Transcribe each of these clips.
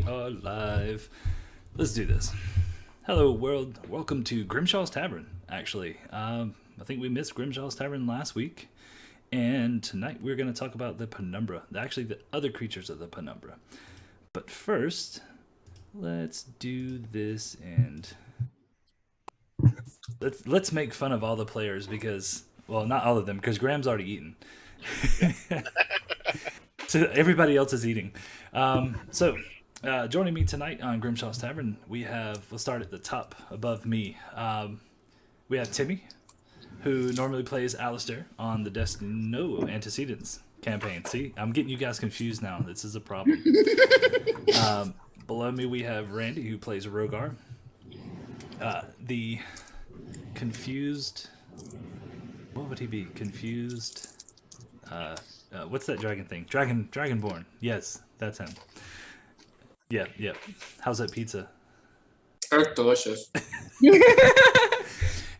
are live. Let's do this. Hello, world. Welcome to Grimshaw's Tavern, actually. I think we missed Grimshaw's Tavern last week. And tonight we're going to talk about the Penumbra. Actually, the other creatures of the Penumbra. But first, let's do this and... Let's make fun of all the players because... Well, not all of them, because Graham's already eaten. So everybody else is eating. Joining me tonight on Grimshaw's Tavern, we'll start at the top above me. We have Timmy, who normally plays Alistair on the No Antecedents campaign. See, I'm getting you guys confused now. This is a problem. Below me, we have Randy, who plays Rogar. The confused... What would he be? Confused... what's that dragon thing? Dragonborn. Yes, that's him. Yeah. How's that pizza? It's delicious.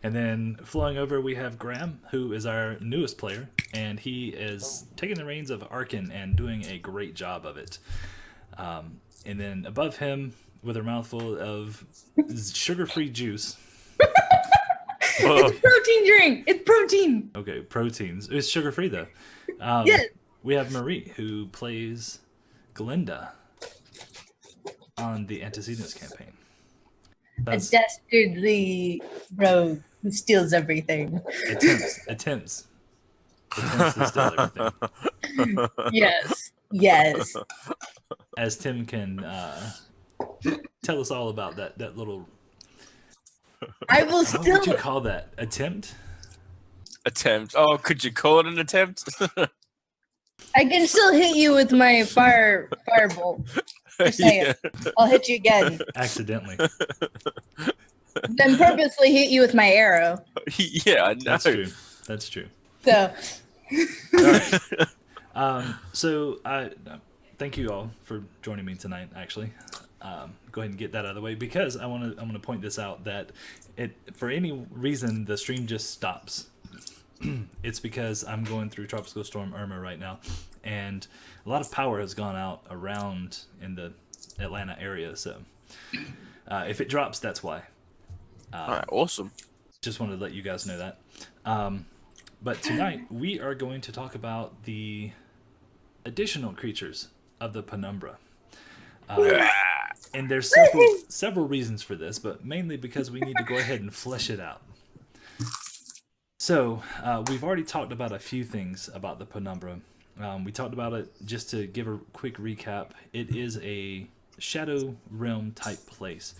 And then flowing over, we have Graham, who is our newest player, and he is taking the reins of Arkin and doing a great job of it. And then above him, with a mouthful of sugar-free juice. It's a protein drink. It's protein. Okay, proteins. It's sugar-free, though. Yes. We have Marie, who plays Glinda on the Antecedents campaign. A dastardly rogue who steals everything. Attempts to steal everything. Yes. As Tim can tell us all about that little... I will What still... would you call that? Attempt? Attempt. Oh, could you call it an attempt? I can still hit you with my firebolt. Just saying. Yeah. I'll hit you again. Accidentally. Then purposely hit you with my arrow. Yeah, I know. That's true. So... So I thank you all for joining me tonight. Actually, go ahead and get that out of the way because I'm gonna point this out that for any reason the stream just stops. It's because I'm going through Tropical Storm Irma right now, and a lot of power has gone out around in the Atlanta area. So if it drops, that's why. All right, awesome. Just wanted to let you guys know that. But tonight we are going to talk about the additional creatures of the Penumbra. And there's several reasons for this, but mainly because we need to go ahead and flesh it out. So we've already talked about a few things about the Penumbra. We talked about it just to give a quick recap. It is a Shadow Realm type place.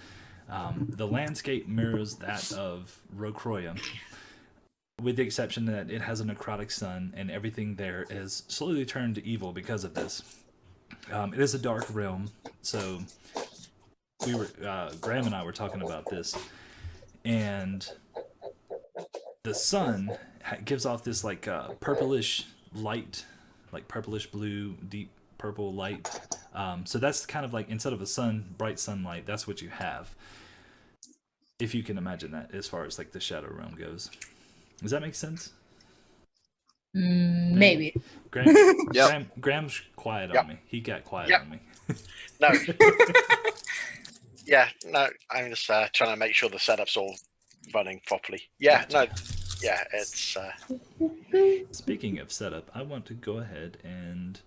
The landscape mirrors that of Rocroya, with the exception that it has a necrotic sun and everything there is slowly turned to evil because of this. It is a dark realm, so Graham and I were talking about this, and the sun gives off this like purplish light, like purplish blue, deep purple light. So that's kind of like, instead of a bright sunlight, that's what you have. If you can imagine that, as far as like the Shadow Realm goes. Does that make sense? Maybe. Graham's quiet on me. He got quiet on me. No. Yeah, no, I'm just trying to make sure the setup's all running properly. Yeah, Gotcha. No, yeah, it's... Speaking of setup, I want to go ahead and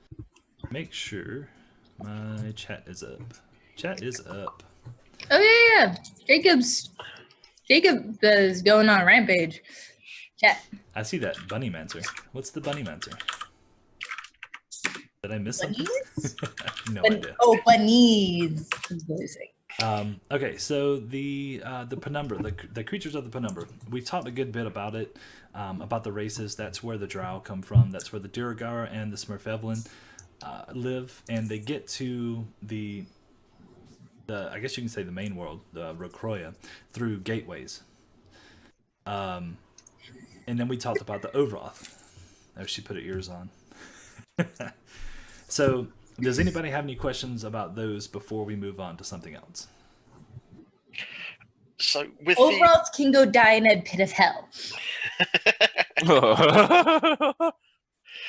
make sure my chat is up. Chat is up. Oh, yeah. Jacob is going on a rampage. Chat. I see that. Bunnymancer. What's the Bunnymancer? Did I miss something? No idea. Oh, bunnies. Okay, so the Penumbra, the creatures of the Penumbra. We've talked a good bit about it, about the races. That's where the Drow come from. That's where the Duergar and the Smurfevlin live, and they get to the I guess you can say the main world, the Rocroya, through gateways. And then we talked about the Ovroth. Oh, she put her ears on. So, does anybody have any questions about those before we move on to something else? So with Overalls can go die in a pit of hell.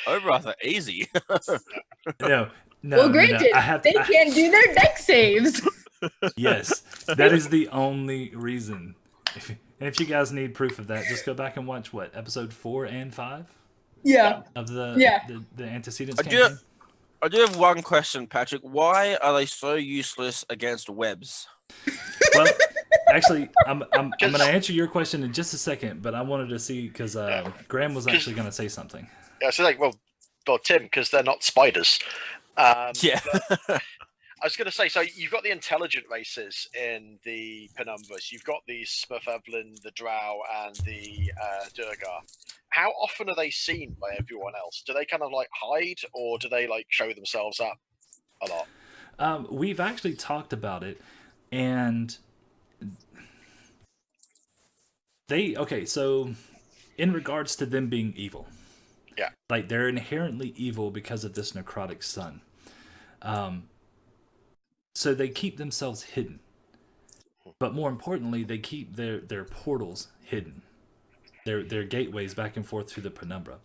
Overalls are easy. No, No, well, no, granted, I have they can't do their deck saves. Yes, that is the only reason. If you guys need proof of that, just go back and watch episode 4 and 5 Yeah. of the Yeah. the antecedents I campaign. I do have one question, Patrick. Why are they so useless against webs? Well, actually, I'm going to answer your question in just a second, but I wanted to see because Graham was actually going to say something. Yeah, so well, Tim, because they're not spiders. Yeah. I was going to say, so you've got the intelligent races in the Penumbras. You've got the Smurfevelin, the Drow, and the Durgar. How often are they seen by everyone else? Do they kind of like hide, or do they like show themselves up a lot? We've actually talked about it, and so in regards to them being evil, yeah, like they're inherently evil because of this necrotic sun. So they keep themselves hidden, but more importantly, they keep their portals hidden, their gateways back and forth through the Penumbra.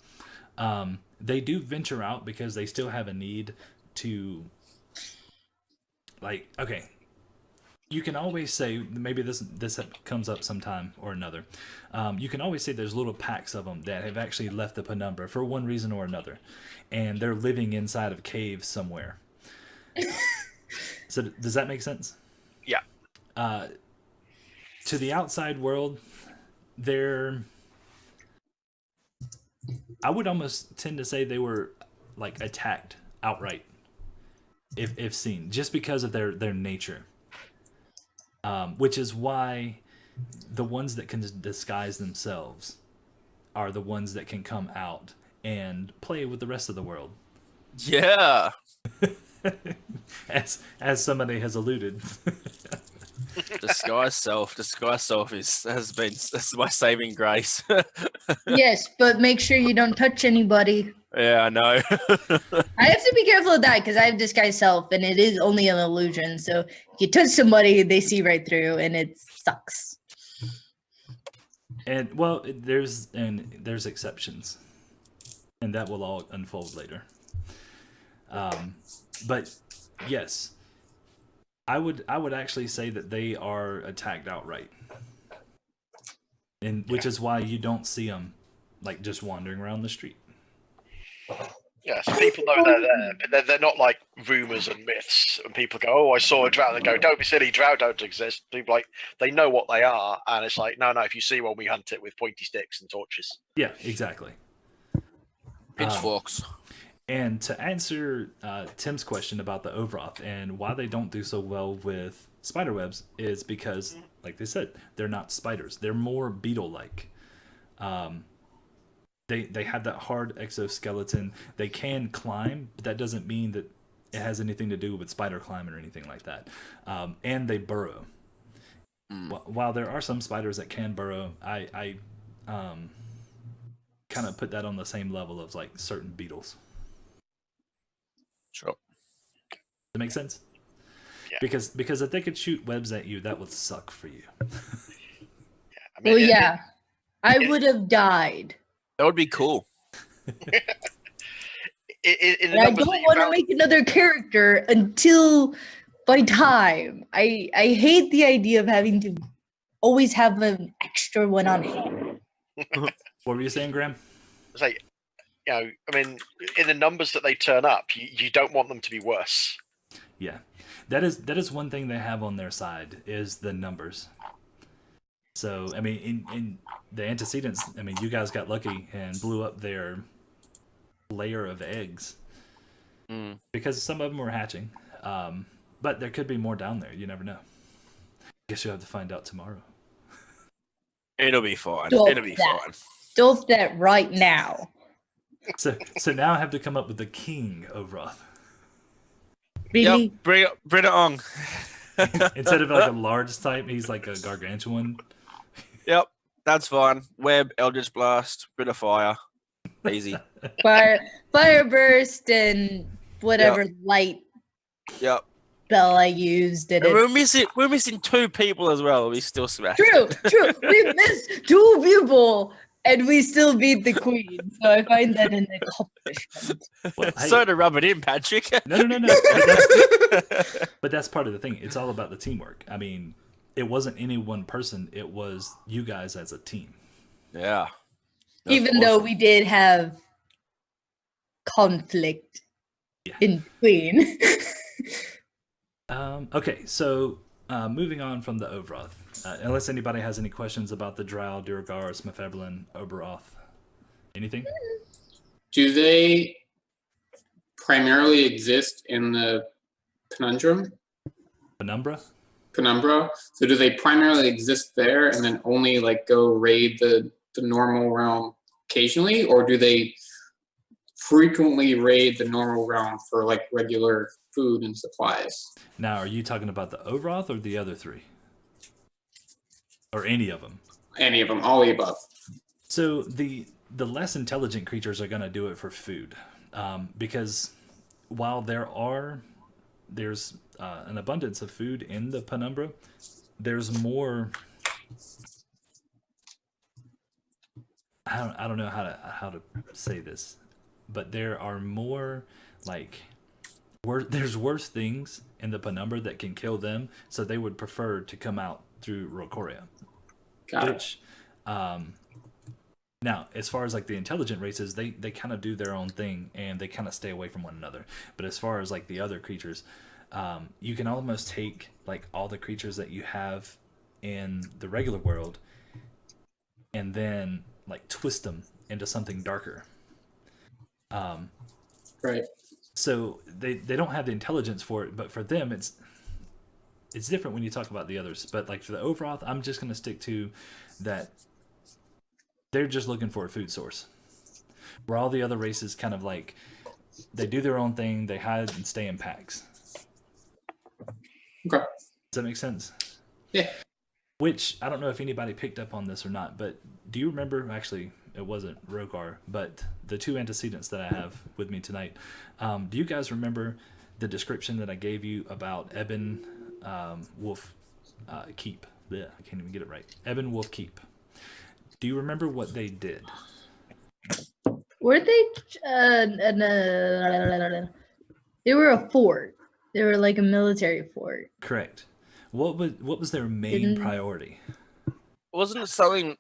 They do venture out because they still have a need to, like, okay, you can always say, maybe this comes up sometime or another. You can always say there's little packs of them that have actually left the Penumbra for one reason or another, and they're living inside of caves somewhere. So does that make sense? Yeah. To the outside world, I would almost tend to say they were like attacked outright, if seen, just because of their nature. Which is why the ones that can disguise themselves are the ones that can come out and play with the rest of the world. Yeah. as somebody has alluded. Disguise self that's my saving grace. Yes, but make sure you don't touch anybody. Yeah, I know. I have to be careful of that because I have disguise self, and it is only an illusion. So if you touch somebody, they see right through, and it sucks. And well, there's exceptions, and that will all unfold later. But yes, I would actually say that they are attacked outright, and which is why you don't see them like just wandering around the street. Yeah, so people know they're there, but they're not like rumors and myths. And people go, "Oh, I saw a drow." They go, "Don't be silly, drow don't exist." People like they know what they are, and it's like, no, if you see one, we hunt it with pointy sticks and torches. Yeah, exactly. Pitchforks. And to answer Tim's question about the Overoth and why they don't do so well with spiderwebs is because, like they said, they're not spiders. They're more beetle-like. They have that hard exoskeleton. They can climb, but that doesn't mean that it has anything to do with spider climbing or anything like that. And they burrow. While there are some spiders that can burrow, I kind of put that on the same level of like certain beetles. Sure. Does that make sense? Yeah. Because if they could shoot webs at you, that would suck for you. I mean, Well, yeah, I would have died. That would be cool. in the And I numbers don't that you want to found- make another character until by time. I hate the idea of having to always have an extra one on me. What were you saying, Graham? It's like, I mean, in the numbers that they turn up, you don't want them to be worse. Yeah, that is one thing they have on their side is the numbers. So I mean, in the antecedents, I mean, you guys got lucky and blew up their layer of eggs because some of them were hatching, but there could be more down there. You never know. Guess you'll have to find out tomorrow. It'll be fine. Stop It'll be that. fine. Stop that right now. So now I have to come up with the King Overoth Really? Yep, bring it on. instead of like a large type. He's like a gargantuan. Yep, that's fine. Web, Eldritch Blast, bit of fire. Easy. Fire burst and whatever light Yep. spell I used. And And we're missing 2 people as well. We still smashed. True. We missed 2 people, And we still beat the queen, so I find that an accomplishment. Well, hey, So to rub it in, Patrick. no. But that's part of the thing. It's all about the teamwork. I mean, it wasn't any one person. It was you guys as a team. Yeah. That's Even though awesome. we did have conflict in between. Okay, so moving on from the Overoth. Unless anybody has any questions about the Drow, Duergar, Smithevlin, Oberoth. Anything? Do they primarily exist in the Penumbra? Penumbra? So do they primarily exist there and then only like go raid the normal realm occasionally? Or do they frequently raid the normal realm for like regular food and supplies? Now, are you talking about the Overoth or the other three? Or any of them? Any of them, all the above. So the less intelligent creatures are going to do it for food, because while there's an abundance of food in the Penumbra, there's more. I don't know how to say this, but there are more like there's worse things in the Penumbra that can kill them, so they would prefer to come out through Rokoria. Got it. Which, now, as far as like the intelligent races, they kind of do their own thing and they kind of stay away from one another. But as far as like the other creatures, you can almost take like all the creatures that you have in the regular world and then like twist them into something darker. Right. So they don't have the intelligence for it, but for them it's different when you talk about the others. But like for the Overoth, I'm just going to stick to that they're just looking for a food source. Where all the other races kind of like, they do their own thing, they hide and stay in packs. Okay. Does that make sense? Yeah. Which, I don't know if anybody picked up on this or not, but do you remember, actually, it wasn't Rogar, but the two antecedents that I have with me tonight, do you guys remember the description that I gave you about Ebon Wolf Keep? Blech, I can't even get it right. Ebon Wolf Keep. Do you remember what they did? Were they? They were a fort. They were like a military fort. Correct. What was their main priority? Wasn't it something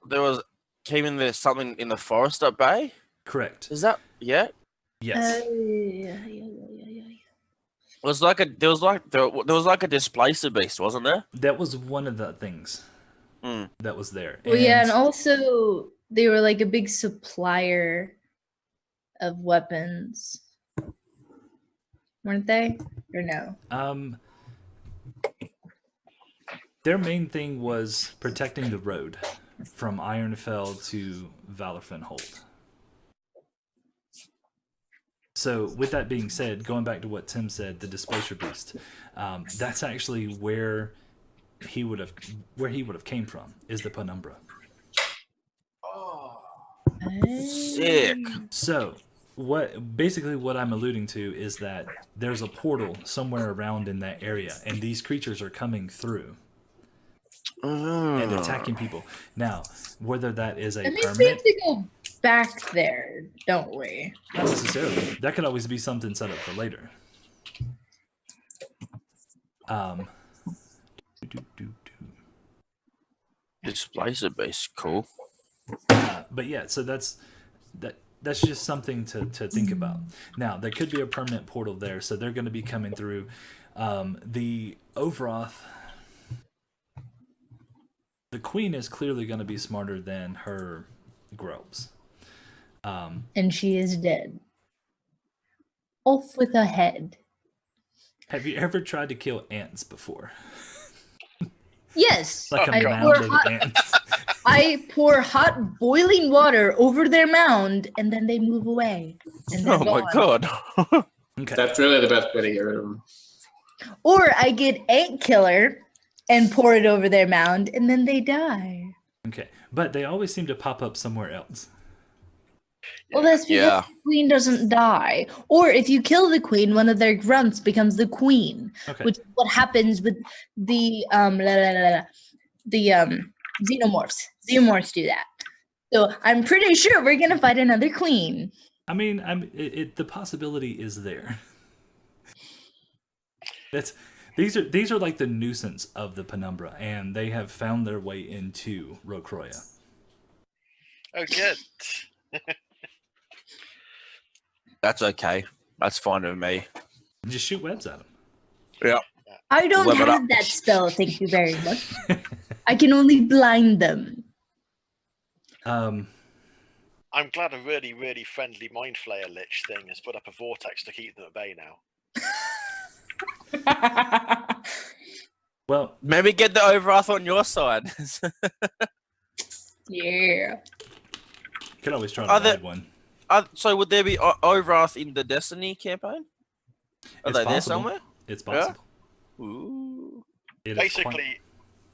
came in there something in the forest at bay? Correct. Is that yeah? Yes. Yeah. It was like there was like a displacer beast, wasn't there? That was one of the things that was there. Well, yeah, and also they were like a big supplier of weapons, weren't they? Or no? Their main thing was protecting the road from Ironfell to Valorfen Hold. So, with that being said, going back to what Tim said, the Displacer Beast, that's actually where he would have came from, is the Penumbra. Oh, sick. So, what I'm alluding to is that there's a portal somewhere around in that area, and these creatures are coming through and attacking people. Now, whether that is a That means we permanent, have to go back there, don't we? not necessarily. That could always be something set up for later. Displacer beast, cool. But yeah, so that's just something to think about. Now, there could be a permanent portal there, so they're going to be coming through. The Overoth, the queen is clearly going to be smarter than her grubs. And she is dead. Off with a head. Have you ever tried to kill ants before? Yes. Like a I mound pour of hot- ants? I pour hot boiling water over their mound and then they move away. And they're Oh my gone. god. Okay. That's really the best way to get rid of them. Or I get ant killer and pour it over their mound and then they die. Okay. But they always seem to pop up somewhere else. Well, that's because Yeah. the queen doesn't die. Or if you kill the queen, one of their grunts becomes the queen, Okay. which is what happens with the xenomorphs. Xenomorphs do that. So I'm pretty sure we're gonna fight another queen. I mean, the possibility is there. These are like the nuisance of the Penumbra, and they have found their way into Rocroya. Oh, good. That's okay. That's fine with me. Just shoot webs at them. Yeah. I don't Level have up. that spell, thank you very much. I can only blind them. I'm glad a really, really friendly Mind Flayer Lich thing has put up a vortex to keep them at bay now. Well, Maybe get the Overwrath on your side. Yeah. you could always try to Are there- ride one. So would there be Overwrath in the Destiny campaign? Are It's they there possible. somewhere? It's possible. Ooh. It is Basically, quite-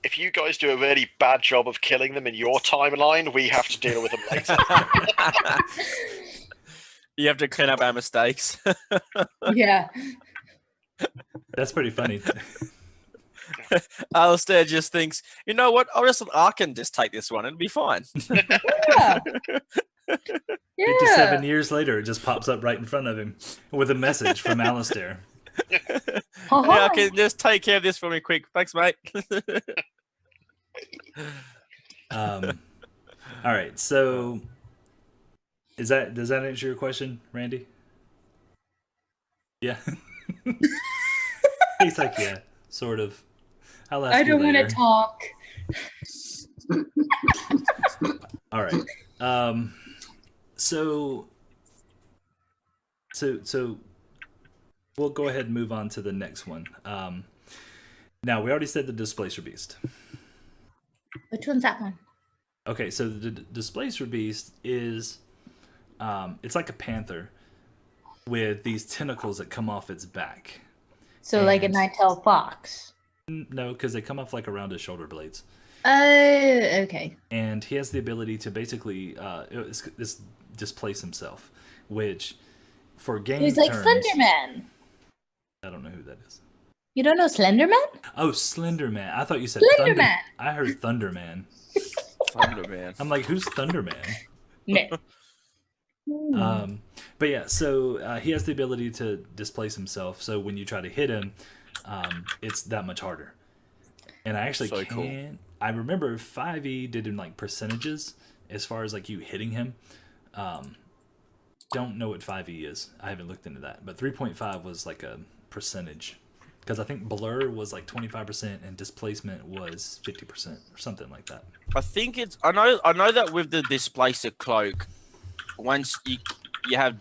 if you guys do a really bad job of killing them in your timeline, we have to deal with them later. You have to clean up our mistakes. Yeah. that's pretty funny. Alistair just thinks, you know what? I can just take this one and be fine. Yeah. 57 years later, it just pops up right in front of him with a message from Alistair. Uh-huh. Yeah, I can just take care of this for me quick. Thanks, mate. All right, so does that answer your question, Randy? Yeah. He's like, yeah, sort of. I'll ask I you don't want later. to talk. All right. So we'll go ahead and move on to the next one. Now we already said the Displacer Beast. Which one's that one? Okay, so the Displacer Beast is it's like a panther with these tentacles that come off its back. So like a And- nine-tailed fox. No, because they come off like around his shoulder blades. Okay. And he has the ability to basically displace himself, which for game He's like terms, Slenderman. I don't know who that is. You don't know Slenderman? Oh, Slenderman. I thought you said Slenderman. I heard Thunderman. Thunderman. I'm like, who's Thunderman? No. But yeah, so he has the ability to displace himself. So when you try to hit him, it's that much harder. And I actually So can't. cool. I remember 5e did in like percentages as far as like you hitting him. Don't know what 5e is. I haven't looked into that. But 3.5 was like a percentage. Because I think blur was like 25% and displacement was 50% or something like that. I think it's. I know that with the Displacer Cloak, once you have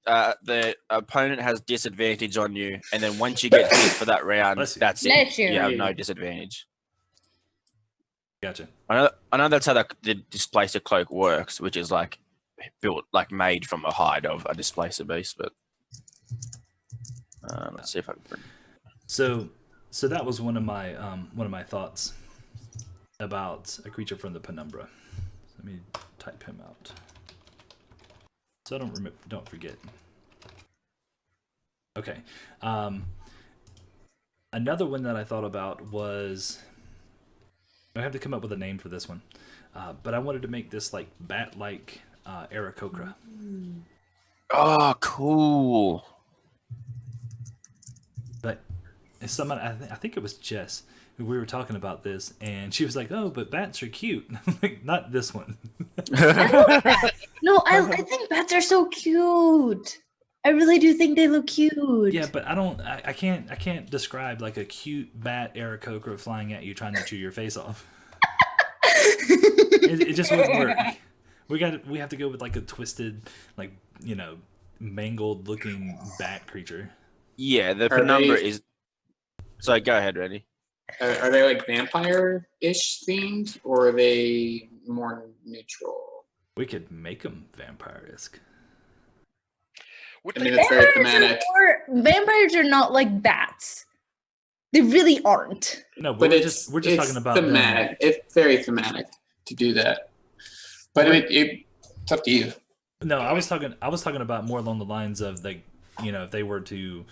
the opponent has disadvantage on you, and then once you get hit for that round, Bless you. that's Bless it. you. You have no disadvantage. Gotcha. I know that's how the Displacer Cloak works, which is like built, like made from a hide of a Displacer Beast. But let's see if I can. So that was one of my thoughts about a creature from the Penumbra. Let me type him out so I don't forget. Okay. Another one that I thought about was I have to come up with a name for this one, but I wanted to make this like bat-like Aarakocra. Oh, cool. But someone, I think it was Jess, we were talking about this, and she was like, "Oh, but bats are cute." I'm like, not this one. No, I think bats are so cute. I really do think they look cute. Yeah, but I can't describe like a cute bat Aarakocra flying at you trying to chew your face off. It just wouldn't work. We have to go with like a twisted, like, you know, mangled looking bat creature. Yeah, the Are Penumbra they- is. So go ahead, Randy. Are they like vampire-ish themed, or are they more neutral? We could make them vampire-esque. Would I mean, they, it's very thematic. Vampires are not like bats. They really aren't. No, but But we're it's just talking about them. thematic. It's very thematic to do that. But it's up to you. No, I was talking about more along the lines of like, you know, if they were to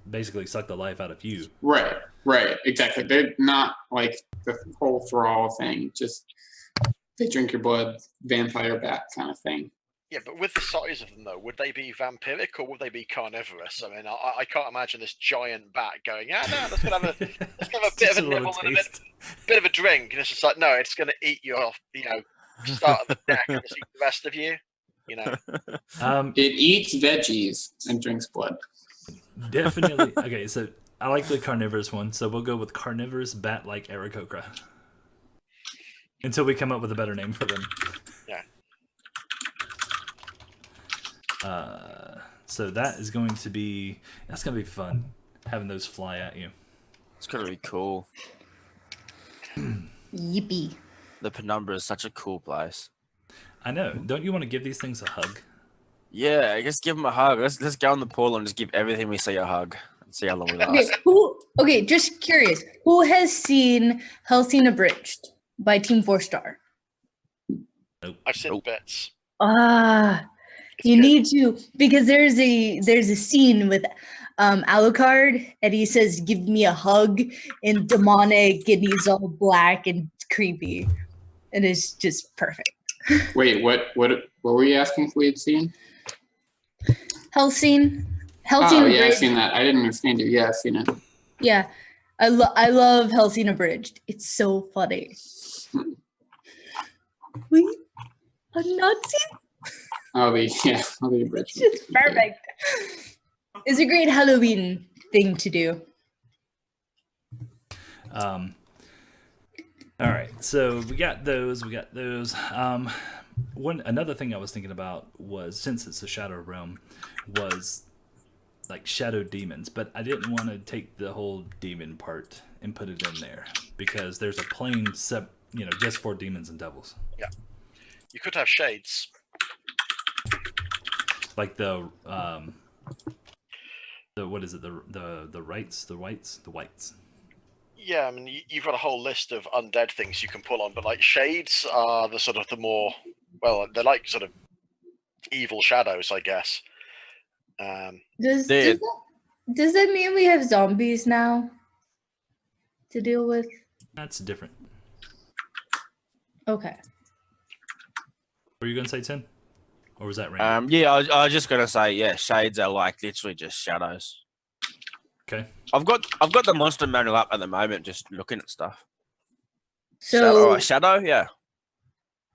basically suck the life out of you. Right, exactly. They're not like the whole thrall thing. Just they drink your blood, vampire bat kind of thing. Yeah, but with the size of them, though, would they be vampiric or would they be carnivorous? I mean, I can't imagine this giant bat going, no, let's have a bit Just of a little nibble and a taste. bit of a drink. And it's just like, no, it's going to eat you off, start at the neck and just eat the rest of you. It eats veggies and drinks blood. Definitely. Okay, so I like the carnivorous one, so we'll go with carnivorous bat-like Aarakocra. Until we come up with a better name for them. Yeah. So that's going to be fun, having those fly at you. It's gonna be cool. Yippee. The Penumbra is such a cool place. I know. Don't you want to give these things a hug? Yeah, I guess give them a hug. Let's go on the pool and just give everything we see a hug and see how long we last. Okay, just curious. Who has seen Hellsing Abridged by Team 4-Star? I've seen bits. You need to, because there's a scene with Alucard and he says, "Give me a hug," and demonic, and he's all black and creepy, and it's just perfect. Wait, what were you asking if we had seen? Hellsing. Oh, yeah, I've Abridged. seen that. I didn't understand you. Yeah, I've seen it. Yeah, I love Hellsing Abridged. It's so funny. We are not seen. I'll be a bridge. It's just perfect. It's a great Halloween thing to do. All right, so we got those. Another thing I was thinking about was, since it's a shadow realm, was like shadow demons, but I didn't want to take the whole demon part and put it in there because there's a plain just for demons and devils. Yeah. You could have shades. Like the what is it? The whites. Yeah, I mean, you've got a whole list of undead things you can pull on, but like shades are the sort of the more, well, they're like sort of evil shadows, I guess. Does that mean we have zombies now to deal with? That's different. Okay. Were you gonna say 10? Or was that random? Yeah, I was just gonna say, yeah, shades are like literally just shadows. Okay. I've got the monster manual up at the moment, just looking at stuff. So shadow, yeah.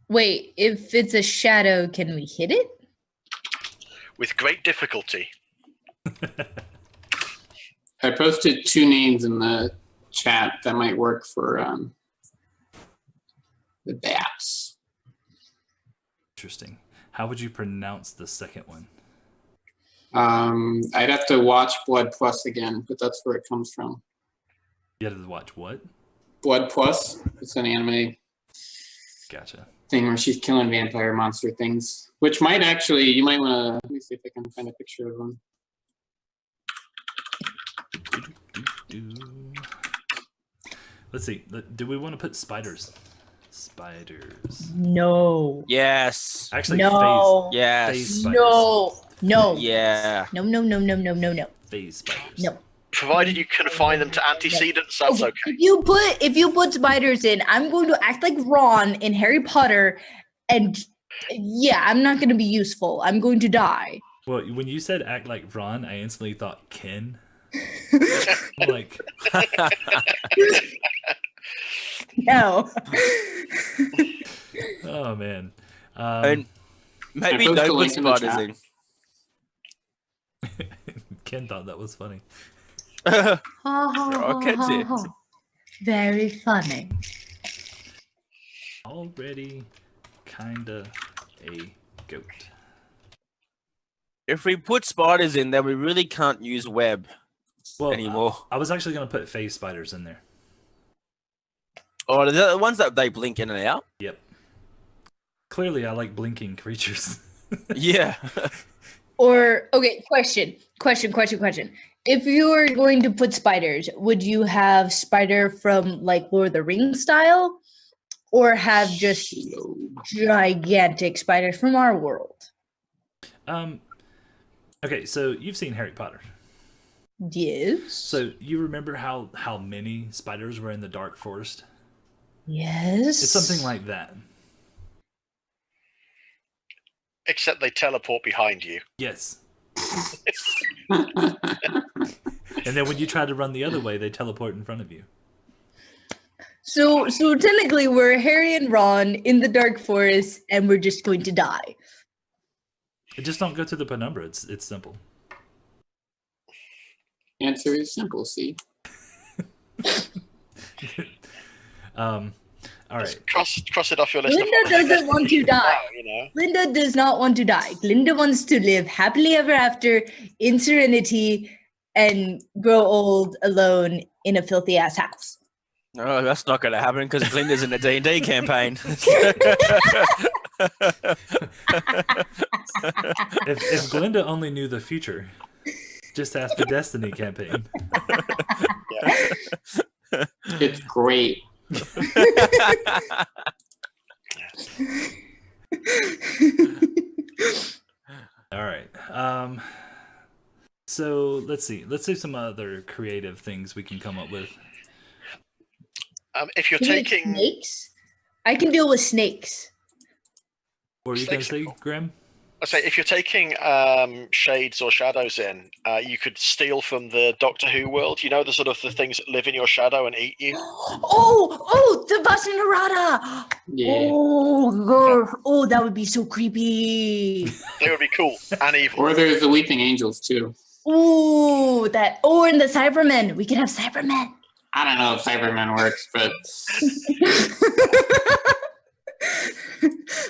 wait, if it's a shadow, can we hit it? With great difficulty. I posted 2 names in the chat that might work for the bats. Interesting. How would you pronounce the second one? I'd have to watch Blood Plus again, but that's where it comes from. You had to watch what? Blood Plus. It's an anime Gotcha. thing where she's killing vampire monster things, which might actually, you might want to, let me see if I can find a picture of them. Let's see. Do we want to put spiders? Spiders. No. Yes. Actually, No. phase Yes. spiders. No. Yeah. No. Phase spiders. No. Provided you confine them to antecedents, that's okay. If you put spiders in, I'm going to act like Ron in Harry Potter, and yeah, I'm not going to be useful. I'm going to die. Well, when you said act like Ron, I instantly thought Ken. I'm like, No. oh man. And maybe I post a no put link in the spiders chat. in. Ken thought that was funny. Ken's it. Very funny. Already kinda a goat. If we put spiders in, then we really can't use web Well, anymore. I was actually gonna put phase spiders in there. Or the ones that they blink in and out. Yep. Clearly, I like blinking creatures. Yeah. Or okay, question. If you were going to put spiders, would you have spider from like Lord of the Rings style, or have just gigantic spiders from our world? Okay, so you've seen Harry Potter. Yes. So you remember how many spiders were in the Dark Forest? Yes. It's something like that. Except they teleport behind you. Yes. And then when you try to run the other way, they teleport in front of you. So technically, we're Harry and Ron in the dark forest, and we're just going to die. Just don't go to the Penumbra. It's simple. Answer is simple, see? All right. Cross it off your list. Linda doesn't want to die. You know. Linda does not want to die. Linda wants to live happily ever after in serenity and grow old alone in a filthy ass house. No, that's not going to happen because Glinda's in a D&D campaign. If Glinda only knew the future, just ask the Destiny campaign. Yeah. It's great. All right. So let's see. Let's do some other creative things we can come up with. If you're Can we make taking, snakes, I can deal with snakes. What were you going to Snakes say, are cool. Grim? I say, if you're taking shades or shadows in, you could steal from the Doctor Who world. You know, the sort of the things that live in your shadow and eat you. Oh, the Bashinarada! Yeah. Oh, that would be so creepy. They would be cool and evil. Or there's the Weeping Angels, too. Ooh, that. Oh, and the Cybermen. We can have Cybermen. I don't know if Cyberman works, but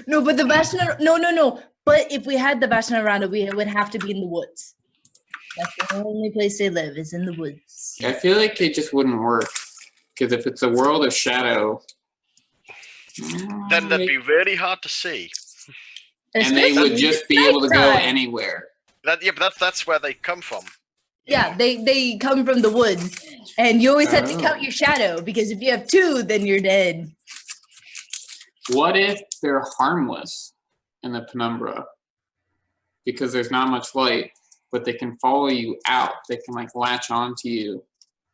No, but the Bashinarada. No. But if we had the Bashinarada, we would have to be in the woods. That's the only place they live is in the woods. I feel like it just wouldn't work. Because if it's a world of shadow, Then that'd be really hard to see. and they would just be able to go nighttime. anywhere. But that's where they come from. Yeah, they come from the woods, and you always have to Oh. count your shadow because if you have two, then you're dead. What if they're harmless in the Penumbra? Because there's not much light, but they can follow you out. They can like latch onto you,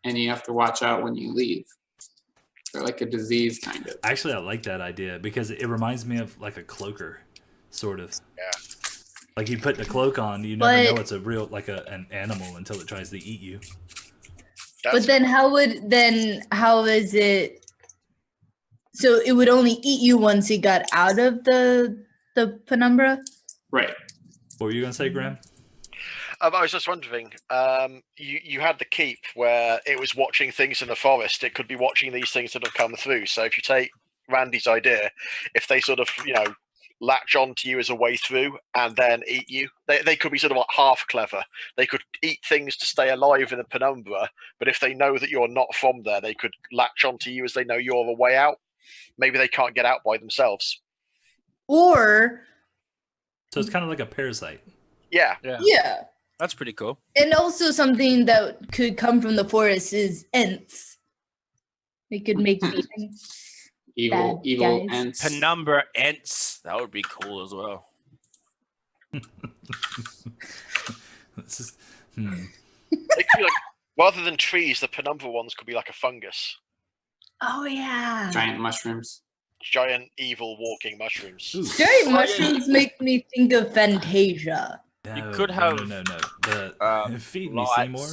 and you have to watch out when you leave. They're like a disease, kind of. Actually, I like that idea because it reminds me of like a cloaker, sort of. Yeah. Like you put the cloak on, you never But- know it's a real an animal until it tries to eat you. But then how is it? So it would only eat you once you got out of the Penumbra? Right. What were you gonna say, Graham? I was just wondering, you had the keep where it was watching things in the forest. It could be watching these things that have come through. So if you take Randy's idea, if they sort of, latch onto you as a way through and then eat you, they could be sort of like half clever. They could eat things to stay alive in the Penumbra, but if they know that you're not from there, they could latch onto you as they know you're a way out. Maybe they can't get out by themselves. Or So it's kind of like a parasite. Yeah. yeah, That's pretty cool. and also something that could come from the forest is ents. They could make Evil Bad evil guys. ants. Penumbra Ents. That would be cool as well. This is, It could be like, rather than trees, the Penumbra ones could be like a fungus. Oh yeah. Giant mushrooms. Giant, evil, walking mushrooms. ooh, Giant mushrooms make me think of Fantasia. no, could have, no. The feed me lights. Seymour.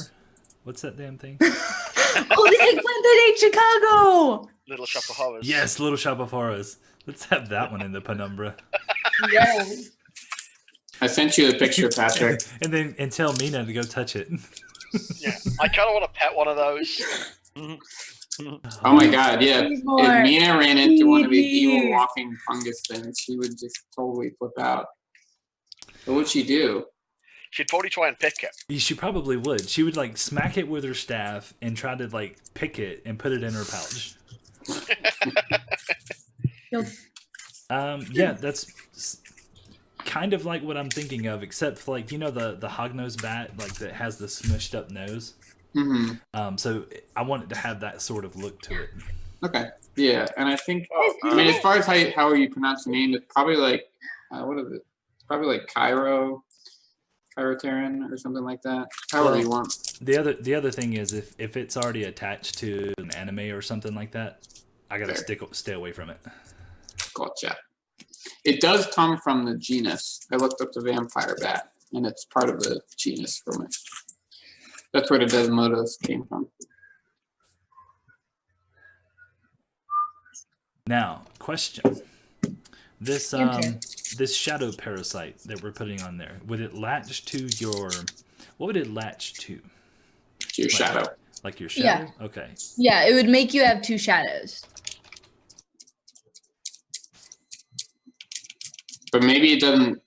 What's that damn thing? Oh, the eggplant that ate Chicago. Little Shop of Horrors. Yes, Little Shop of Horrors. Let's have that one in the Penumbra. Yes. I sent you a picture, Patrick. and tell Mina to go touch it. Yeah. I kind of want to pet one of those. Oh my god, yeah. Seymour, If Mina ran into one of these feed evil me. walking fungus things, she would just totally flip out. What would she do? She'd probably try and pick it. She probably would. She would like smack it with her staff and try to like pick it and put it in her pouch. Nope. Yeah, that's kind of like what I'm thinking of, except for like the hognose bat, like that has the smushed up nose. Mm-hmm. So I want it to have that sort of look to it. Okay. Yeah, and I think Oh, I mean as far as how you pronounce the name, it's probably like what is it? It's probably like Chiroteran or something like that. However Well, you want. The other thing is if it's already attached to an anime or something like that, I gotta Fair. stay away from it. Gotcha. It does come from the genus. I looked up the vampire bat, and it's part of the genus from it. That's where the Desmodos came from. Now, question. This Okay. this shadow parasite that we're putting on there, would it latch to your... What would it latch to? To your shadow. Like your shadow? Okay. Yeah, it would make you have 2 shadows. But maybe it doesn't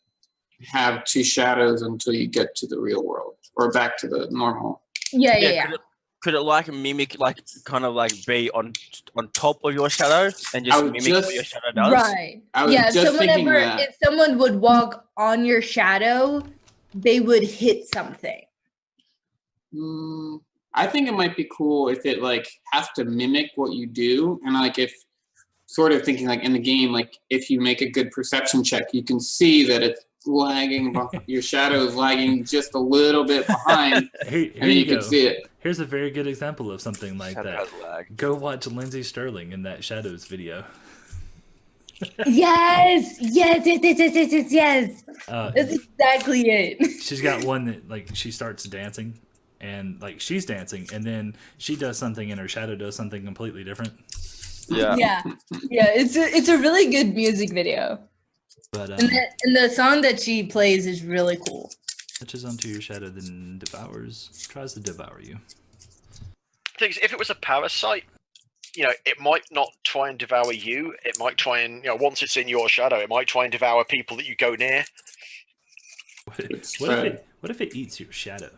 have 2 shadows until you get to the real world or back to the normal. Yeah. Could it like mimic, like kind of like be on top of your shadow and just mimic what your shadow does? Right. I was Yeah, if just someone thinking ever, that. if someone would walk on your shadow, they would hit something. I think it might be cool if it like has to mimic what you do, and like if sort of thinking like in the game, like if you make a good perception check, you can see that it's lagging. Your shadow is lagging just a little bit behind, Here and then you can see it. Here's a very good example of something like Shadow that. has lag. Go watch Lindsay Sterling in that Shadows video. Yes. That's exactly it. She's got one that like she starts dancing, and like she's dancing, and then she does something, and her shadow does something completely different. Yeah. Yeah. It's a really good music video. But And the song that she plays is really cool. touches onto your shadow, then tries to devour you. Things if it was a parasite, it might not try and devour you. It might try and, once it's in your shadow, it might try and devour people that you go near. What if it eats your shadow?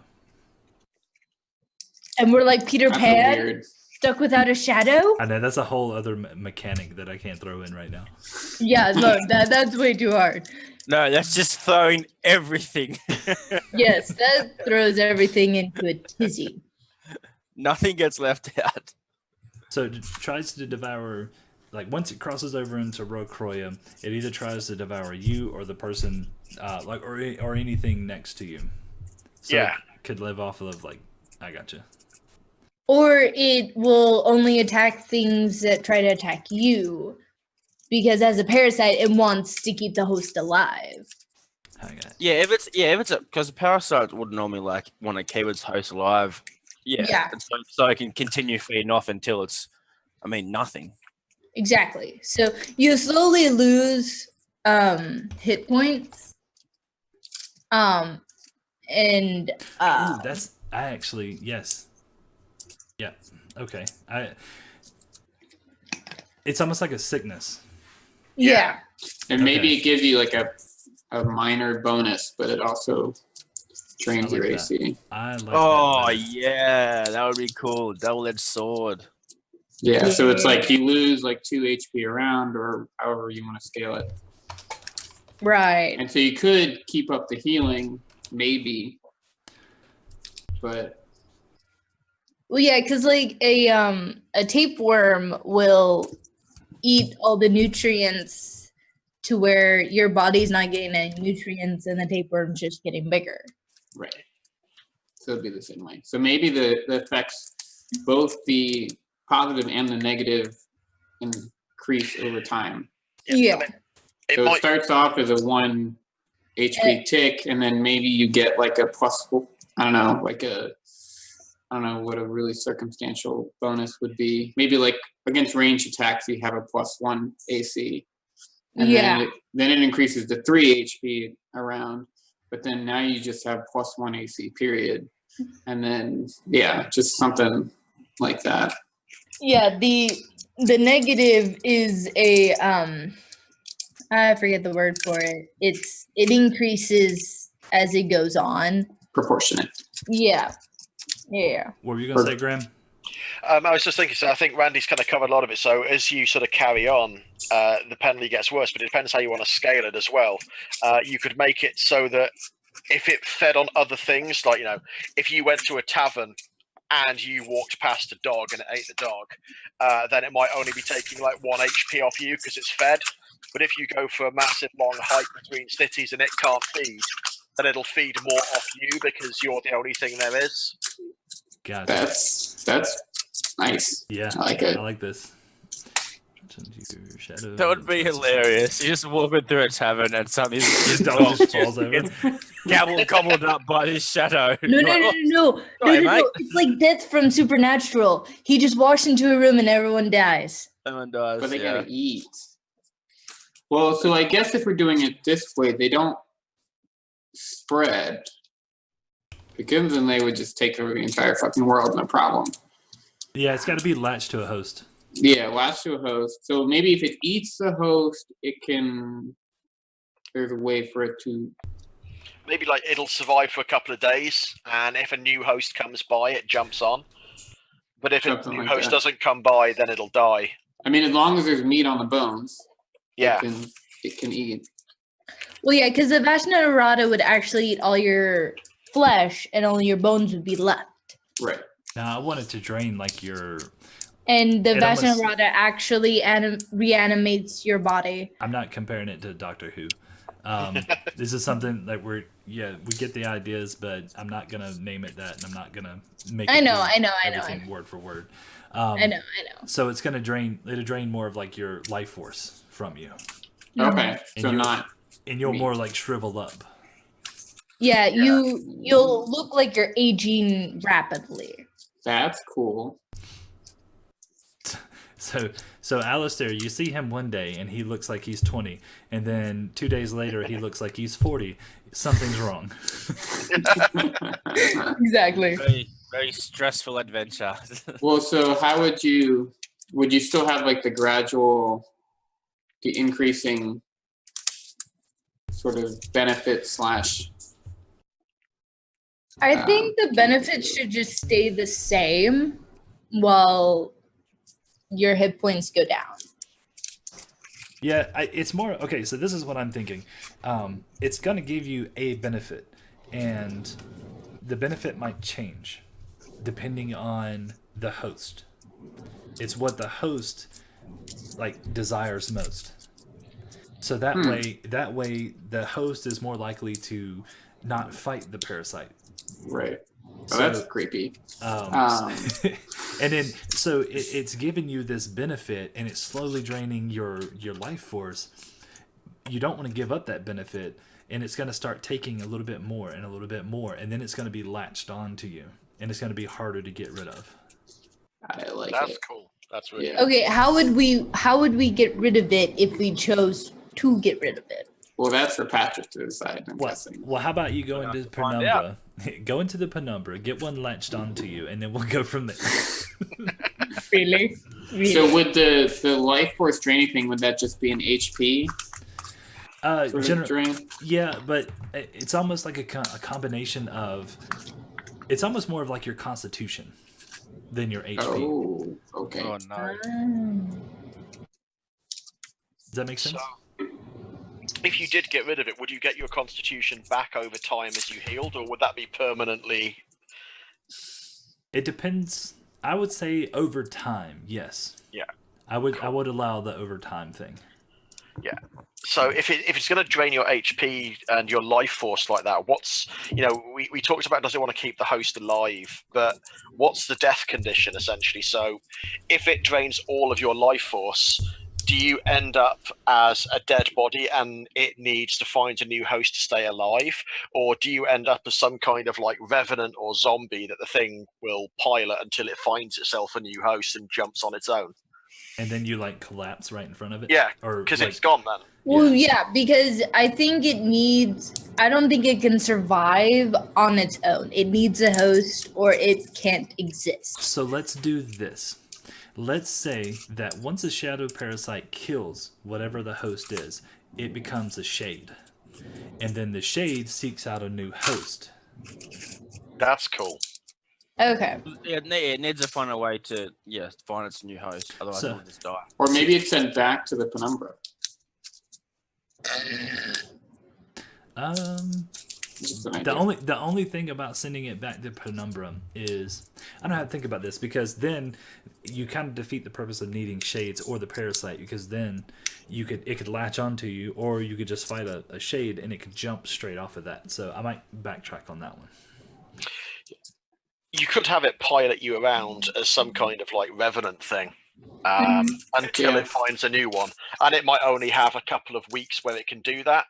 And we're like Peter That's Pan, weird. stuck without a shadow. I know that's a whole other mechanic that I can't throw in right now. Yeah, no, that's way too hard. No, that's just throwing everything. Yes, that throws everything into a tizzy. Nothing gets left out. So it tries to devour, like once it crosses over into Rocroya, it either tries to devour you or the person, or anything next to you. So Yeah. it could live off of like, I gotcha. Or it will only attack things that try to attack you. Because as a parasite, it wants to keep the host alive. I got it. Yeah, if it's because the parasite would normally like want to keep its host alive. Yeah. And so it can continue feeding off until it's, nothing. Exactly. So you slowly lose hit points. And Ooh, yes. Yeah. Okay. It's almost like a sickness. yeah. And maybe it gives you like a minor bonus, but it also drains your that. AC. I like Oh that. yeah, that would be cool. Double-edged sword. Yeah, so it's like you lose like 2 HP a round, or however you want to scale it. Right. And so you could keep up the healing, maybe, but Well, yeah, because like a tapeworm will eat all the nutrients to where your body's not getting any nutrients, and the tapeworm's just getting bigger. right. So it'd be the same way. So maybe the effects, both the positive and the negative, increase over time. Yeah. So it starts off as a 1 HP tick, and then maybe you get like a plus, I don't know what a really circumstantial bonus would be. Maybe like against range attacks, you have a +1 AC. And then it increases to 3 HP a round, but then now you just have +1 AC period. And then, just something like that. Yeah, the negative is a I forget the word for it. It increases as it goes on. Proportionate. Yeah. What were you gonna say, Graham? I was just thinking, so I think Randy's kind of covered a lot of it. So as you sort of carry on, the penalty gets worse, but it depends how you want to scale it as well. You could make it so that if it fed on other things, like, if you went to a tavern and you walked past a dog and it ate the dog, then it might only be taking like 1 HP off you because it's fed. But if you go for a massive long hike between cities and it can't feed, then it'll feed more off you because you're the only thing there is. Gotcha. That's nice. Yeah, I like it. I like this. into shadow. That would be hilarious. You're just walking through a tavern and suddenly His this dog just falls over. It's gobbled up by this shadow. No, You're no, like, no, "Oh, no, no, sorry, no, no, mate." no. It's like Death from Supernatural. He just walks into a room and everyone dies. Someone dies. But they yeah. gotta eat. Well, so I guess if we're doing it this way, they don't spread. Because then they would just take over the entire fucking world, no problem. Yeah, it's got to be latched to a host. Yeah, latch to a host. So maybe if it eats the host, it can. There's a way for it to. Maybe like it'll survive for a couple of days, and if a new host comes by, it jumps on. But if a Something new like host that. doesn't come by, then it'll die. I mean, as long as there's meat on the bones, Yeah. it can eat. Well, yeah, because the Vashnarada would actually eat all your flesh and only your bones would be left. Right. Now, I wanted to drain like your. And the It almost- Vashnarada actually reanimates your body. I'm not comparing it to Doctor Who. This is something that we get the ideas, but I'm not gonna name it that, and I'm not gonna make. I it know, do I know. everything word for word. I know. So it's gonna drain. It'll drain more of like your life force from you, Okay. So you're- not. and you'll Meat. more like shrivel up. Yeah, you'll look like you're aging rapidly. That's cool. So Alistair, you see him one day and he looks like he's 20, and then 2 days later he looks like he's 40. Something's wrong. Exactly. Very, very stressful adventure. Well, so how would you still have like the increasing sort of benefit slash. I think the benefits should just stay the same while your hit points go down. Yeah, it's more okay. So this is what I'm thinking. It's gonna give you a benefit, and the benefit might change depending on the host. It's what the host like desires most. So that way the host is more likely to not fight the parasite. Right. Oh, So- that's creepy. And then so it's giving you this benefit, and it's slowly draining your life force. You don't want to give up that benefit, and it's going to start taking a little bit more and a little bit more, and then it's going to be latched onto you, and it's going to be harder to get rid of. I like That's it. cool. That's really Yeah. Okay, how would we get rid of it if we chose to get rid of it? Well, that's for Patrick to decide, I'm guessing. Well, how about you go We'll into have to find out. Penumbra, go into the Penumbra, get one latched onto you, and then we'll go from there. Really? So would the life force draining thing, would that just be an HP sort of drain? Yeah, but it's almost like a combination of. It's almost more of like your constitution than your HP. Oh, okay. Oh no. Does that make sense? So, if you did get rid of it, would you get your constitution back over time as you healed, or would that be permanently? It depends. I would say over time, yes. Yeah. I would allow the overtime thing. Yeah. So if it's going to drain your HP and your life force like that, we talked about, does it want to keep the host alive, but what's the death condition essentially? So if it drains all of your life force, do you end up as a dead body and it needs to find a new host to stay alive? Or do you end up as some kind of like revenant or zombie that the thing will pilot until it finds itself a new host and jumps on its own? And then you like collapse right in front of it? Yeah, Or because like, it's gone then. Well, yeah, because I think I don't think it can survive on its own. It needs a host or it can't exist. So let's do this. Let's say that once a shadow parasite kills whatever the host is, it becomes a shade. And then the shade seeks out a new host. That's cool. Okay. Yeah, it needs to find a way to find its new host. Otherwise, So- it'll just die. Or maybe it's sent back to the Penumbra. Just an idea. The only thing about sending it back to Penumbra is I don't know how to think about this, because then you kind of defeat the purpose of needing shades or the parasite, because then it could latch onto you, or you could just fight a shade and it could jump straight off of that. So I might backtrack on that one. You could have it pilot you around as some kind of like revenant thing. until it finds a new one, and it might only have a couple of weeks where it can do that.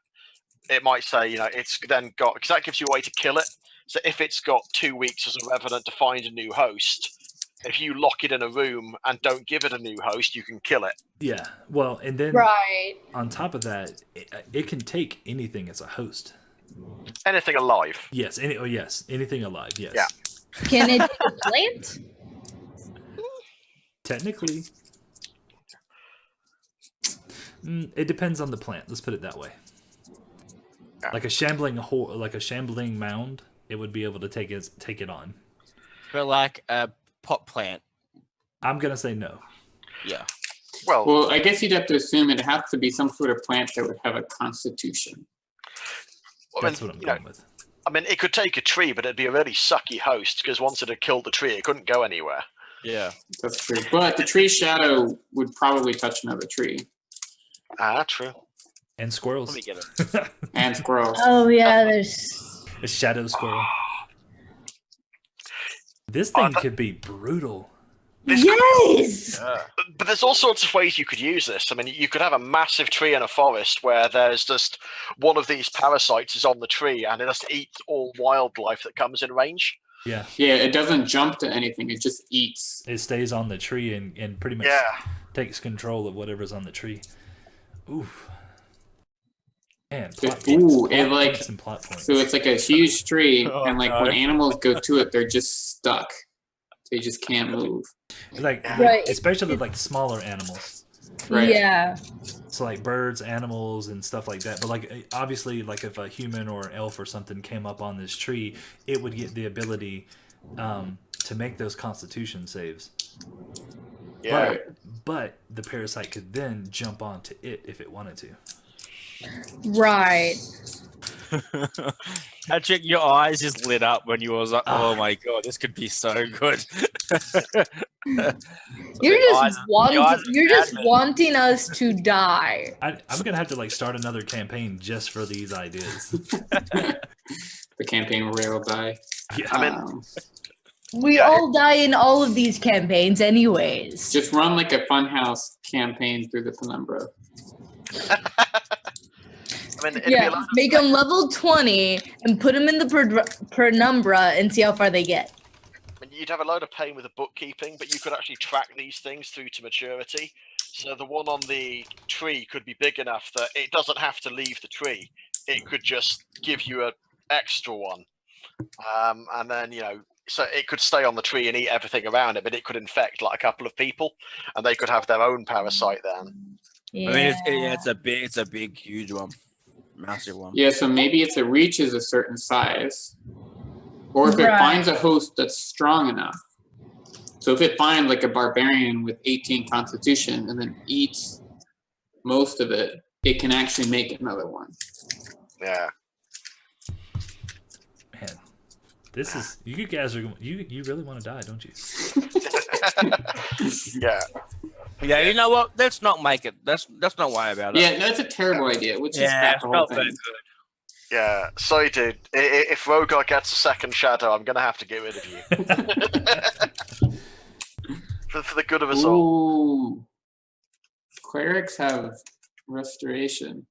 It might say, it's then got, because that gives you a way to kill it. So if it's got 2 weeks as a revenant to find a new host, if you lock it in a room and don't give it a new host, you can kill it. Yeah. Well, and then Right. on top of that, it can take anything as a host. Anything alive. Yes. Anything alive. Yes. Yeah. Can it be a plant? Technically, it depends on the plant. Let's put it that way. Yeah. Like a shambling mound, it would be able to take it on. But like a pot plant. I'm gonna say no. Yeah. Well, I guess you'd have to assume it has to be some sort of plant that would have a constitution. That's what I'm going with. I mean, it could take a tree, but it'd be a really sucky host because once it had killed the tree, it couldn't go anywhere. Yeah. That's true. But the tree shadow would probably touch another tree. True. And squirrels. Let me get it. And squirrels. Oh yeah, there's. A shadow squirrel. This thing could be brutal. Yes. But there's all sorts of ways you could use this. I mean, you could have a massive tree in a forest where there's just one of these parasites is on the tree and it just eats all wildlife that comes in range. Yeah. Yeah, it doesn't jump to anything. It just eats. It stays on the tree and pretty much takes control of whatever's on the tree. Oof. Man, plot points and plot points. So it's like a huge tree, and like no. when animals go to it, they're just stuck. They just can't move. Like, Right. especially like smaller animals. Right. Yeah. So like birds, animals, and stuff like that. But like obviously, like if a human or an elf or something came up on this tree, it would get the ability to make those Constitution saves. Yeah. But the parasite could then jump onto it if it wanted to. Right. Patrick, your eyes just lit up when you was like, "Oh my god, this could be so good." You're just eyes- wanting us to die. I'm gonna have to like start another campaign just for these ideas. The campaign where they all die. Yeah. I mean, We all die in all of these campaigns, anyways. Just run like a funhouse campaign through the Penumbra. I mean, it'd be a Yeah, lot of- make them level 20 and put them in the Penumbra and see how far they get. I mean, you'd have a load of pain with the bookkeeping, but you could actually track these things through to maturity. So the one on the tree could be big enough that it doesn't have to leave the tree. It could just give you an extra one. And then, so it could stay on the tree and eat everything around it, but it could infect like a couple of people and they could have their own parasite then. Yeah. I mean, it's a big, huge one, massive one. Yeah, so maybe if it reaches a certain size, or if it Right. finds a host that's strong enough. So if it finds like a barbarian with 18 constitution and then eats most of it, it can actually make another one. Yeah. Man, this is you guys are you really want to die, don't you? Yeah. Yeah, you know what? Let's not make it. Let's not worry about it. Yeah, that's a terrible idea. We'll just scrap the whole not thing. very good. Yeah. Sorry, dude. If Rogar gets a second shadow, I'm going to have to get rid of you. for the good of us all. Ooh. Clerics have restoration.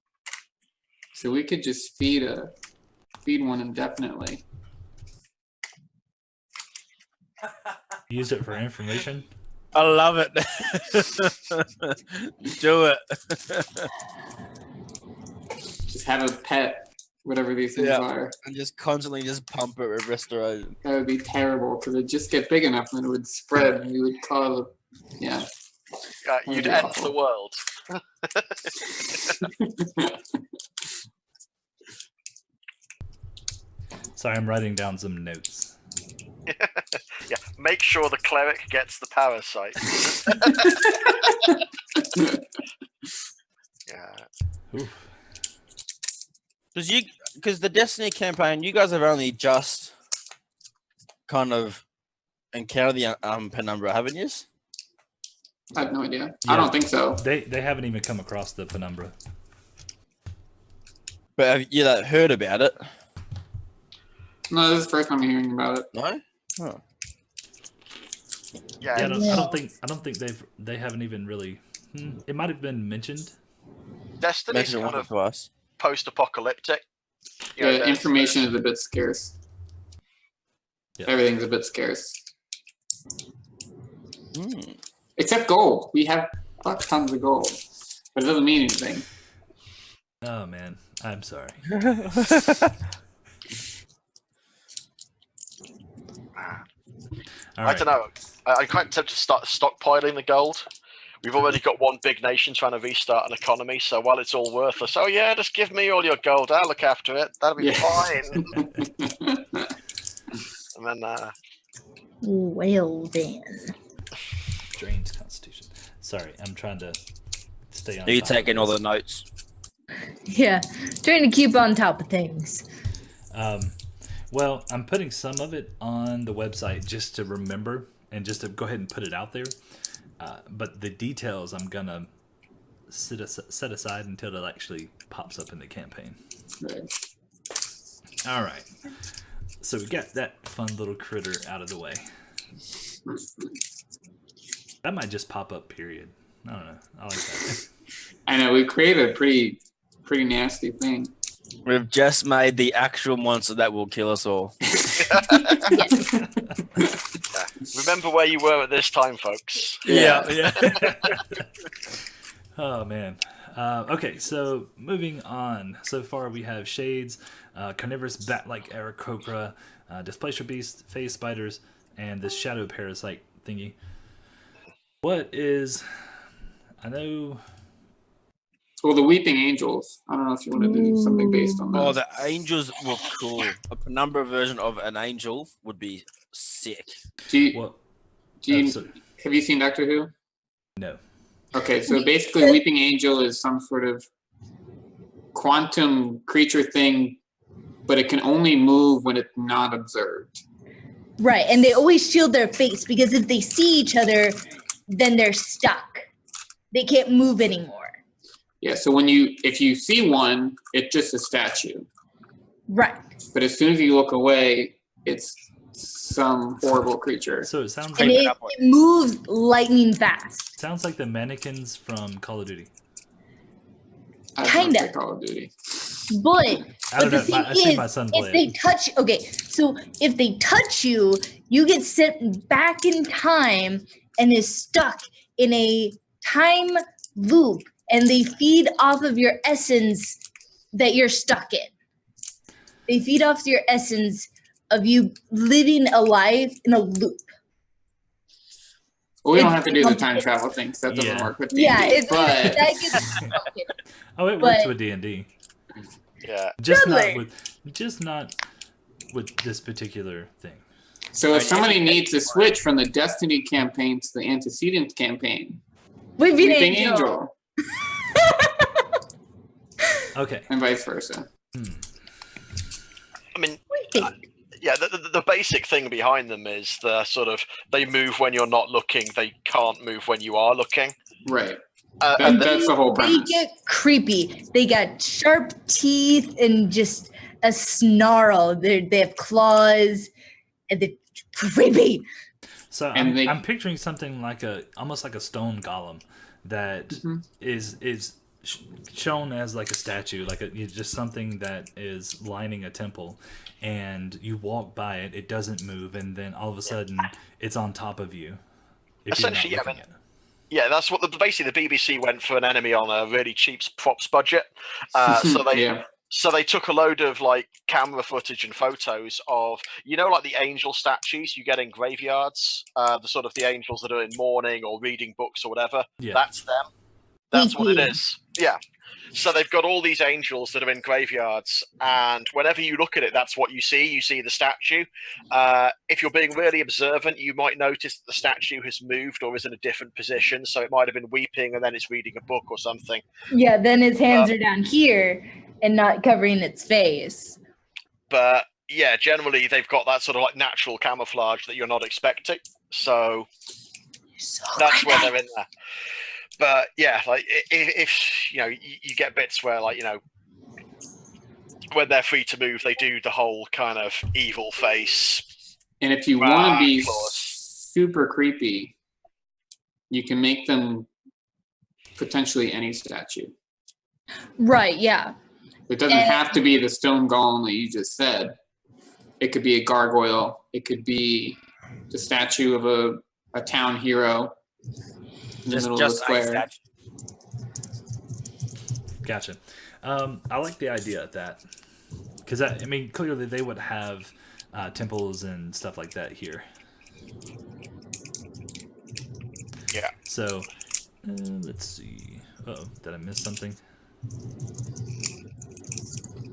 So we could just feed one indefinitely. Use it for information. I love it. Do it. Just have a pet, whatever these things Yeah. are. And just constantly just pump it with restoration. That would be terrible because it'd just get big enough and it would spread and you would cause yeah. You'd be end awful. the world. Sorry, I'm writing down some notes. Yeah. Make sure the cleric gets the parasite. Yeah. Oof. Because the Destiny campaign, you guys have only just kind of encountered the Penumbra, haven't you? I have no idea. Yeah. I don't think so. They haven't even come across the Penumbra. But have you heard about it? No, this is the first time I'm hearing about it. No. Huh. Yeah, Yeah, it's- I don't think they haven't even really. It might have been mentioned. Destiny's Mention kind one of to us. post-apocalyptic. You know, The there's- information is a bit scarce. Yeah. Everything's a bit scarce. Mm. Except gold. We have fuck tons of gold. But it doesn't mean anything. Oh man, I'm sorry. All I right. don't know. I'm quite tempted to start stockpiling the gold. We've already got one big nation trying to restart an economy, so while it's all worthless, oh yeah, just give me all your gold. I'll look after it. That'll be Yeah. fine. And then, Well then. Drains Constitution. Sorry, I'm trying to stay on. Are you top of taking all this. the notes? Yeah. Trying to keep on top of things. Well, I'm putting some of it on the website just to remember and just to go ahead and put it out there. But the details I'm gonna set aside until it actually pops up in the campaign. Right. All right. So we got that fun little critter out of the way. That might just pop up. Period. I don't know. I like that. I know, we created a pretty nasty thing. We've just made the actual monster that will kill us all. remember where you were at this time, folks. Yeah. Oh man. Okay, so moving on. So far we have shades, carnivorous bat-like Aarakocra, displacer beast, phase spiders, and this shadow parasite thingy. What is? I know. Well, the Weeping Angels. I don't know if you want to do something based on that. Oh, the angels were cool. A Penumbra version of an angel would be sick. Do you, What? do you, episode? have you seen Doctor Who? No. Okay, so basically, Weeping Angel is some sort of quantum creature thing, but it can only move when it's not observed. Right. And they always shield their face because if they see each other, then they're stuck. They can't move anymore. Yeah, so if you see one, it's just a statue. Right. But as soon as you look away, it's some horrible creature. So it sounds And like it moves lightning fast. the mannequins from Call of Duty. I don't Kinda. play Call of Duty. But I don't the know. thing I see is, my son play if they it. touch, okay, so if they touch you, you get sent back in time and is stuck in a time loop, and they feed off of your essence that you're stuck in. They feed off your essence of you living a life in a loop. Well, we don't It's have to do the time complicated. travel thing, 'cause that doesn't Yeah. work with D&D. Yeah, that but gets complicated. Oh, it works but- with D&D. Yeah. Just Really? not with this particular thing. so if somebody needs to switch from the Destiny campaign to the antecedent campaign, Weeping Weeping Angel. Angel, Okay. and vice versa. I mean, Weeping. yeah, the basic thing behind them is the sort of they move when you're not looking, they can't move when you are looking. Right. And That's the whole They premise. get creepy. They got sharp teeth and just a snarl. They have claws and they're creepy. So And I'm picturing something like almost like a stone golem that Mhm. is shown as like a statue, like it's just something that is lining a temple, and you walk by it, it doesn't move, and then all of a sudden it's on top of you. If you're not Essentially, yeah, looking at it. yeah, that's what basically the BBC went for an enemy on a really cheap props budget. So they yeah. So they took a load of like camera footage and photos of, like the angel statues you get in graveyards, the sort of the angels that are in mourning or reading books or whatever. Yeah. That's them. That's what it Mhm. is. Yeah. So they've got all these angels that are in graveyards, and whenever you look at it, that's what you see. You see the statue. If you're being really observant, you might notice that the statue has moved or is in a different position. So it might have been weeping and then it's reading a book or something. Yeah, then his hands are down here and not covering its face. But yeah, generally they've got that sort of like natural camouflage that you're not expecting. So So that's where creepy. they're in there. But yeah, like if you get bits where like when they're free to move, they do the whole kind of evil face. And if you want to be Claws. super creepy, you can make them potentially any statue. Right, yeah. It doesn't have to be the stone golem that you just said. It could be a gargoyle. It could be the statue of a town hero in the middle of the square. Gotcha. I like the idea of that. Because, I mean, clearly they would have temples and stuff like that here. Yeah. So, let's see. Uh-oh, did I miss something?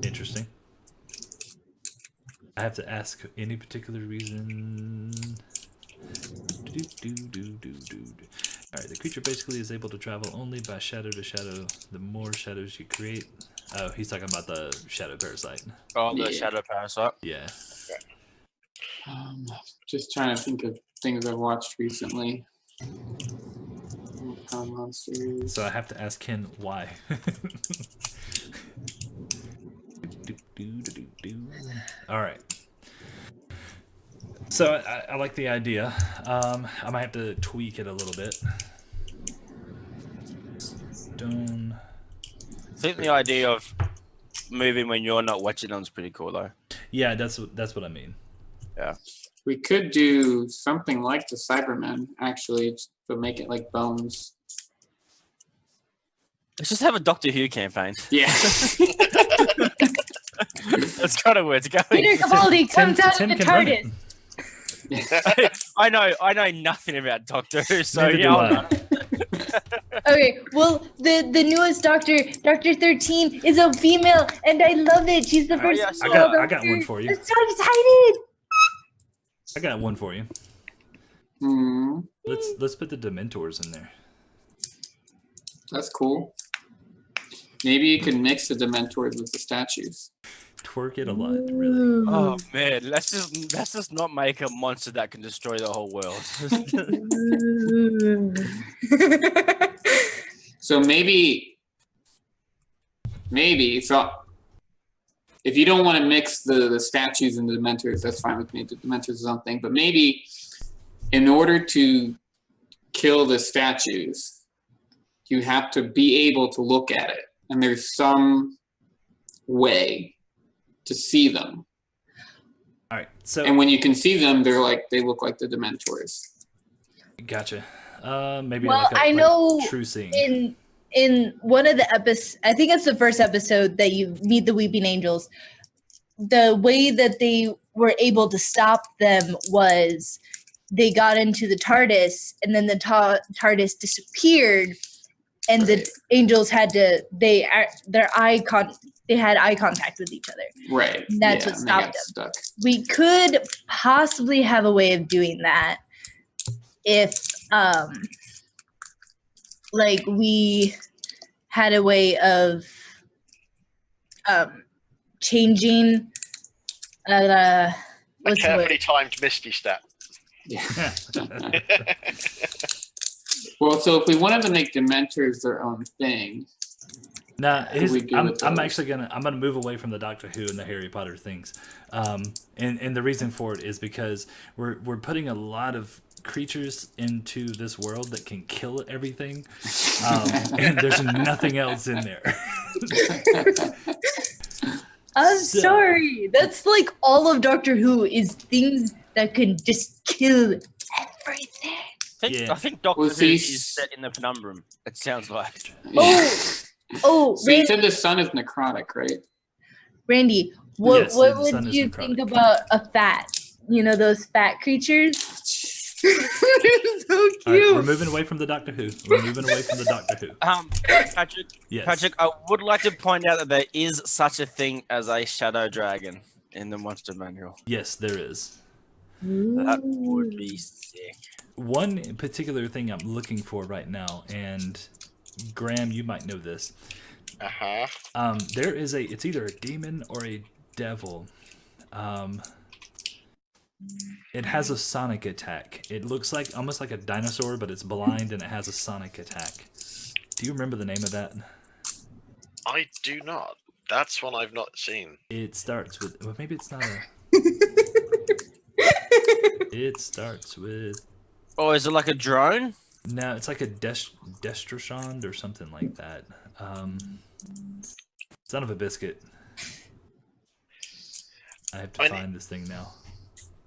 Interesting. I have to ask any particular reason. Alright, the creature basically is able to travel only by shadow to shadow. The more shadows you create. Oh, he's talking about the shadow parasite. Oh, the shadow parasite. Yeah. Just trying to think of things I've watched recently. Monsters. So I have to ask Ken why. Alright. So I like the idea. I might have to tweak it a little bit. Stone. I think the idea of moving when you're not watching them is pretty cool, though. Yeah, that's what I mean. Yeah. We could do something like the Cybermen, actually, but make it like bones. Let's just have a Doctor Who campaign. Yeah. That's kind of where it's going. Peter Capaldi comes out of the can run it. TARDIS. I know nothing about Doctor Who, so Neither do yeah. I. Okay, well, the newest Doctor 13, is a female, and I love it. She's the first yeah, female I got one for you. I'm so excited. I got one for you. Hmm. Let's put the Dementors in there. That's cool. Maybe you can mix the Dementors with the statues. Twerk it a lot, really. Oh man, let's just not make a monster that can destroy the whole world. So maybe so if you don't want to mix the statues and the Dementors, that's fine with me. The Dementors is something, but maybe in order to kill the statues, you have to be able to look at it, and there's some way to see them. All right. So And when you can see them, they look like the Dementors. gotcha. Maybe Well, like I know true seeing. in one of the episodes, I think it's the first episode that you meet the Weeping Angels. The way that they were able to stop them was they got into the TARDIS, and then the TARDIS disappeared, and the angels had to they had eye contact with each other. Right. And that's what and they stopped got them. stuck. We could possibly have a way of doing that if like we had a way of changing A what's the word? carefully timed Misty step. Yeah. Well, so if we wanted to make Dementors their own thing, Nah, do we do I'm with those? actually gonna move away from the Doctor Who and the Harry Potter things, and the reason for it is because we're putting a lot of creatures into this world that can kill everything, and there's nothing else in there. I'm So- sorry. That's like all of Doctor Who is things that can just kill everything. Yeah. I think Doctor Well, Who see, is set in the Penumbra. It sounds like. Oh, So you Randy, said the sun is necrotic, right? Randy, what Yes, what the would sun is you necrotic. think about a fat? You know those fat creatures? They're so All right, cute. we're moving away from the Doctor Who. We're moving away from the Doctor Who. Patrick, Yes. Patrick, I would like to point out that there is such a thing as a shadow dragon in the monster manual. Yes, there is. That would be sick. One particular thing I'm looking for right now, and Graham, you might know this. There is it's either a demon or a devil. It has a sonic attack. It looks like almost like a dinosaur, but it's blind and it has a sonic attack. Do you remember the name of that? I do not. That's one I've not seen. It starts with, well, maybe it's not a. It starts with Oh, is it like a drone? No, it's like a Destrashond or something like that. Son of a biscuit. I have to find this thing now.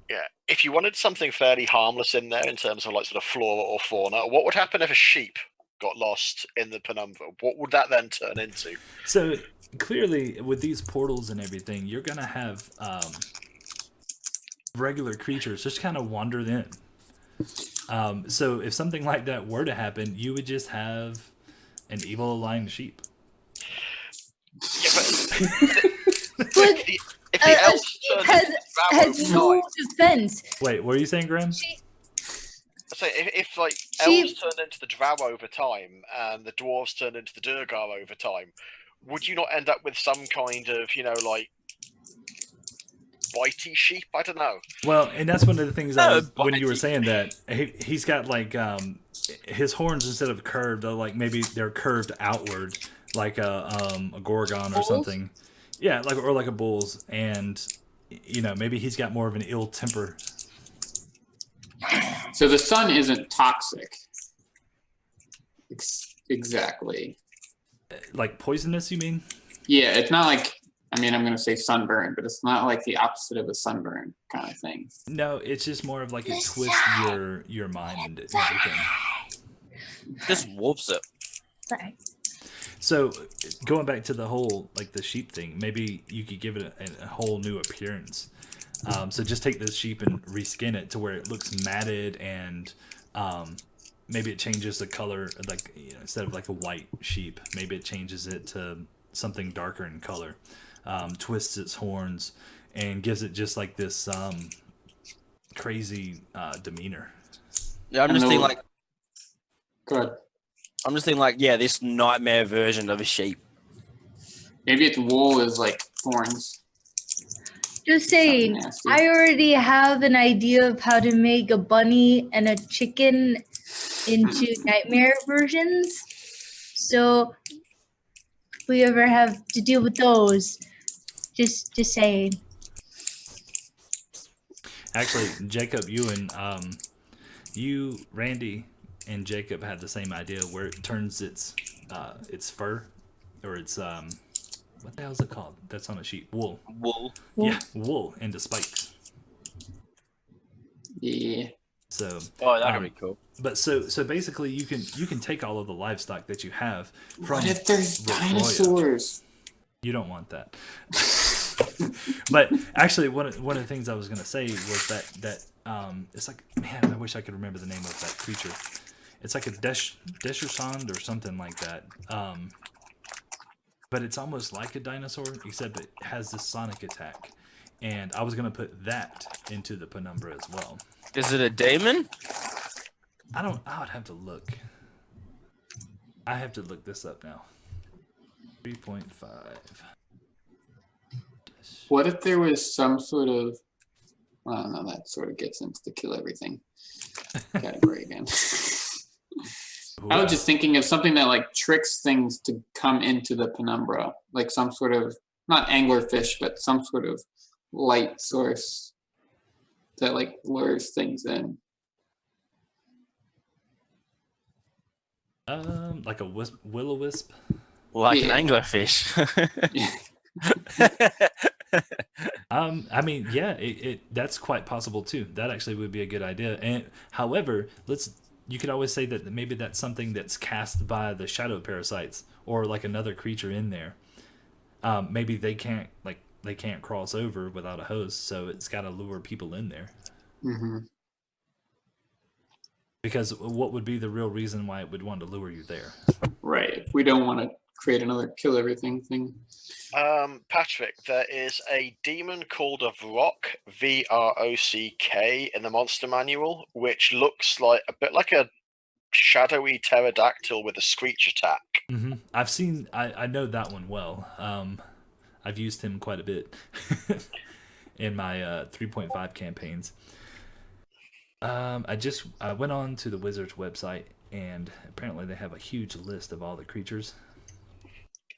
Yeah, if you wanted something fairly harmless in there in terms of like sort of flora or fauna, what would happen if a sheep got lost in the Penumbra? What would that then turn into? So clearly, with these portals and everything, you're gonna have regular creatures just kind of wander in. So if something like that were to happen, you would just have an evil aligned sheep. Yeah, But if the a elves sheep turned has into no drow defense. Wait, what are you saying, Graham? I say if like Sheep- elves turned into the drow over time and the dwarves turned into the Durgar over time, would you not end up with some kind of like bitey sheep? I don't know. Well, and that's one of the things I was, when you were bitey. saying that he's got like his horns, instead of curved, they're like maybe they're curved outward, like a gorgon or Bulls? something. Yeah, like a bull's, and maybe he's got more of an ill temper. So the sun isn't toxic. Exactly. Like poisonous, you mean? Yeah, it's not like, I'm going to say sunburn, but it's not like the opposite of a sunburn kind of thing. No, it's just more of like it twists your mind and everything. Just warps it. Sorry. So going back to the whole like the sheep thing, maybe you could give it a whole new appearance. So just take this sheep and reskin it to where it looks matted, and maybe it changes the color, like instead of like a white sheep, maybe it changes it to something darker in color. Twists its horns and gives it just like this crazy demeanor. Yeah, I'm just thinking like. Go ahead. I'm just thinking like, yeah, this nightmare version of a sheep. Maybe its wool is like thorns. Just saying, nasty. I already have an idea of how to make a bunny and a chicken into nightmare versions. So if we ever have to deal with those, just saying. Actually, Jacob, you, Randy, and Jacob had the same idea where it turns its fur, or its what the hell is it called? That's on a sheep. Wool. Wool. Yeah, wool into spikes. Yeah. So. Oh, that'd be cool. But so basically, you can take all of the livestock that you have from. What if there's the dinosaurs? You don't want that. But actually, one of the things I was gonna say was that it's like, man, I wish I could remember the name of that creature. It's like a Destrashond or something like that. But it's almost like a dinosaur, except it has this sonic attack. And I was gonna put that into the Penumbra as well. Is it a demon? I would have to look. I have to look this up now. 3.5. What if there was some sort of, well, no, that sort of gets into the kill everything category again. I was just thinking of something that like tricks things to come into the Penumbra, like some sort of, not anglerfish, but some sort of light source that like lures things in. Like a will-o-wisp. Like Yeah. an anglerfish. I mean, yeah, that's quite possible too. That actually would be a good idea. And however, you could always say that maybe that's something that's cast by the shadow parasites or like another creature in there. Maybe they can't cross over without a host, so it's got to lure people in there. Mm-hmm. Because what would be the real reason why it would want to lure you there? Right. We don't want to create another kill everything thing. Patrick, there is a demon called a Vrock, Vrock, in the monster manual, which looks like a bit like a shadowy pterodactyl with a screech attack. Mm-hmm. I've seen. I know that one well. I've used him quite a bit in my 3.5 campaigns. I went on to the Wizards website, and apparently they have a huge list of all the creatures.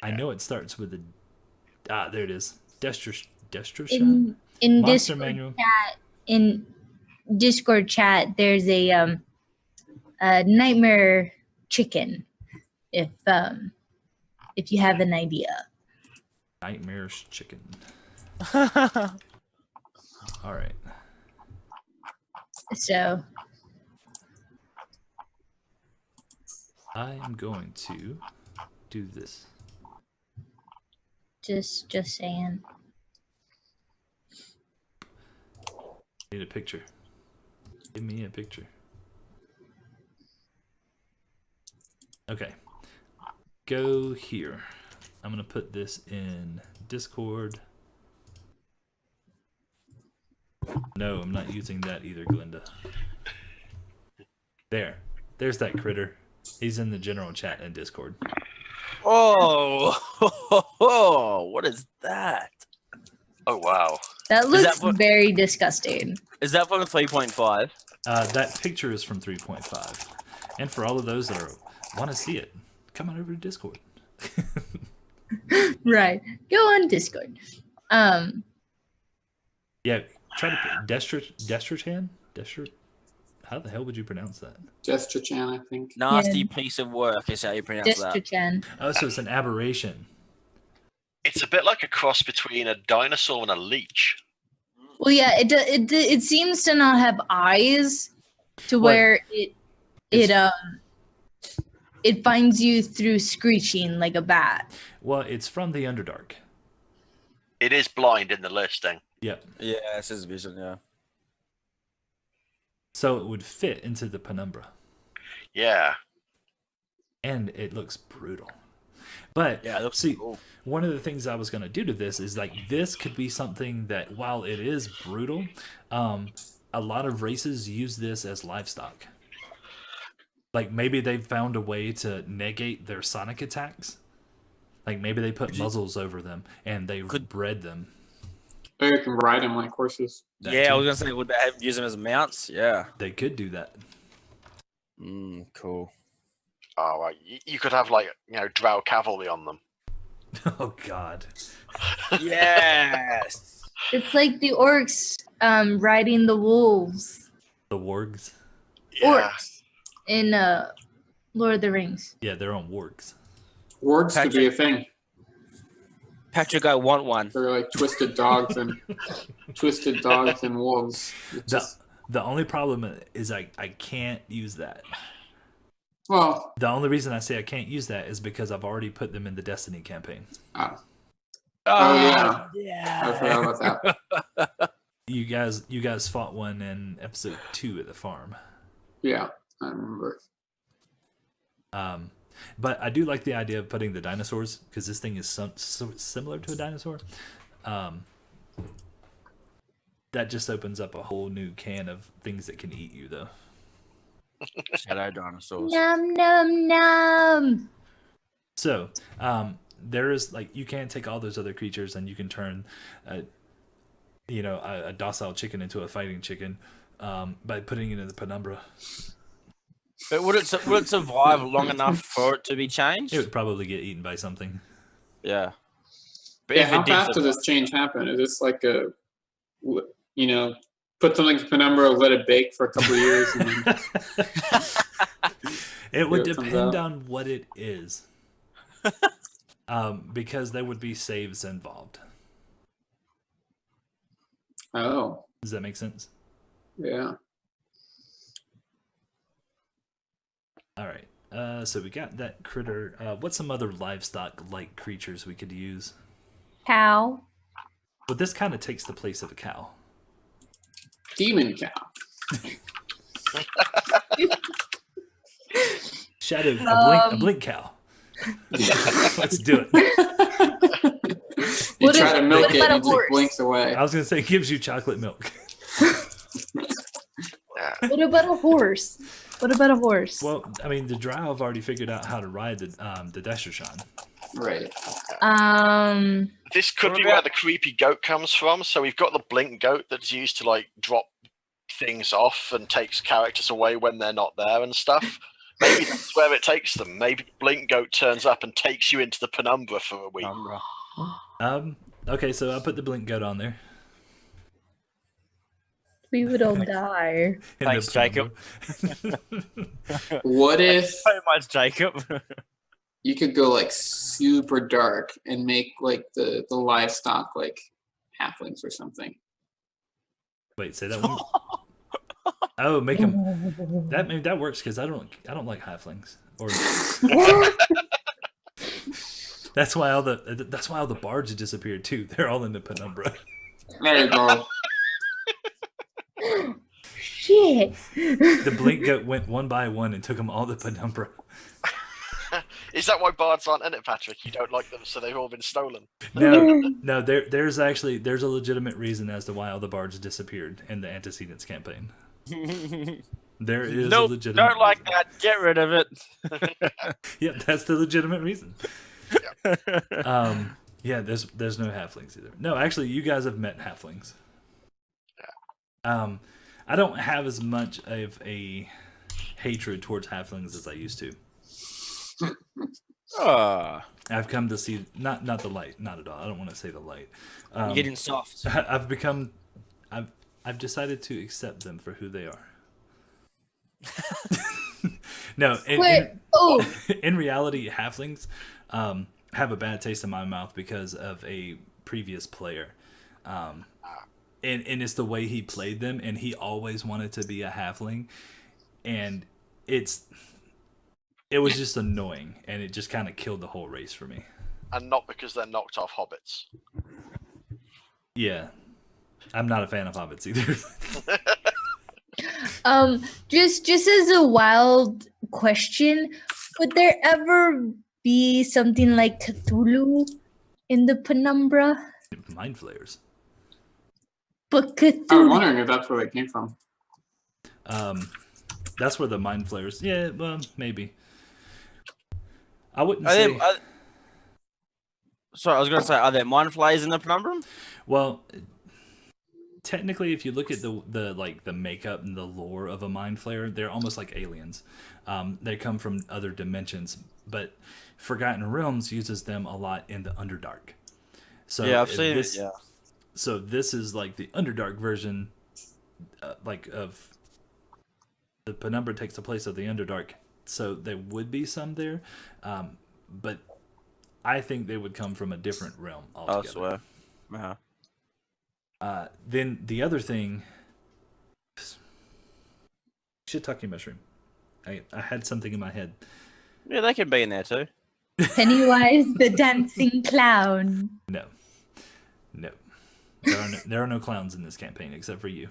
I know it starts with there it is. Destrashond? In Monster Discord manual. chat, in Discord chat, there's a nightmare chicken. If you have an idea. Nightmares chicken. All right. So I am going to do this. just saying. Need a picture. Give me a picture. Okay. Go here. I'm going to put this in Discord. No, I'm not using that either, Glinda. There. There's that critter. He's in the general chat in Discord. Oh, what is that? Oh wow. That looks that what- very disgusting. Is that from 3.5? That picture is from 3.5. And for all of those that want to see it, come on over to Discord. Right. Go on Discord. Yeah, try to put Destrachan? How the hell would you pronounce that? Gesture-chan, I think. Nasty Yeah. piece of work is how you pronounce that. Destrachan. Oh, so it's an aberration. It's a bit like a cross between a dinosaur and a leech. Well, yeah, it seems to not have eyes, to What? where it finds you through screeching like a bat. Well, it's from the Underdark. It is blind in the listing. Yep. Yeah, it's his vision, yeah. So it would fit into the Penumbra. Yeah. And it looks brutal. But Yeah, it looks see, cool. one of the things I was going to do to this is like this could be something that while it is brutal, a lot of races use this as livestock. Like maybe they found a way to negate their sonic attacks. Like maybe they put muzzles over them and they bred them. Or you can ride them like horses. That Yeah, I too. was gonna say, would they use them as mounts? Yeah. They could do that. Cool. Oh, right. You could have like drow cavalry on them. Oh God. Yes. It's like the orcs riding the wolves. The wargs. Yeah. Orcs in Lord of the Rings. Yeah, they're on wargs. Wargs could be a thing. Patrick, I want one. They're like twisted dogs and wolves. It's just- The only problem is I can't use that. well, The only reason I say I can't use that is because I've already put them in the Destiny campaign. oh Ah, yeah. I forgot about that. You guys fought one in episode 2 at the farm. Yeah, I remember. But I do like the idea of putting the dinosaurs because this thing is so similar to a dinosaur. That just opens up a whole new can of things that can eat you, though. Shadow dinosaurs. Num num num. So there is like you can take all those other creatures and you can turn, a docile chicken into a fighting chicken by putting it in the Penumbra. But would it survive long enough for it to be changed? It would probably get eaten by something. Yeah. But Yeah, if how it did fast does this change happen? Is this like put something in Penumbra, let it bake for a couple of years, and then It would Here it comes depend out. on what it is. Because there would be saves involved. oh, Does that make sense? yeah. All right. So we got that critter. What's some other livestock-like creatures we could use? Cow. But this kind of takes the place of a cow. Demon cow. Shadow, a blink cow. Let's do it. You What try if- to milk what it, about a and it horse? blinks away. I was gonna say it gives you chocolate milk. Yeah. What about a horse? What about a horse? Well, I mean, the drow have already figured out how to ride the Destrachan. Right. This could What be about- where the creepy goat comes from. So we've got the blink goat that's used to like drop things off and takes characters away when they're not there and stuff. Maybe that's where it takes them. Maybe blink goat turns up and takes you into the Penumbra for a week. Okay, so I put the blink goat on there. We would all die. in Thanks, Jacob. Penumbra. What if So much, Jacob. you could go like super dark and make like the livestock like halflings or something? Wait, say that one. Oh, make them. That works because I don't like halflings. Or that's why all the bards have disappeared too. They're all in the Penumbra. There you go. Shit. The blink goat went one by one and took them all to Penumbra. Is that why bards aren't in it, Patrick? You don't like them, so they've all been stolen. No. There's a legitimate reason as to why all the bards disappeared in the antecedents campaign. There is a legitimate. Don't like that. Get rid of it. Yeah, that's the legitimate reason. Yeah, there's no halflings either. No, actually, you guys have met halflings. I don't have as much of a hatred towards halflings as I used to. I've come to see not the light, not at all. I don't want to say the light. You're getting soft. I've decided to accept them for who they are. No, in reality, halflings have a bad taste in my mouth because of a previous player. And it's the way he played them, and he always wanted to be a halfling, and it was just annoying, and it just kind of killed the whole race for me. And not because they're knocked off hobbits. Yeah, I'm not a fan of hobbits either. Just as a wild question, would there ever be something like Cthulhu in the Penumbra? Mind flayers. But Cthulhu. I was wondering if that's where they came from. That's where the mind flayers. Yeah, well, maybe. I wouldn't say. Sorry, I was going to say, are there mind flayers in the Penumbra? Well, technically, if you look at the makeup and the lore of a mind flayer, they're almost like aliens. They come from other dimensions, but Forgotten Realms uses them a lot in the Underdark. So yeah, I've seen it. Yeah. So this is like the Underdark version, of the Penumbra takes the place of the Underdark. So there would be some there, but I think they would come from a different realm altogether. I swear. Uh-huh. Then the other thing, shiitake mushroom. I had something in my head. Yeah, they can be in there too. Pennywise the dancing clown. No. There are no clowns in this campaign except for you.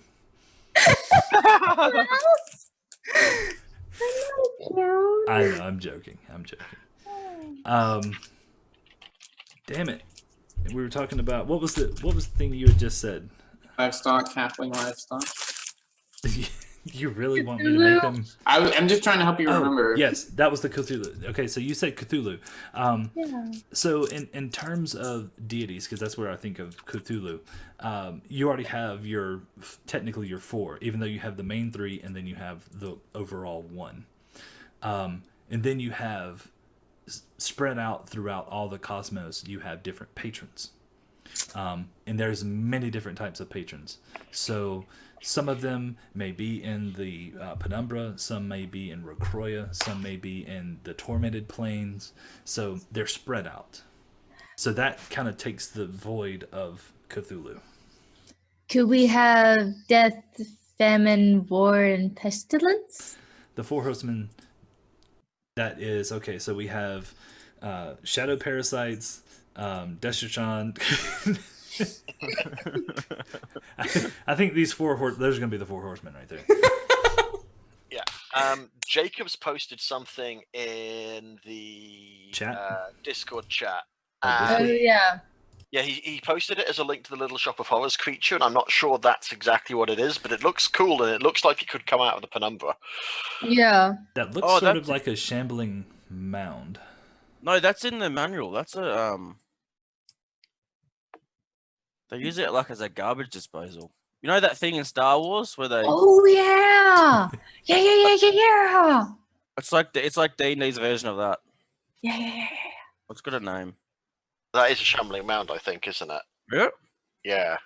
I know, I'm joking. Damn it. We were talking about what was the thing you had just said? Livestock, halfling livestock. You really want me to make them? I'm just trying to help you remember. Yes, that was the Cthulhu. Okay, so you said Cthulhu. Yeah. So in terms of deities, because that's where I think of Cthulhu, you already have technically your 4, even though you have the main 3 and then you have the overall 1. And then you have spread out throughout all the cosmos, you have different patrons. And there's many different types of patrons. So some of them may be in the Penumbra, some may be in Rocroya, some may be in the Tormented Plains. So they're spread out. So that kind of takes the void of Cthulhu. Could we have death, famine, war, and pestilence? The 4 horsemen, that is, okay, so we have shadow parasites, Destruction. I think these 4 those are going to be the 4 horsemen right there. Yeah. Jacob's posted something in the Discord chat. Yeah. Yeah, he posted it as a link to the Little Shop of Horrors creature, and I'm not sure that's exactly what it is, but it looks cool, and it looks like it could come out of the Penumbra. Yeah. That looks sort of like a shambling mound. No, that's in the manual. That's a they use it like as a garbage disposal. You know that thing in Star Wars where they? Oh yeah. Yeah. It's like D&D's version of that. Yeah. What's got a name? That is a shambling mound, I think, isn't it? Yeah. Yeah.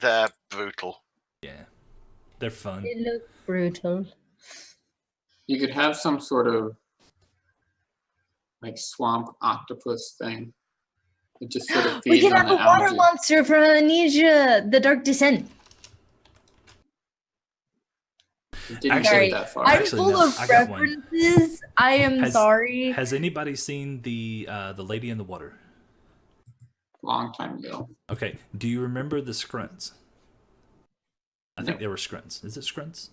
They're brutal. Yeah, they're fun. They look brutal. You could have some sort of like swamp octopus thing. It just sort of We feeds can on have the a water algae. monster from Amnesia, The Dark Descent. It didn't Actually- get that far. I'm Actually, full no, of I got one. references. I am sorry. Has anybody seen the Lady in the Water? Long time ago. Okay, do you remember the scrunts? I think No. they were scrunts. Is it scrunts?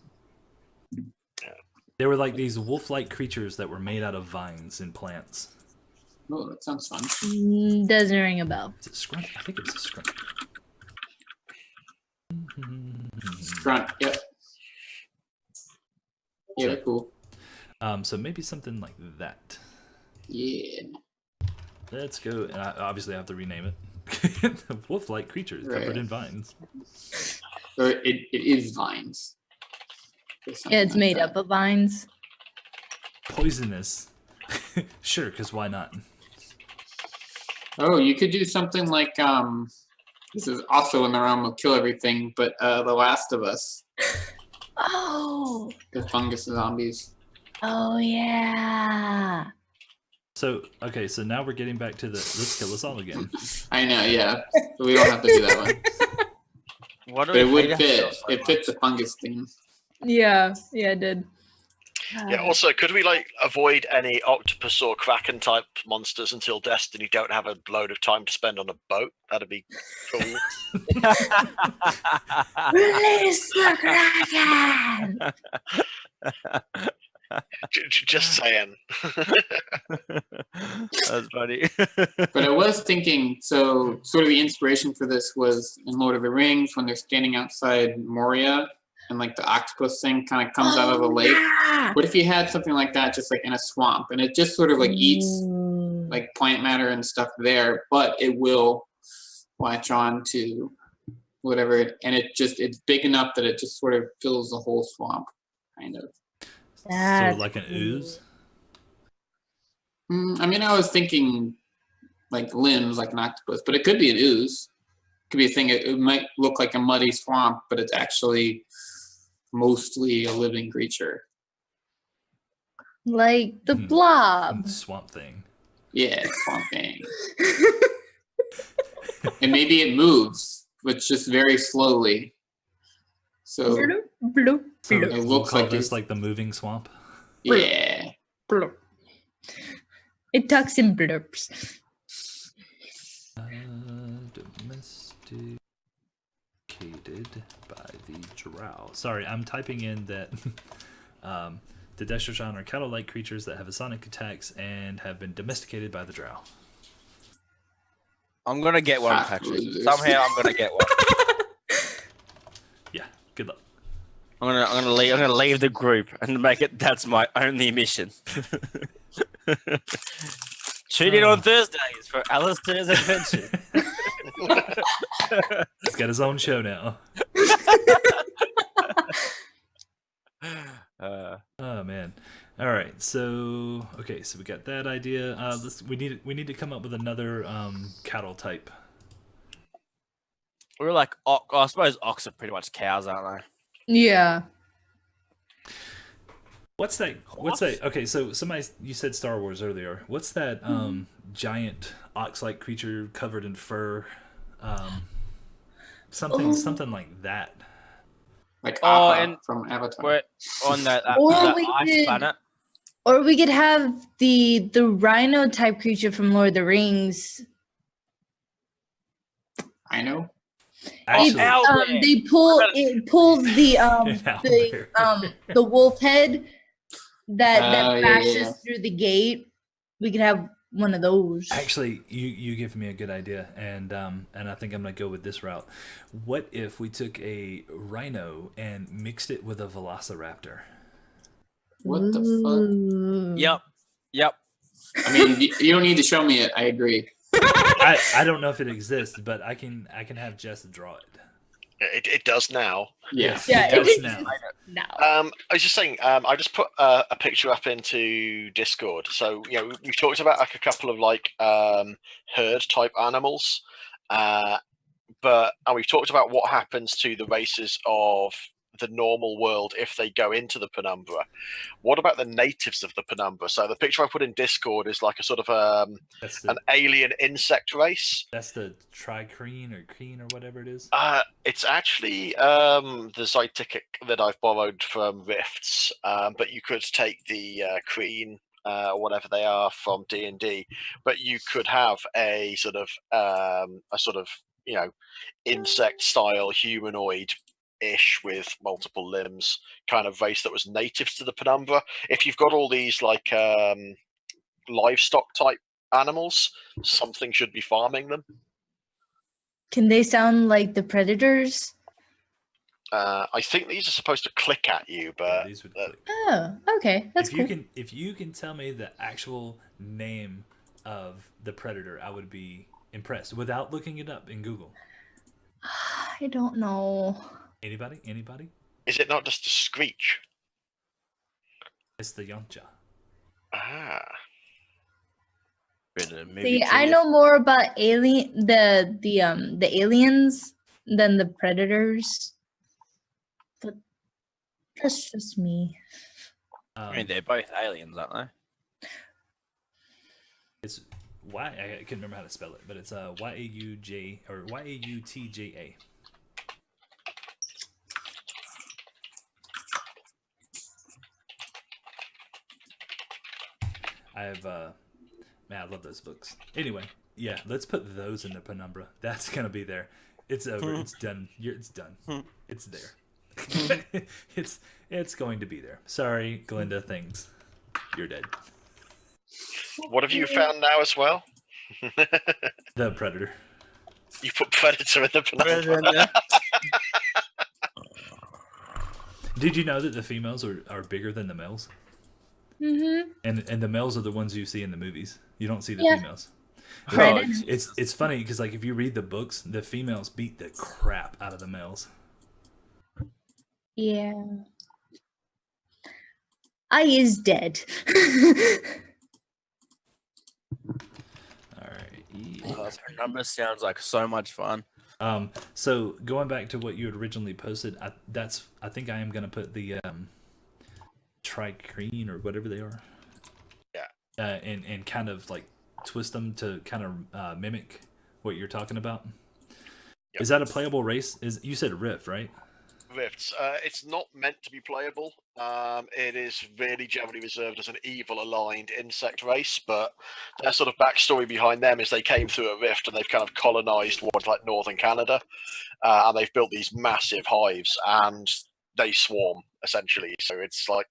They were like these wolf-like creatures that were made out of vines and plants. Oh, that sounds fun. Doesn't ring a bell. Is it scrunt? I think it was a scrunt. Grunt, yep. Yeah, they're cool. So maybe something like that. Yeah. Let's go. And I obviously have to rename it. Wolf-like creatures covered Right. in vines. Or it is vines. Or something Yeah, it's like made that. up of vines. Poisonous. Sure, because why not? Oh, you could do something like this is also in the realm of kill everything, but The Last of Us, Oh, the fungus zombies. oh yeah. So, okay, so now we're getting back to the let's kill us all again. I know, yeah. But we don't have to do that one. What do But it we would hate fit. ourselves so It fits the fungus theme. Yeah, it did. Yeah. Also, could we like avoid any octopus or kraken type monsters until Destiny don't have a load of time to spend on a boat? That'd be cool. much? Release the Kraken! Just saying. That's funny. But I was thinking, so sort of the inspiration for this was in Lord of the Rings when they're standing outside Moria and like the octopus thing kind of comes out of the lake. Yeah. What if you had something like that just like in a swamp and it just sort of like eats Ooh. like plant matter and stuff there, but it will latch on to whatever and it's big enough that it just sort of fills the whole swamp, kind of. That's So like an ooze? I mean, I was thinking like limbs, like an octopus, but it could be an ooze. It could be a thing. It might look like a muddy swamp, but it's actually mostly a living creature. Like the blob. Swamp thing. Yeah, swamp thing. And maybe it moves, but just very slowly. So Bloop, bloop, So bloop, It we'll looks call like this it- like the moving swamp. yeah, bloop. It tucks and blurps. Domesticated by the drow. Sorry, I'm typing in that the Destroshan are cattle-like creatures that have sonic attacks and have been domesticated by the drow. I'm gonna get one, Ah, Patrick. losers. Somehow I'm gonna get one. Yeah, good luck. I'm gonna leave the group and make it. That's my only mission. Tune in on Thursdays for Alistair's adventure. He's got his own show now. Oh man. All right. So okay. So we got that idea. We need to come up with another cattle type. We're like, I suppose ox are pretty much cows, aren't Yeah. What's that? Okay, so you said Star Wars earlier. What's that giant ox-like creature covered in fur? Something like that. like Oh, Appa and from Avatar. We're on that Or that we ice could- planet. Or we could have the rhino type creature from Lord of the Rings. I know. Actually, Owlbear. It pulls the An owlbear. the wolf head that Oh, yeah, bashes yeah. through the gate. We could have one of those. Actually, you give me a good idea, and I think I'm gonna go with this route. What if we took a rhino and mixed it with a velociraptor? What the fuck? Yep. I mean, you don't need to show me it. I agree. I don't know if it exists, but I can have Jess draw it. It does now. Yes. Yeah, it does it now. No. I was just saying, I just put a picture up into Discord. So, we've talked about like a couple of like herd type animals. and we've talked about what happens to the races of the normal world if they go into the Penumbra. What about the natives of the Penumbra? So the picture I put in Discord is like a sort of That's the an alien insect race. that's the tricrine or creen or whatever it is. It's actually the Zytikic that I've borrowed from Rifts, but you could take the Kreen or whatever they are from D&D, but you could have a sort of insect style humanoid ish with multiple limbs kind of race that was native to the Penumbra. If you've got all these like livestock type animals, something should be farming them. Can they sound like the predators? I think these are supposed to click at you, Yeah, but these would click. Oh, okay, that's if cool. you can tell me the actual name of the predator, I would be impressed without looking it up in Google. I don't know. Anybody? is it not just a screech? It's the Yamcha. Ah, See, I know more about the aliens than the predators, but that's just me. I mean, they're both aliens, aren't they? It's I can't remember how to spell it, but it's Y-A-U-J or Y-A-U-T-J-A. I have man, I love those books. Anyway, yeah, let's put those in the Penumbra. That's gonna be there. It's over. It's done. It's done. It's there. it's going to be there. Sorry, Glinda. Things. You're dead. what have you found now as well? The Predator. You put Predator in the Penumbra. Did you know that the females are bigger than the males? Mm-hmm. And the males are the ones you see in the movies. You don't see the Yeah. females. Right. It's funny because like if you read the books, the females beat the crap out of the males. Yeah. I is dead. All right. Penumbra sounds like so much fun. So going back to what you had originally posted, I think I am gonna put the tricrine or whatever they are. Yeah. And kind of like twist them to kind of mimic what you're talking about. Yep. Is that a playable race? You said Rift, right? Rifts. It's not meant to be playable. It is really generally reserved as an evil-aligned insect race, but their sort of backstory behind them is they came through a rift and they've kind of colonized what's like northern Canada, and they've built these massive hives and they swarm essentially. So it's like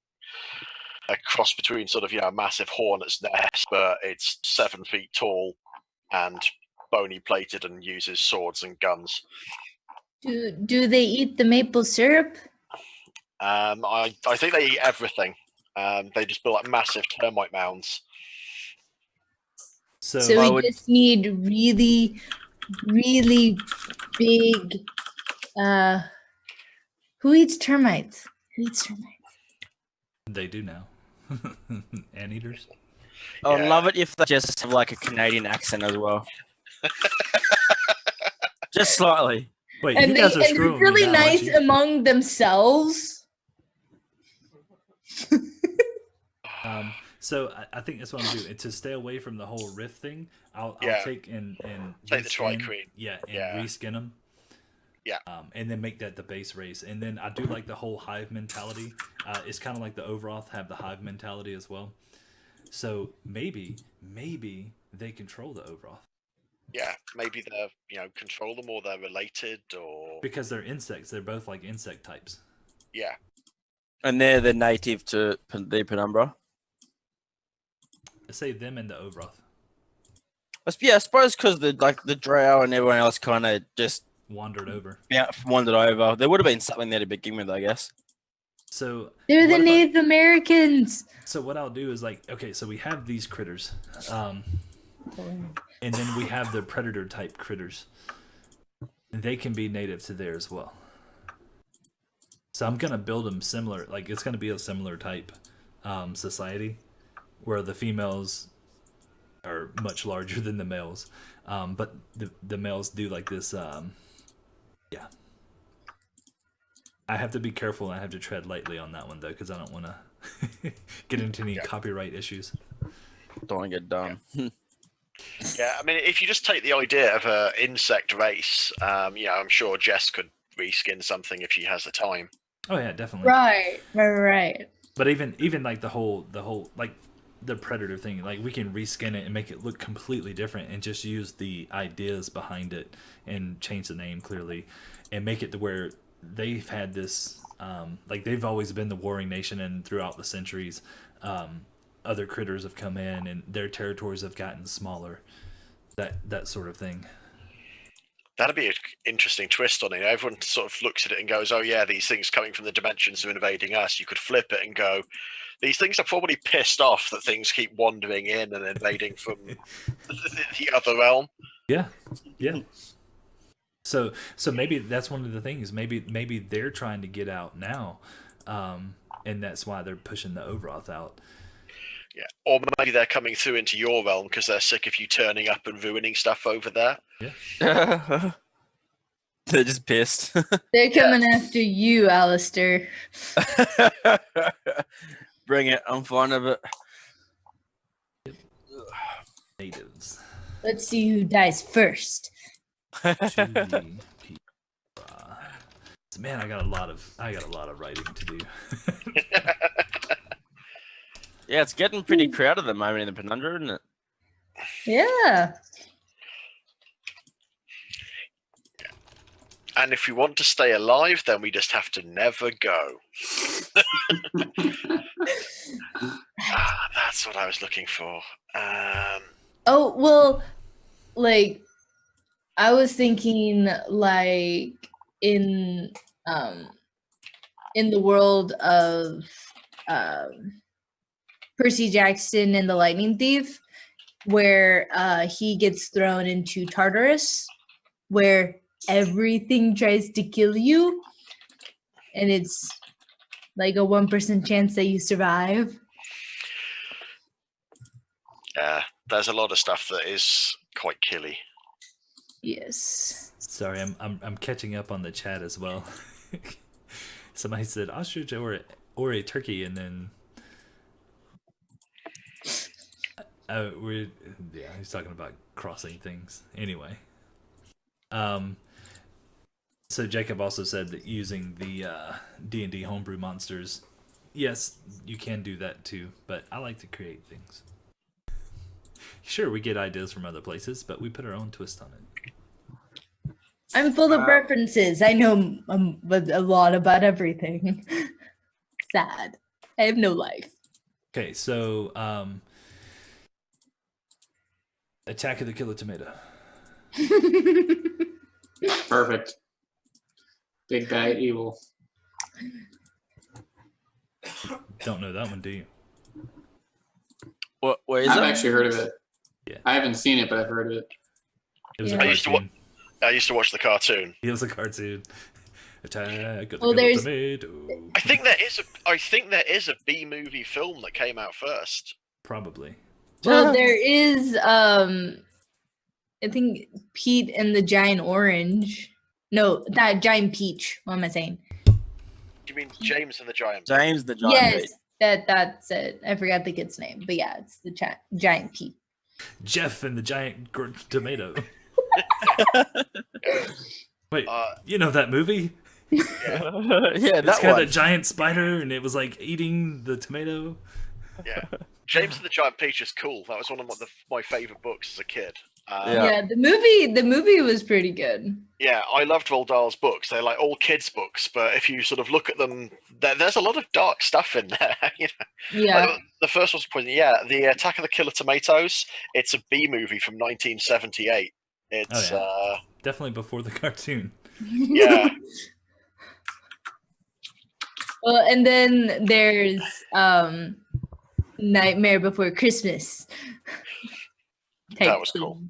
a cross between sort of a massive hornet's nest, but it's 7 feet tall and bony plated and uses swords and guns. Do they eat the maple syrup? I think they eat everything. They just build like massive termite mounds. So we just need really, really big. Who eats termites? Who eats termites? They do now. Anteaters. I would love it if they just have like a Canadian accent as well. Just slightly. Wait, And you guys are they're screwing really me now, aren't nice you? among themselves. So I think that's what I'm doing. To stay away from the whole rift thing, I'll take and take the reskin- tricrine. reskin them. Yeah. And then make that the base race. And then I do like the whole hive mentality. It's kind of like the Overoth have the hive mentality as well. So maybe they control the Overoth. Yeah, maybe they're control them or they're related or Because they're insects. They're both like insect types. yeah. And they're the native to the Penumbra. I say them and the Overoth. Yeah, I suppose because the drow and everyone else kind of just Wandered over. wandered over. There would have been something there to begin with, I guess. So They're the what if Native Americans. So what I'll do is so we have these critters, and then we have the predator type critters. They can be native to there as well. So I'm gonna build them similar. Like it's gonna be a similar type society, where the females are much larger than the males, but the males do like this Yeah. I have to be careful. I have to tread lightly on that one though, because I don't want to get into any copyright issues. Don't want to get done. Yeah, I mean, if you just take the idea of an insect race, I'm sure Jess could reskin something if she has the time. Oh yeah, definitely. Right. But even like the whole like the predator thing, like we can reskin it and make it look completely different and just use the ideas behind it and change the name clearly and make it to where they've had this like they've always been the warring nation, and throughout the centuries other critters have come in and their territories have gotten smaller, that sort of thing. That'd be an interesting twist on it. Everyone sort of looks at it and goes, "Oh yeah, these things coming from the dimensions are invading us." You could flip it and go, "These things are probably pissed off that things keep wandering in and invading from the other realm." Yeah. So maybe that's one of the things. Maybe they're trying to get out now, and that's why they're pushing the Overoth out. Yeah, or maybe they're coming through into your realm because they're sick of you turning up and ruining stuff over there. Yeah. They're just pissed. They're coming after you, Alistair. Bring it. I'm fine of it. Natives. Let's see who dies first. Man, I got a lot of writing to do. Yeah, it's getting pretty crowded at the moment in the Penumbra, isn't it? Yeah. And if we want to stay alive, then we just have to never go. That's what I was looking for. Oh, well, like, I was thinking, like, in the world of Percy Jackson and the Lightning Thief, where he gets thrown into Tartarus, where everything tries to kill you, and it's like a 1% chance that you survive. Yeah, there's a lot of stuff that is quite killy. Yes. Sorry, I'm catching up on the chat as well. Somebody said ostrich or a turkey, and then he's talking about crossing things. Anyway, so Jacob also said that using the D&D homebrew monsters, yes, you can do that too. But I like to create things. Sure, we get ideas from other places, but we put our own twist on it. I'm full of references. I know a lot about everything. Sad. I have no life. Okay, so Attack of the Killer Tomato. Perfect. Big bad evil. Don't know that one, do you? What is I've it? actually heard of it. Yeah. I haven't seen it, but I've heard of it. It was Yeah. a I used to cartoon. I used to watch the cartoon. It was a cartoon. Attack of the Well, Killer there's- Tomato. I think there is a B movie film that came out first. Probably. Well, there is I think Pete and the Giant Orange. No, that Giant Peach. What am I saying? You mean James and the Giant? James the Giant. Yes, that's it. I forgot the kid's name, but yeah, it's the Giant Peach. Jeff and the Giant Tomato. Wait, you know that movie? Yeah, It's that got one. a giant spider and it was like eating the tomato. Yeah. James and the Giant Peach is cool. That was one of my favorite books as a kid. Yeah. Yeah, the movie was pretty good. Yeah, I loved Roald Dahl's books. They're like all kids' books, but if you sort of look at them, there's a lot of dark stuff in there. You know? Yeah. Like, the first one's poison. Yeah, the Attack of the Killer Tomatoes. It's a B movie from 1978. It's Definitely before the cartoon. yeah. Well, and then there's Nightmare Before Christmas. That was cool.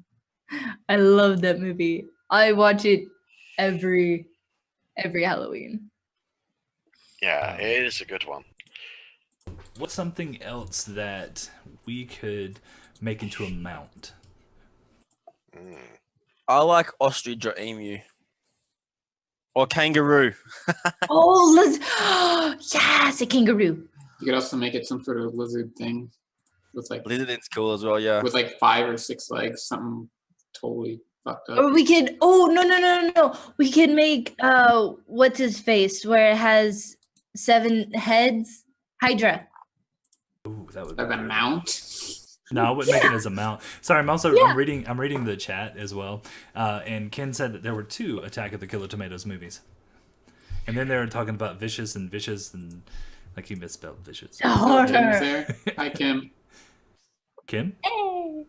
I love that movie. I watch it every Halloween. Yeah, it is a good one. What's something else that we could make into a mount? Mm. I like ostrich or emu. Or kangaroo. Oh, let's yes, a kangaroo. You could also make it some sort of lizard thing with like Lizard's cool as well, yeah. 5 or 6 legs, something totally fucked up. Or we could no. We could make what's his face where it has 7 heads? Hydra. Ooh, that would Like be a great. mount. No, I wouldn't make it as a mount. Sorry, I'm also Yeah. I'm reading the chat as well. And Ken said that there were 2 Attack of the Killer Tomatoes movies. And then they were talking about vicious and like he misspelled vicious. Oh, Kim's Horror. there. Hi, Kim. Kim? Hey.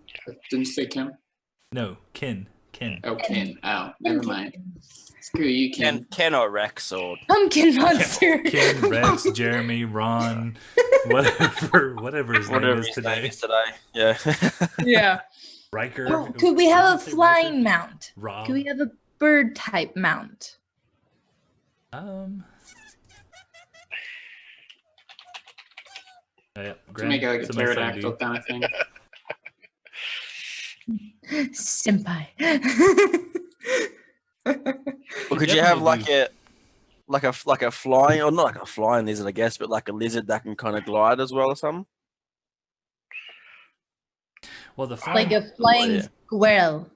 Didn't you say Kim? No, Ken. Oh, Ken. Oh, never mind. Screw you, Kim. Ken or Rex or Pumpkin monster. Ken, Rex, Jeremy, Ron, whatever his name is today. Yeah. Yeah. Riker. Oh, could we have a Did I say flying Riker? mount? Rob. Could we have a bird type mount? Yeah, To make it like a somebody said pterodactyl dude. kind of thing. Senpai. Or could you have like a flying, or not like a flying lizard, I guess, but like a lizard that can kind of glide as well or something? Well, the Like flying, a flying yeah. squirrel.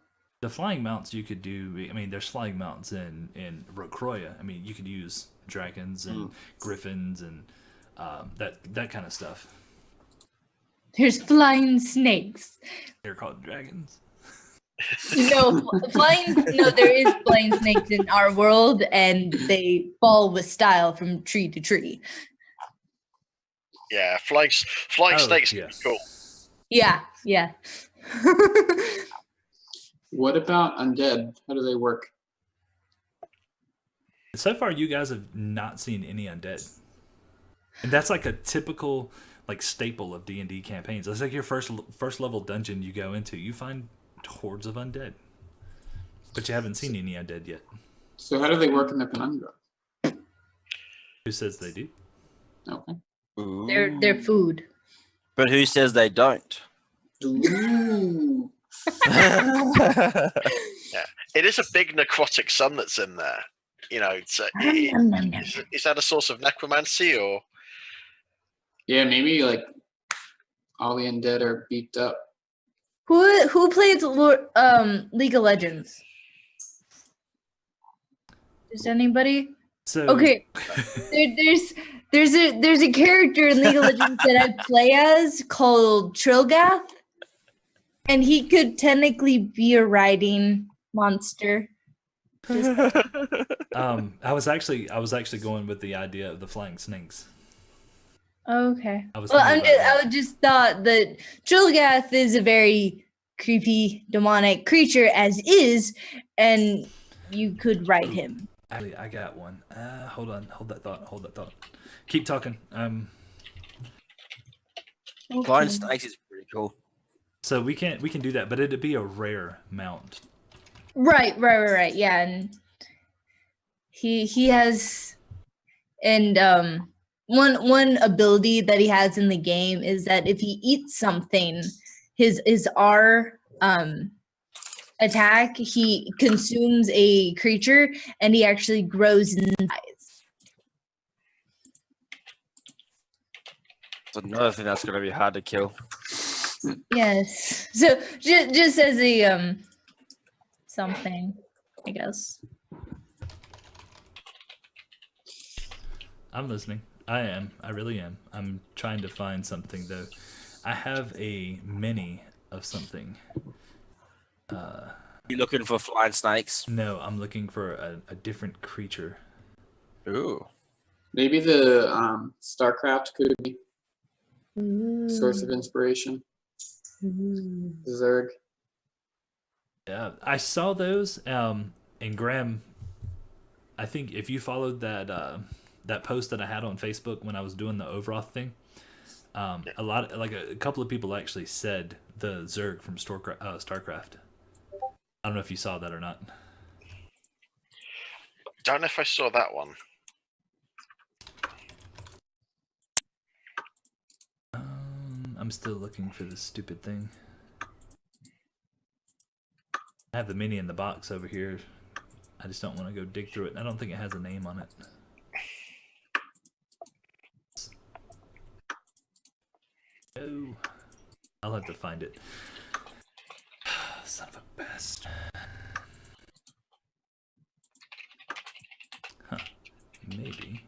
the flying mounts you could do. I mean, there's flying mounts in Rokroya. I mean, you could use dragons and griffins and that kind of stuff. There's flying snakes. They're called dragons. No, there is flying snakes in our world, and they fall with style from tree to tree. Yeah, flying Oh, snakes can yes. be cool. Yeah. What about undead? How do they work? So far, you guys have not seen any undead, and that's like a typical like staple of D&D campaigns. It's like your first level dungeon you go into, you find hordes of undead, but you haven't seen any undead yet. So how do they work in the Penumbra? Who says they do? Okay. They're food. But who says they don't? Ooh. It is a big necrotic sun that's in there. You know, is that a source of necromancy or? Yeah, maybe like all the undead are beat up. Who plays League of Legends? Does anybody? So Okay, there's a character in League of Legends that I play as called Trilgath, and he could technically be a riding monster. I was actually going with the idea of the flying snakes. Okay. I was Well, thinking about that. I just thought that Trilgath is a very creepy, demonic creature as is, and you could ride him. Actually, I got one. Hold on. Hold that thought. Keep talking. Flying snakes is pretty cool. So we can do that, but it'd be a rare mount. Right. Yeah, and he has, and one ability that he has in the game is that if he eats something, his R attack, he consumes a creature and he actually grows in size. It's another thing that's going to be hard to kill. Yes. So just as a something, I guess. I'm listening. I am. I really am. I'm trying to find something though. I have a mini of something. You looking for flying snakes? No, I'm looking for a different creature. Ooh. Maybe the StarCraft could be source of inspiration. Zerg. Yeah, I saw those. And Graham, I think if you followed that post that I had on Facebook when I was doing the Overoth thing, a couple of people actually said the Zerg from StarCraft. I don't know if you saw that or not. Don't know if I saw that one. I'm still looking for this stupid thing. I have the mini in the box over here. I just don't want to go dig through it. I don't think it has a name on it. Oh, I'll have to find it. Son of a bastard. Huh. Maybe.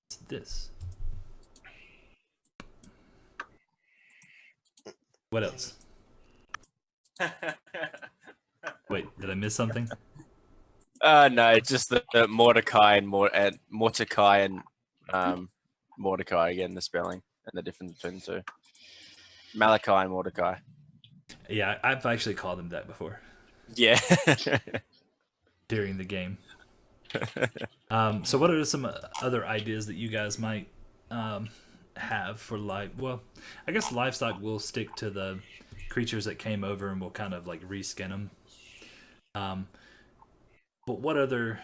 It's this. What else? Wait, did I miss something? No, it's just the Mordecai and Mordecai and Mordecai again, the spelling and the difference between the two. Malachi and Mordecai. Yeah, I've actually called him that before Yeah. during the game. So what are some other ideas that you guys might have for life? Well, I guess livestock will stick to the creatures that came over and we'll kind of like reskin them. But what other...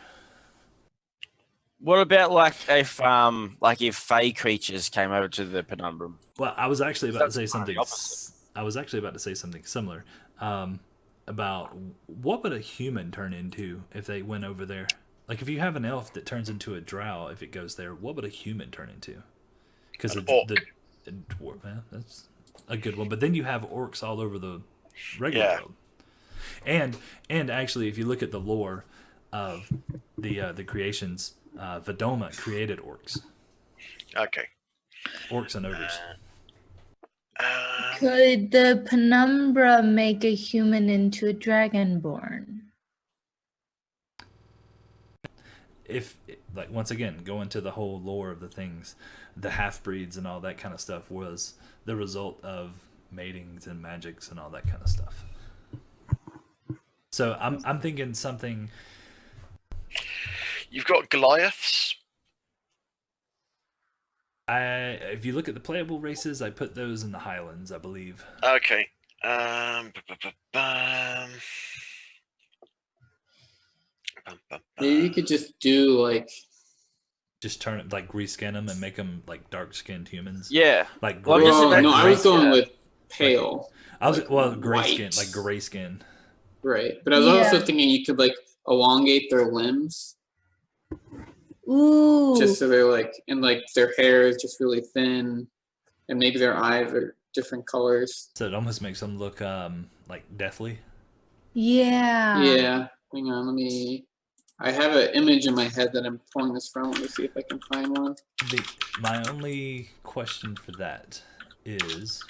What about if fey creatures came over to the Penumbra? Well, I was actually about to say That's kind of something. the opposite. I was actually about to say something similar about what would a human turn into if they went over there. Like if you have an elf that turns into a drow, if it goes there, what would a human turn into? Because the dwarf, man, that's a good one. But then you have orcs all over the regular world. And actually, if you look at the lore of the creations, Vidoma created orcs. Okay. Orcs and ogres. Could the Penumbra make a human into a dragonborn? If, like, once again, go into the whole lore of the things, the half-breeds and all that kind of stuff was the result of matings and magics and all that kind of stuff. So I'm thinking something... You've got Goliaths. If you look at the playable races, I put those in the Highlands, I believe. Okay. Maybe you could just do like Just turn it, like, reskin them and make them, like, dark-skinned humans. Yeah. Like, Well, gray, just well, no, I was going yeah. with pale. I was, like well, gray white. skin, like gray skin. Right. But I was also Yeah. thinking you could like elongate their limbs Ooh. just so they're like, and like their hair is just really thin and maybe their eyes are different colors. So it almost makes them look like deathly. Yeah. Yeah. Hang on, I have an image in my head that I'm pulling this from. Let me see if I can find one. My only question for that is,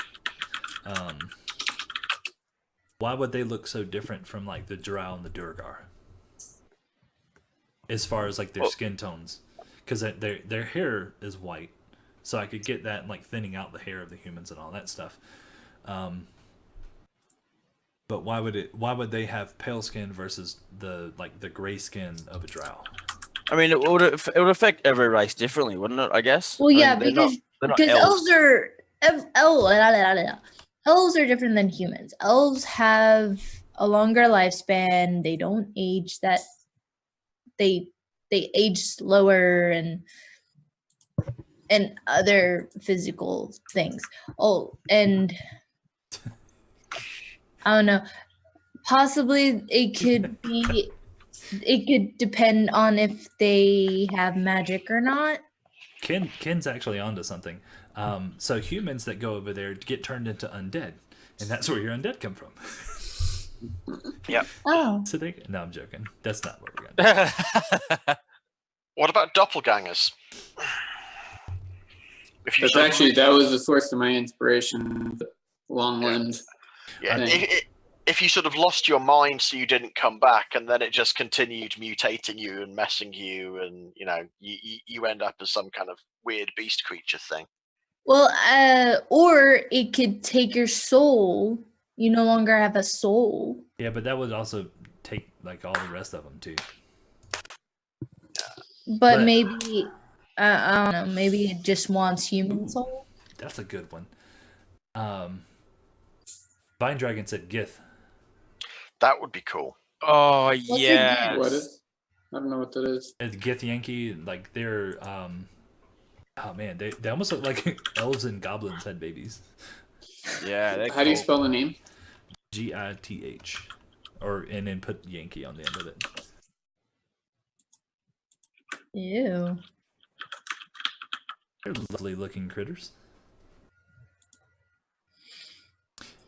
why would they look so different from like the Drow and the Durgar? As far as like their skin tones, because their hair is white, so I could get that and like thinning out the hair of the humans and all that stuff. But why would they have pale skin versus the gray skin of a Drow? I mean, it would affect every race differently, wouldn't it? I guess. Well, I mean, yeah, they're not because elves. elves are different than humans. Elves have a longer lifespan. They don't age that. They age slower and other physical things. Oh, and I don't know. Possibly it could be. It could depend on if they have magic or not. Ken's actually onto something. So humans that go over there get turned into undead, and that's where your undead come from. Yep. Oh. So no, I'm joking. That's not what we're gonna do. What about doppelgangers? If That's sort of- actually, that was the source of my inspiration, long-limbed. Yeah, thing. if you sort of lost your mind so you didn't come back and then it just continued mutating you and messing you and, you know, you end up as some kind of weird beast creature thing. Well, or it could take your soul. You no longer have a soul. Yeah, but that would also take like all the rest of them too. But maybe, I don't know, maybe it just wants human Ooh. soul. That's a good one. Vine Dragon said Gith. That would be cool. Oh a yeah. What is? I don't know what that is. It's Gith Yankee. Like they're oh man, they almost look like elves and goblins had babies. Yeah. How do you spell the name? Gith. and then put Yankee on the end of it. Ew. They're lovely looking critters.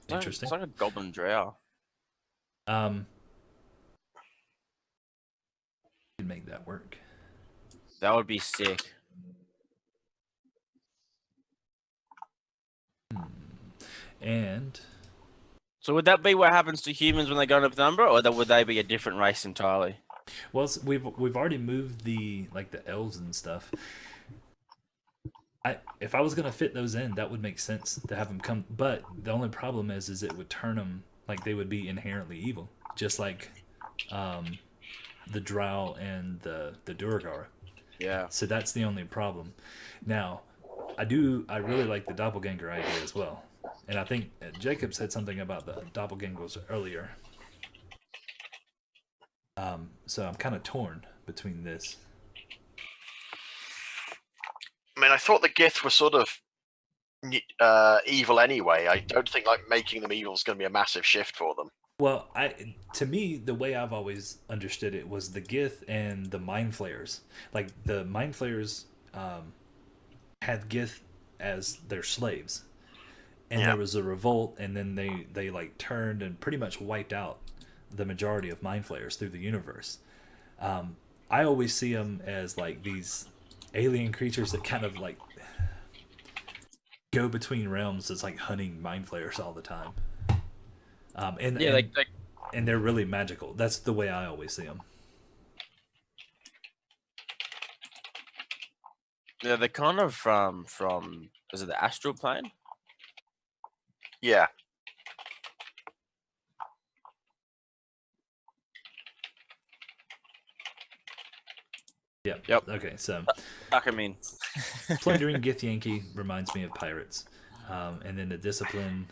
Interesting. It's like a goblin drow. Can make that work. That would be sick. And So would that be what happens to humans when they go into Penumbra, or would they be a different race entirely? well, we've already moved the elves and stuff. If I was gonna fit those in, that would make sense to have them come. But the only problem is it would turn them like they would be inherently evil, just like the Drow and the Duergar. Yeah. So that's the only problem. Now, I really like the doppelganger idea as well, and I think Jacob said something about the doppelgangers earlier. So I'm kind of torn between this. I mean, I thought the Gith were sort of evil anyway. I don't think like making them evil is going to be a massive shift for them. Well, to me, the way I've always understood it was the Gith and the Mind Flayers. Like, the Mind Flayers had Gith as their slaves. And there was a revolt, and then they like turned and pretty much wiped out the majority of Mind Flayers through the universe. I always see them as like these alien creatures that kind of like go between realms. It's like hunting Mind Flayers all the time. And they're really magical. That's the way I always see them. Yeah, they're kind of from is it the astral plane? Yeah. Yep. Okay, so I mean, plundering Gith Yankee reminds me of pirates, and then the discipline.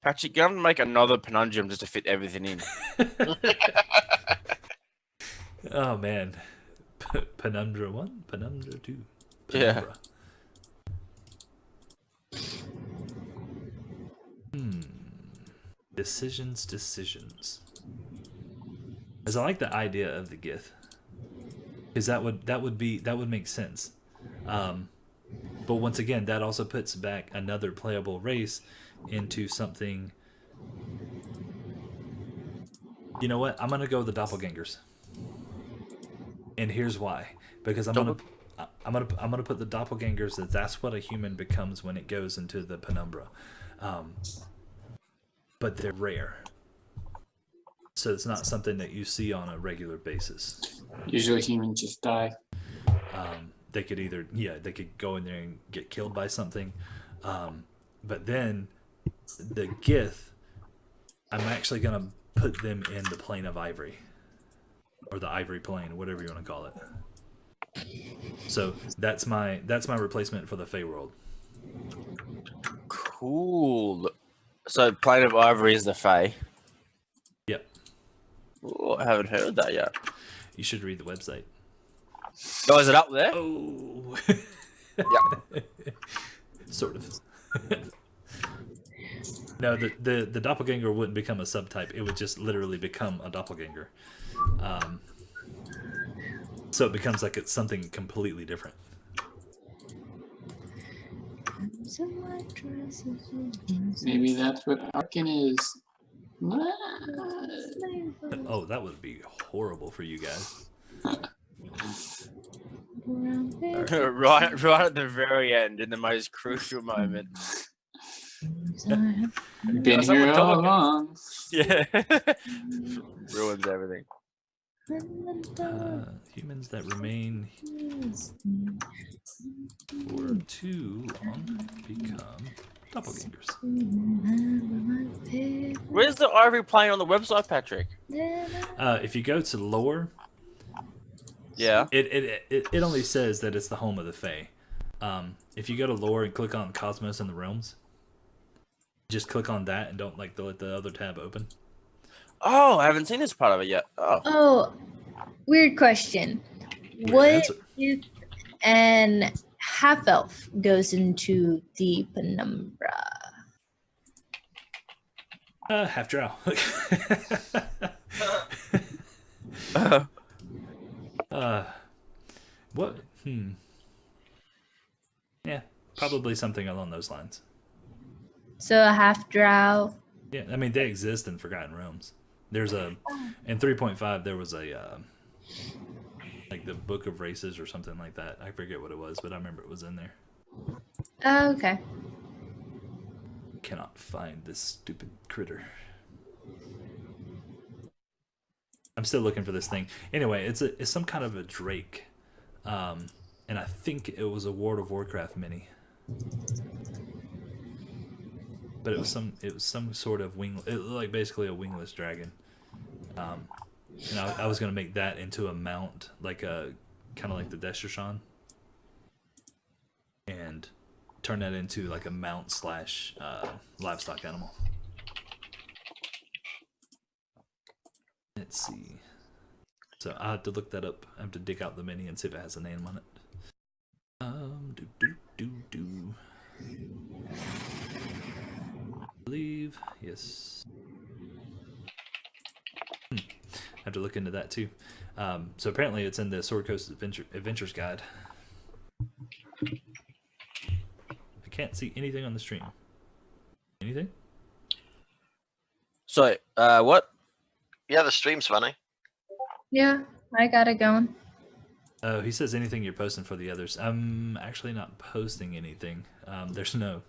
Patrick, you're gonna make another Penumbra just to fit everything in. Oh man, Penumbra 1, Penumbra 2, Yeah. Penumbra. Decisions. As I like the idea of the Gith, because that would make sense. But once again, that also puts back another playable race into something. You know what? I'm gonna go with the doppelgangers, and here's why. Because I'm gonna put the doppelgangers. That's what a human becomes when it goes into the Penumbra. But they're rare, so it's not something that you see on a regular basis. Usually humans just die. They could they could go in there and get killed by something. But then the Gith, I'm actually gonna put them in the plane of ivory, or the ivory plane, whatever you want to call it. So that's my replacement for the Fey world. Cool. So plane of ivory is the Fae. Yep. Ooh, I haven't heard that yet. You should read the website. Oh, is it up there? Oh. Yeah. Sort of. No, the doppelganger wouldn't become a subtype. It would just literally become a doppelganger. So it becomes like it's something completely different. Maybe that's what Arkin is. Oh, that would be horrible for you guys. right at the very end, in the most crucial moment. Been here all along. Yeah. Ruins everything. Humans that remain for too long become doppelgangers. Where's the ivory plane on the website, Patrick? If you go to lore, Yeah. it only says that it's the home of the Fae. If you go to lore and click on Cosmos and the Realms, just click on that and don't let the other tab open. Oh, I haven't seen this part of it yet. Oh. Oh, weird question. Weird What answer. is and half elf goes into the Penumbra? Half drow. What? Yeah, probably something along those lines. So a half drow. Yeah, I mean they exist in Forgotten Realms. There's a in 3.5 there was a like the Book of Races or something like that. I forget what it was, but I remember it was in there. Oh, okay. Cannot find this stupid critter. I'm still looking for this thing. Anyway, it's some kind of a drake, and I think it was a World of Warcraft mini. But it was some sort of wing. It looked like basically a wingless dragon. And I was gonna make that into a mount, like a kind of like the Destreshan, and turn that into like a mount slash livestock animal. Let's see. So I have to look that up. I have to dig out the mini and see if it has a name on it. I believe yes. I have to look into that too. So apparently it's in the Sword Coast Adventures Guide. I can't see anything on the stream. Anything? So, what? Yeah, the stream's funny. Yeah, I got it going. Oh, he says anything you're posting for the others. I'm actually not posting anything. There's no.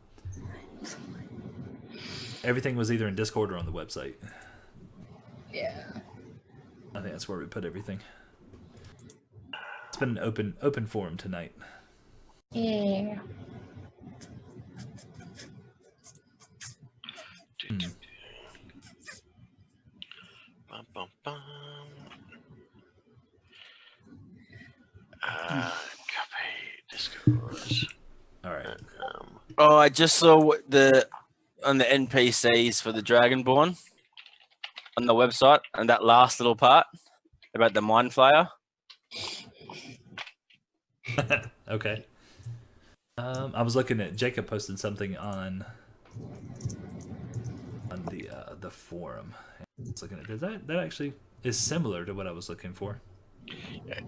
Everything was either in Discord or on the website. Yeah. I think that's where we put everything. It's been an open forum tonight. Yeah. Bum, bum, bum. Copy Discord. All right. Oh, I just saw on the NPCs for the Dragonborn on the website, and that last little part about the Mind Flayer. Okay. I was looking at Jacob posted something on the forum. I was looking at that actually is similar to what I was looking for.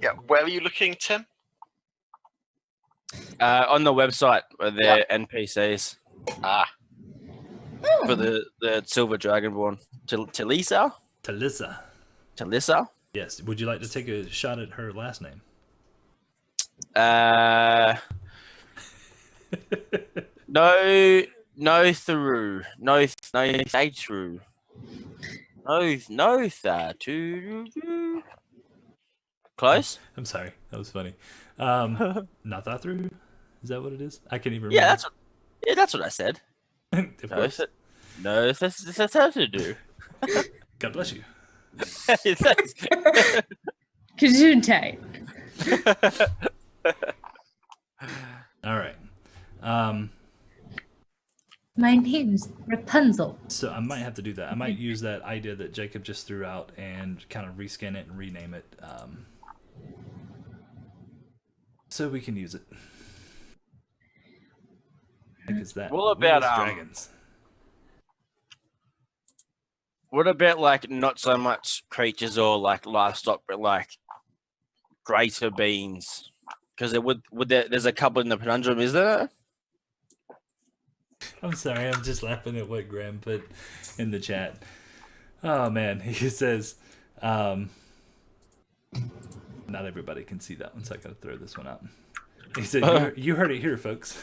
Yeah, where are you looking, Tim? On the website where the NPCs Ah, for the Silver Dragonborn. Talisa? Talisa? Yes. Would you like to take a shot at her last name? No through. No say through. No through. Close? I'm sorry. That was funny. Not that through? Is that what it is? I can't even remember. Yeah, that's what I said. Of course. No, that's how to do. God bless you. Thanks. Gesundheit. All right. My name's Rapunzel. So I might have to do that. I might use that idea that Jacob just threw out and kind of reskin it and rename it, so we can use it. Because that. What about dragons? What about like not so much creatures or like livestock, but like greater beings? Because there's a couple in the Penumbra, is there? I'm sorry, I'm just laughing at what Graham put in the chat. Oh man, he says, not everybody can see that one, so I gotta throw this one out. He said, you heard it here, folks.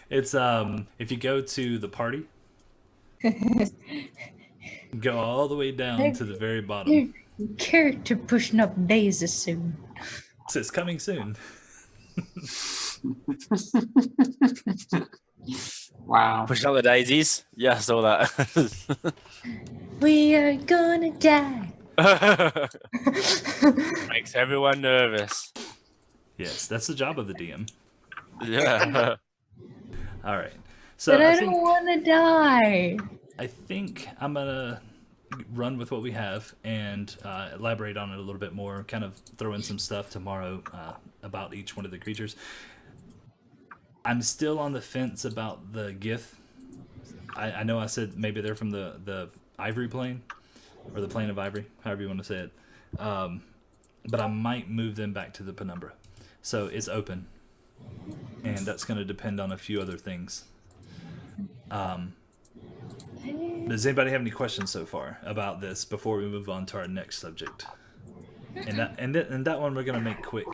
It's if you go to the party, go all the way down to the very bottom. Your character pushing up daisies soon. It says coming soon. Wow. Pushing up the daisies. Yeah, I saw that. We are gonna die. Makes everyone nervous. Yes, that's the job of the DM. Yeah. All right. So But I think, don't want to die. I think I'm gonna run with what we have and elaborate on it a little bit more. Kind of throw in some stuff tomorrow about each one of the creatures. I'm still on the fence about the Gith. I know I said maybe they're from the Ivory Plane, or the Plane of Ivory, however you want to say it. But I might move them back to the Penumbra. So it's open. And that's going to depend on a few other things. Does anybody have any questions so far about this before we move on to our next subject? And that one we're going to make quick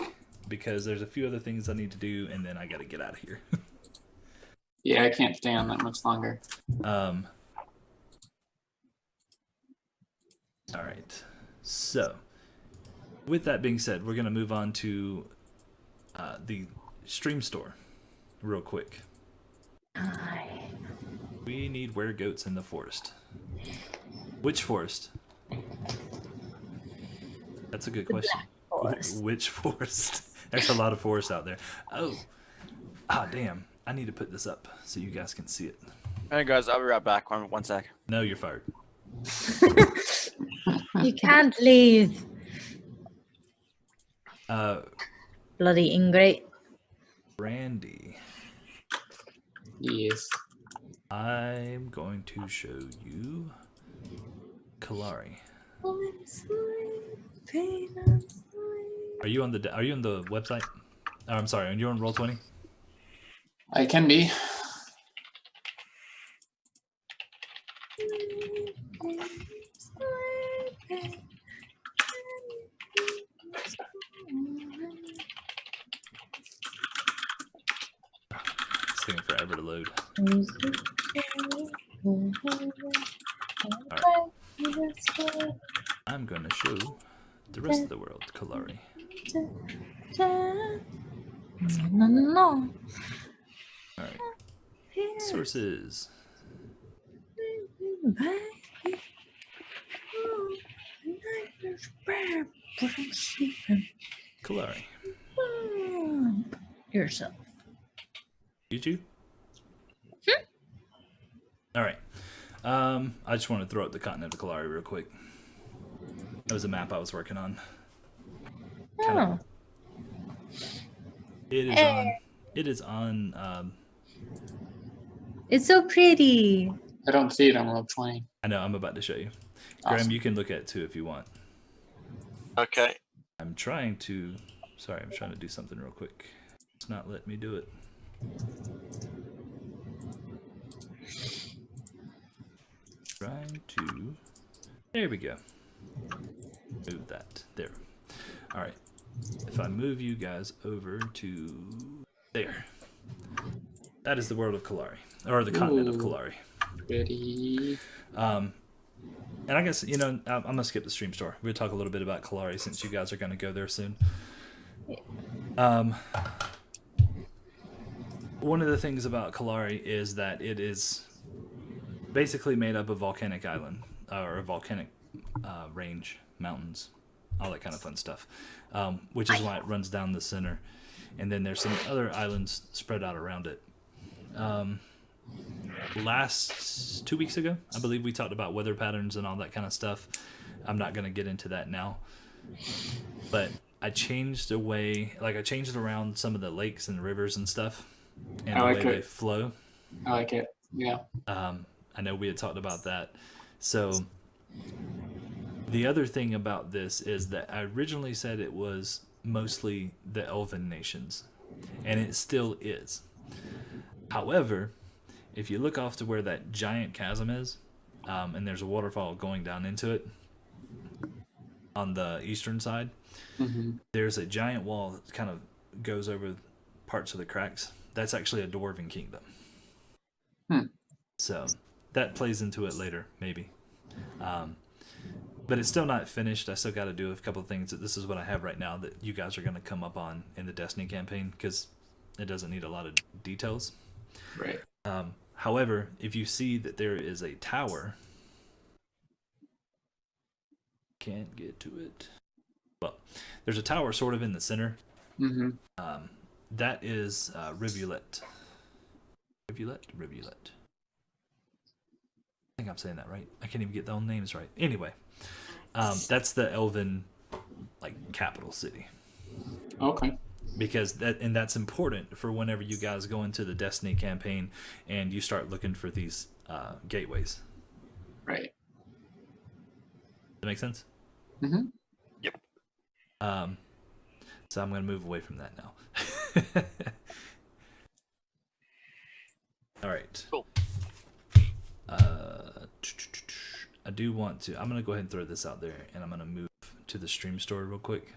because there's a few other things I need to do and then I got to get out of here. Yeah, I can't stay on that much longer. All right. So, with that being said, we're going to move on to the StreamStore real quick. We need weregoats in the forest. Which forest? That's a good question. Which forest? There's a lot of forest out there. Oh, damn. I need to put this up so you guys can see it. Hey guys, I'll be right back. One sec. No, you're fired. You can't leave. Bloody ingrate. Brandy. Yes. I'm going to show you Kalari. Are you on the website? Oh, I'm sorry. Are you on Roll20? I can be. It's taking forever to load. I'm going to show the rest of the world Kalari. No. All right. Sources. Kalari. Yourself. YouTube? All right. I just want to throw up the continent of Kalari real quick. That was a map I was working on. Oh. It is on. It's so pretty. I don't see it on Roll20. I know. I'm about to show you. Awesome. Graham, you can look at it too if you want. Okay. I'm trying to do something real quick. It's not letting me do it. There we go. Move that. There. All right. If I move you guys over to there. That is the world of Kalari. Or the continent of Kalari. Pretty. And I guess, I'm going to skip the StreamStore. We'll talk a little bit about Kalari since you guys are going to go there soon. One of the things about Kalari is that it is basically made up of volcanic island, or a volcanic range, mountains, all that kind of fun stuff, which is why it runs down the center. And then there's some other islands spread out around it. 2 weeks ago, I believe we talked about weather patterns and all that kind of stuff. I'm not going to get into that now, but I changed around some of the lakes and rivers and stuff and the way they flow. I like it. Yeah. I know we had talked about that. So the other thing about this is that I originally said it was mostly the Elven nations, and it still is. However, if you look off to where that giant chasm is, and there's a waterfall going down into it on the eastern side, there's a giant wall that kind of goes over parts of the cracks. That's actually a dwarven kingdom. So that plays into it later, maybe. But it's still not finished. I still got to do a couple of things. This is what I have right now that you guys are going to come up on in the Destiny campaign because it doesn't need a lot of details. Right. However, if you see that there is a tower, can't get to it. Well, there's a tower sort of in the center. That is Rivulet. Rivulet. I think I'm saying that right. I can't even get their own names right. Anyway, that's the Elven capital city. Okay. because that's important for whenever you guys go into the Destiny campaign and you start looking for these gateways. Right. That make sense? Mm-hmm. Yep. So I'm going to move away from that now. All right. Cool. I do want to. I'm going to go ahead and throw this out there, and I'm going to move to the StreamStore real quick.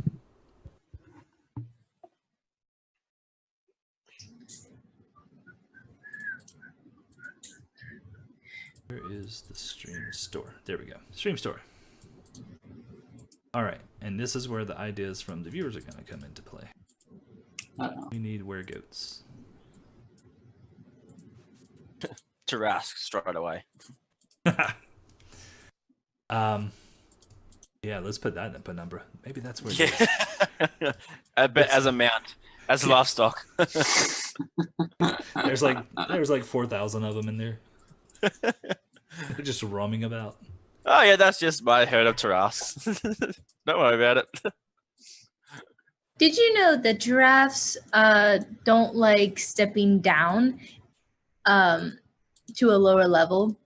Where is the StreamStore? There we go. StreamStore. All right, and this is where the ideas from the viewers are going to come into play. We need weregoats. Tarask straight away. Yeah, let's put that in a Penumbra. Maybe that's where. Yeah. I bet as a mount, as livestock. There's like 4,000 of them in there. They're just roaming about. Oh yeah, that's just my herd of Tarasks. Don't worry about it. Did you know that giraffes don't like stepping down to a lower level?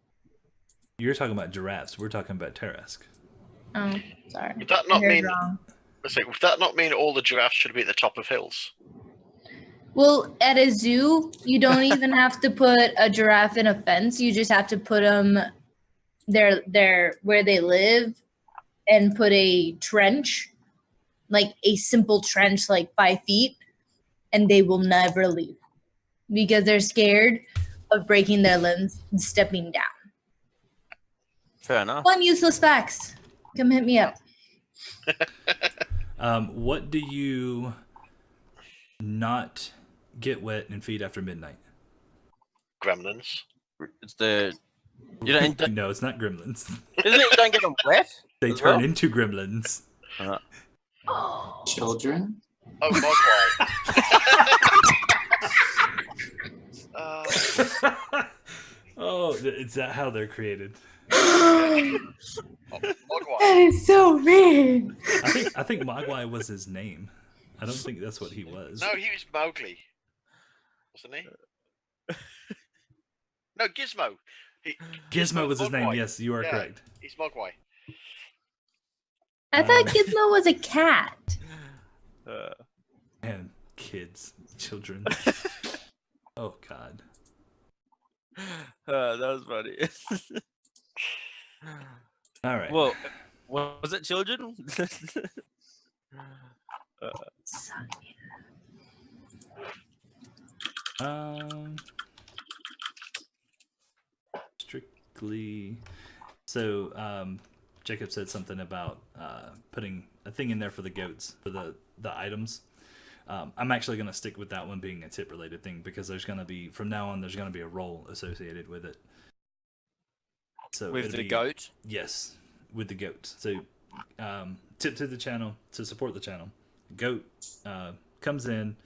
You're talking about giraffes. We're talking about Tarask. Oh, sorry. Would that I not heard mean? wrong. Would that not mean all the giraffes should be at the top of hills? Well, at a zoo, you don't even have to put a giraffe in a fence. You just have to put them there where they live and put a trench, like a simple trench, like 5 feet, and they will never leave because they're scared of breaking their limbs and stepping down. Fair enough. Fun, useless facts. Come hit me up. What do you not get wet and feed after midnight? Gremlins. It's the you don't. No, it's not gremlins. Isn't it you don't get them wet? They as turn well? into gremlins. Children. Oh, Mogwai. Oh, is that how they're created? Mogwai. is so mean. I think Mogwai was his name. I don't think that's what he was. No, he was Mowgli, wasn't he? No, Gizmo. Gizmo was his name. Mogwai. Yes, you are Yeah. correct. He's Mogwai. I thought Gizmo was a cat. And kids, children. Oh God. That was funny. All right. Well, was it children? Strictly. So, Jacob said something about putting a thing in there for the goats for the items. I'm actually going to stick with that one being a tip related thing because there's going to be from now on there's going to be a role associated with it. So With it'll the be- goat? Yes, with the goat. So tip to the channel to support the channel. Goat comes in.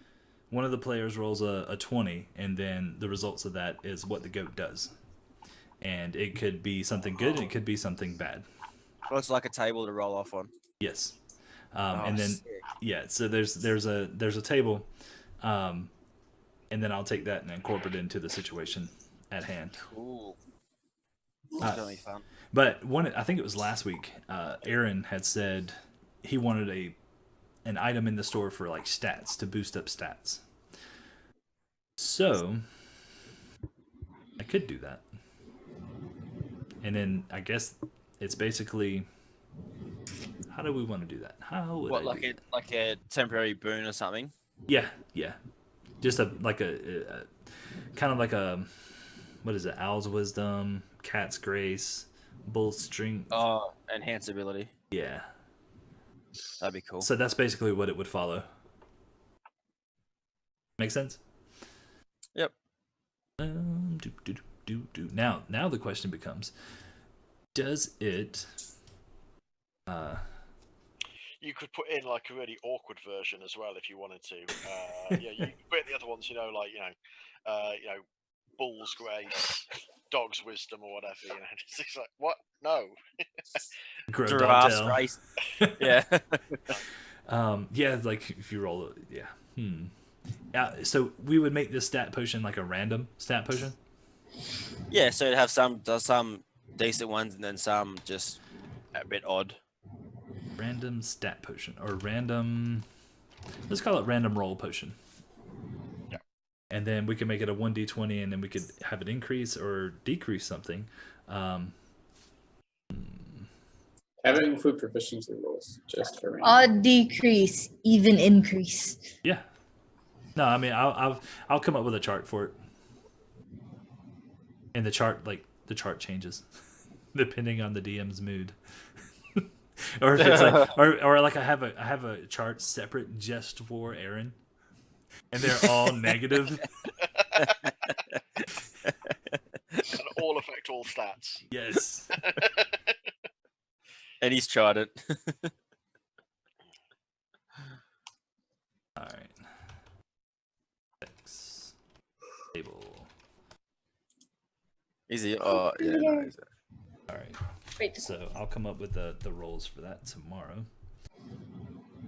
One of the players rolls a 20, and then the results of that is what the goat does. And it could be something good, it could be something bad. Well, it's like a table to roll off on. Yes. Oh, And then sick. yeah, so there's a table, and then I'll take that and incorporate it into the situation at hand. Cool. That's gonna be fun. But I think it was last week. Aaron had said he wanted an item in the store for like stats to boost up stats. So I could do that, and then I guess it's basically how do we want to do that? How would What, I do like a temporary boon or something? Yeah, just a kind of like a what is it? Owl's wisdom, cat's grace, bull's strength. Oh, enhance ability. Yeah. That'd be cool. So that's basically what it would follow. Make sense? Yep. Now the question becomes: does it? You could put in like a really awkward version as well if you wanted to. Yeah, you could put in the other ones, bull's grace, dog's wisdom, or whatever. It's just like what? No. Grow Giraffe's dogtail. race. Yeah. Yeah, like if you roll it, yeah. So we would make this stat potion like a random stat potion. Yeah, so it'd have some decent ones and then some just a bit odd. Random stat potion or random. Let's call it random roll potion. Yeah. And then we can make it a 1d20, and then we could have it increase or decrease something. Having food proficiency rolls just for random. Odd decrease, even increase. Yeah. No, I mean I'll come up with a chart for it. And the chart changes depending on the DM's mood. Or if it's like or like I have a chart separate just for Aaron. And they're all negative. And all affect all stats. Yes. And he's tried it. All right. X table. Easy. Oh, yeah. No, he's- All right. Wait, So I'll come up with the rolls for that tomorrow.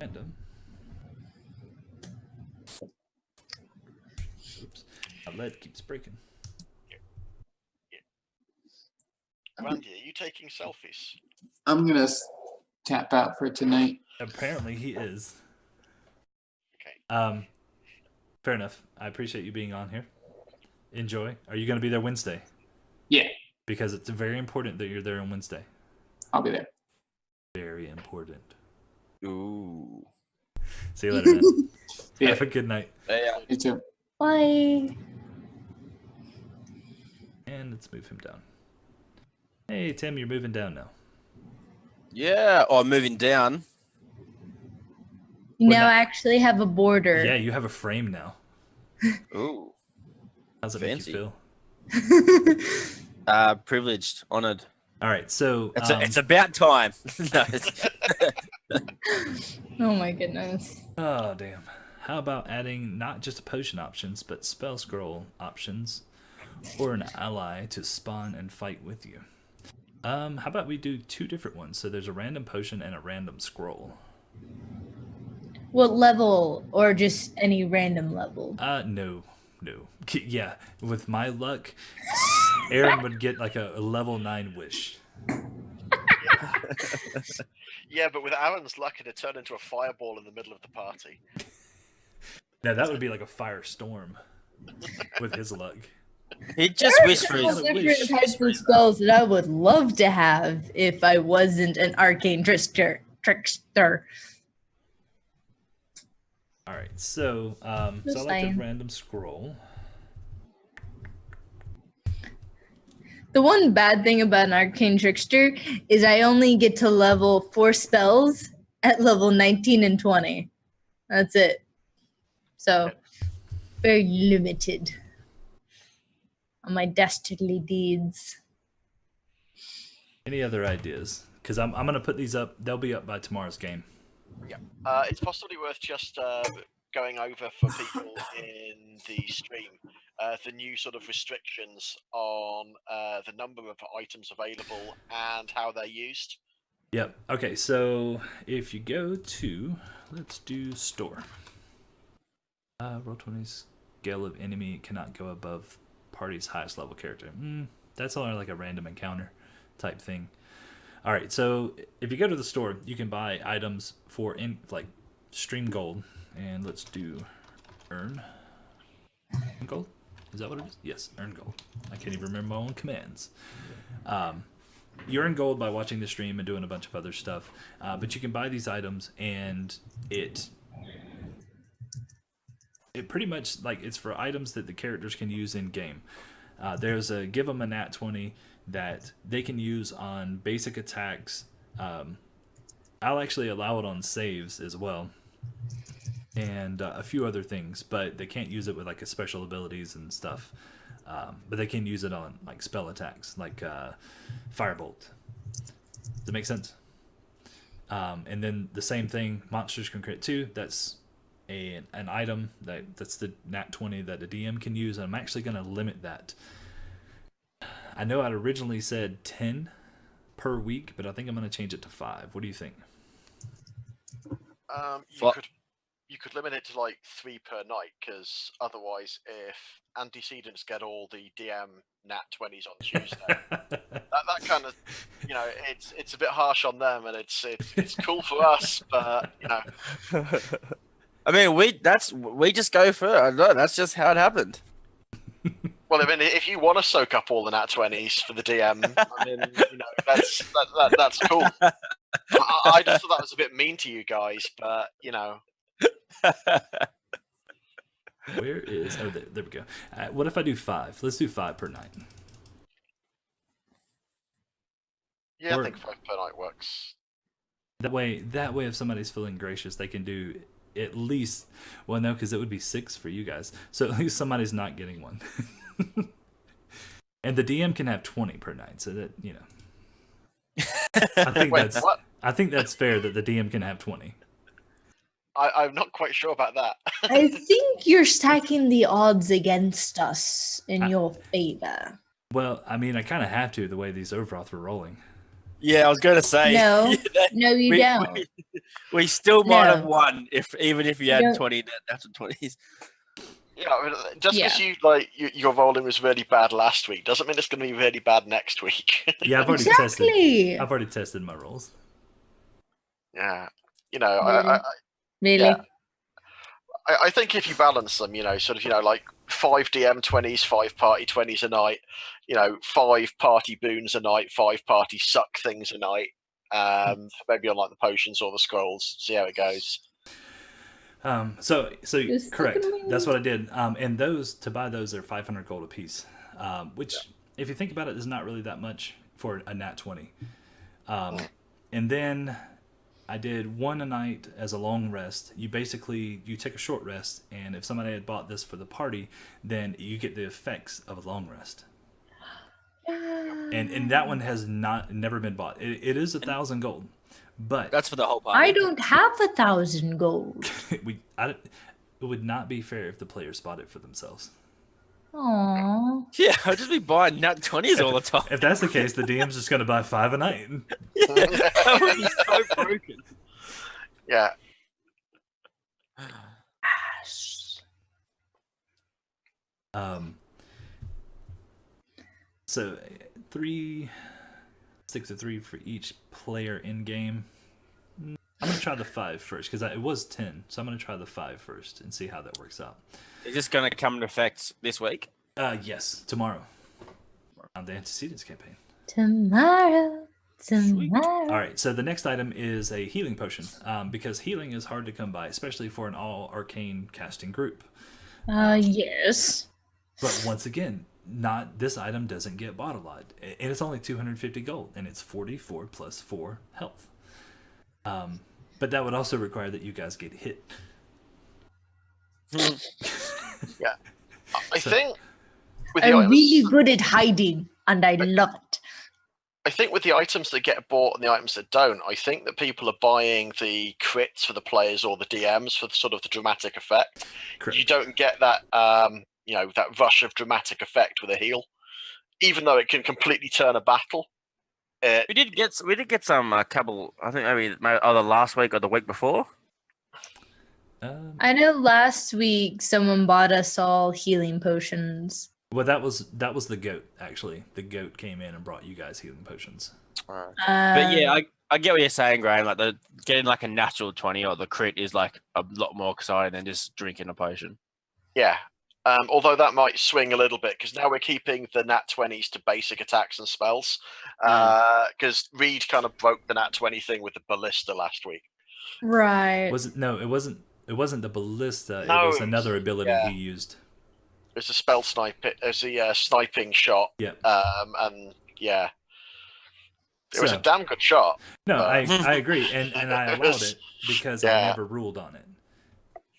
Random. Oops. My lead keeps breaking. Randy, are you taking selfies? I'm gonna tap out for tonight. Apparently he is. Okay. Fair enough. I appreciate you being on here. Enjoy. Are you going to be there Wednesday? Yeah, Because it's very important that you're there on Wednesday. I'll be there. Very important. Ooh. See you later, man. Yeah. Have a good night. Yeah. You too. bye. And let's move him down. Hey, Tim, you're moving down now. Yeah. Oh, moving down. You Well, now now- actually have a border. Yeah, you have a frame now. Ooh. How's it Fancy. make you feel? Privileged, honored. All right, so It's about time. No, it's- Oh my goodness. oh damn. How about adding not just potion options, but spell scroll options, or an ally to spawn and fight with you? How about we do two different ones? So there's a random potion and a random scroll. What level, or just any random level? No. Yeah, with my luck, Aaron would get like a level 9 wish. Yeah, but with Aaron's luck, it'd turn into a fireball in the middle of the party. Now that would be like a firestorm with his luck. he just There are wished for several his different types of spells that I would love to have if I wasn't an arcane trickster. All right, so so I Just like saying. the random scroll. The one bad thing about an arcane trickster is I only get to level 4 spells at level 19 and 20. That's it. So very limited on my dastardly deeds. Any other ideas? Because I'm gonna put these up. They'll be up by tomorrow's game. It's possibly worth just going over for people in the stream the new sort of restrictions on the number of items available and how they're used. Yep. Okay, so if you go to, let's do store. Roll 20 scale of enemy cannot go above party's highest level character. That's only like a random encounter type thing. All right, so if you go to the store, you can buy items for like stream gold, and let's do earn gold. Is that what it is? Yes, earn gold. I can't even remember my own commands. You earn gold by watching the stream and doing a bunch of other stuff, but you can buy these items, and it pretty much like it's for items that the characters can use in game. There's a give them a nat 20 that they can use on basic attacks. I'll actually allow it on saves as well, and a few other things, but they can't use it with like a special abilities and stuff. But they can use it on like spell attacks, like Firebolt. Does that make sense? And then the same thing, monsters can crit too. That's an item that's the nat 20 that the DM can use, and I'm actually going to limit that. I know I'd originally said 10 per week, but I think I'm going to change it to 5. What do you think? You could limit it to like 3 per night, because otherwise, if antecedents get all the DM nat 20s on Tuesday, that kind of, it's a bit harsh on them, and it's cool for us, but I mean, we just go for it. I don't know, that's just how it happened. Well, I mean, if you want to soak up all the nat 20s for the DM, I mean, that's cool. I just thought that was a bit mean to you guys, but Where is? Oh, there we go. What if I do 5? Let's do 5 per night. Yeah, I think 5 per night works. That way, if somebody's feeling gracious, they can do at least. Well, no, because it would be 6 for you guys. So at least somebody's not getting one. And the DM can have 20 per night, so that I think that's fair that the DM can have 20. I'm not quite sure about that. I think you're stacking the odds against us in your favor. Well, I mean, I kind of have to the way these Overroth were rolling. Yeah, I was going to say. No, no, you don't. We still might No. have won even if you had 20 after 20s. Yeah, I mean, just because your rolling was really bad last week doesn't mean it's going to be really bad next week. Yeah, I've already tested. I've already tested my rolls. Yeah, Really? Yeah. I think if you balance them, like 5 DM 20s, 5 party 20s a night, 5 party boons a night, 5 party suck things a night, maybe on like the potions or the scrolls, see how it goes. So correct. That's what I did. And to buy those are 500 gold a piece, which if you think about it is not really that much for a nat 20. And then I did 1 a night as a long rest. You take a short rest, and if somebody had bought this for the party, then you get the effects of a long rest. And that one has never been bought. It is 1,000 gold, but that's for the whole party. I don't have 1,000 gold. It would not be fair if the players bought it for themselves. Aww. Yeah, I'll just be buying nat 20s all the time. If that's the case, the DM's just going to buy 5 a night. That would be so broken. Yeah. So 6 or 3 for each player in game. I'm gonna try the 5 first because it was 10, so I'm gonna try the 5 first and see how that works out. Is this gonna come into effect this week? Yes, tomorrow. On the Antecedents campaign. Tomorrow. All right, so the next item is a healing potion, because healing is hard to come by, especially for an all arcane casting group. Yes. But once again, this item doesn't get bought a lot, and it's only 250 gold, and it's 44 plus 4 health. But that would also require that you guys get hit. Yeah, I think with the I'm items, really good at hiding, and I love it. I think with the items that get bought and the items that don't, I think that people are buying the crits for the players or the DMs for sort of the dramatic effect. Correct. You don't get that, that rush of dramatic effect with a heal, even though it can completely turn a battle. We did get some couple. I think maybe either last week or the week before. I know last week someone bought us all healing potions. Well, that was the goat, actually. The goat came in and brought you guys healing potions. But yeah, I get what you're saying, Graham. Like getting like a natural 20 or the crit is like a lot more exciting than just drinking a potion. Yeah. Although that might swing a little bit, because now we're keeping the nat 20s to basic attacks and spells. Because Reed kind of broke the nat 20 thing with the ballista last week. Right. It wasn't the ballista. No, it was another ability he used. It's a spell snipe. It's a sniping shot. Yeah. And yeah, it was a damn good shot. No, I agree, and I allowed it because I never ruled on it.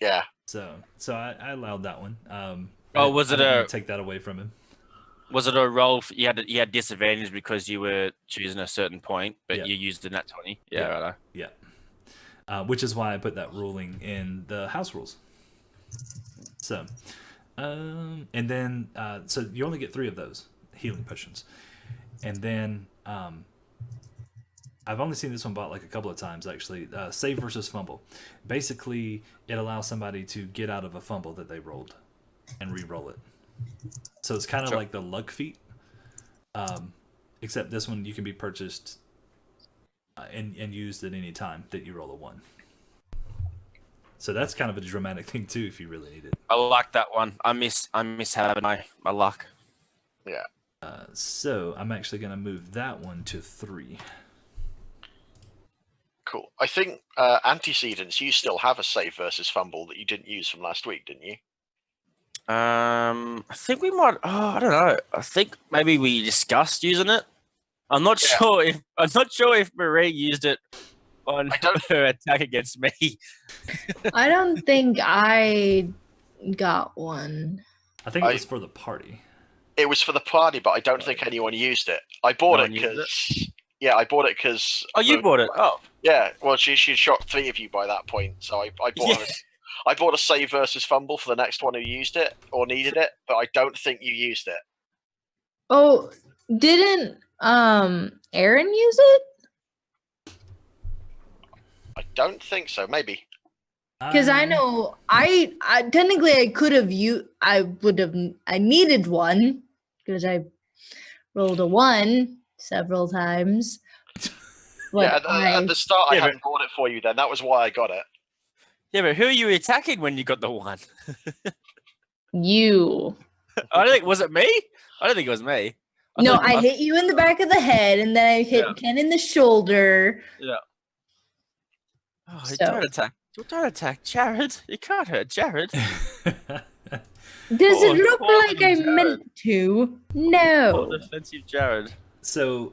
Yeah. So I allowed that one. Was it I didn't take that away from him? Was it a roll? You had disadvantage because you were choosing a certain point, but Yeah. you used the nat 20. Yeah. Yeah, right. Yeah. Which is why I put that ruling in the house rules. So, and then so you only get 3 of those healing potions, and then I've only seen this one bought like a couple of times actually. Save versus fumble. Basically, it allows somebody to get out of a fumble that they rolled and re-roll it. So it's kind of like the luck feat, except this one you can be purchased and used at any time that you roll a 1. So that's kind of a dramatic thing too, if you really need it. I like that one. I miss having my luck. Yeah. So I'm actually going to move that one to 3. Cool. I think antecedents, you still have a save versus fumble that you didn't use from last week, didn't you? I think we might. Oh, I don't know. I think maybe we discussed using it. I'm not sure if Marie used it on her attack against me. I don't think I got one. I think it was for the party. It was for the party, but I don't think anyone used it. I bought it because... Yeah, I bought it because... Oh, you bought it? Oh. Yeah, well, she shot 3 of you by that point, so I bought a save versus fumble for the next one who used it or needed it, but I don't think you used it. Oh, didn't Aaron use it? I don't think so. Maybe. Because I know I technically I could have I needed one because I rolled a 1 several times. But at the start, I hadn't bought it for you. Then that was why I got it. Yeah, but who are you attacking when you got the 1? You. I don't think was it me. I don't think it was me. I hit you in the back of the head, and then I hit Ken in the shoulder. Yeah. Oh, don't attack Jared. You can't hurt Jared. Does it look like I meant to? No. Defensive Jared. So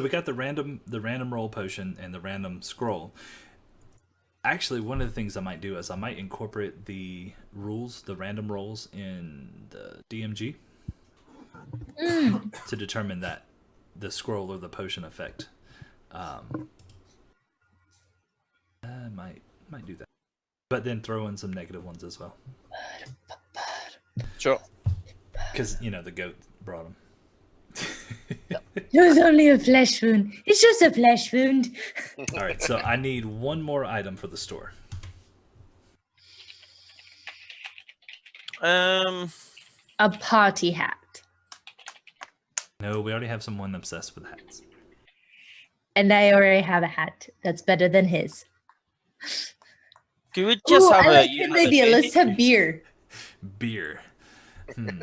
we got the random roll potion and the random scroll. Actually, one of the things I might do is I might incorporate the random rolls in the DMG to determine that the scroll or the potion effect. I might do that, but then throw in some negative ones as well. Sure. Because the goat brought them. It was only a flesh wound. It's just a flesh wound. All right, so I need one more item for the store. A party hat. No, we already have someone obsessed with hats. And I already have a hat that's better than his. Can we just have I like his idea. Let's have beer. Beer.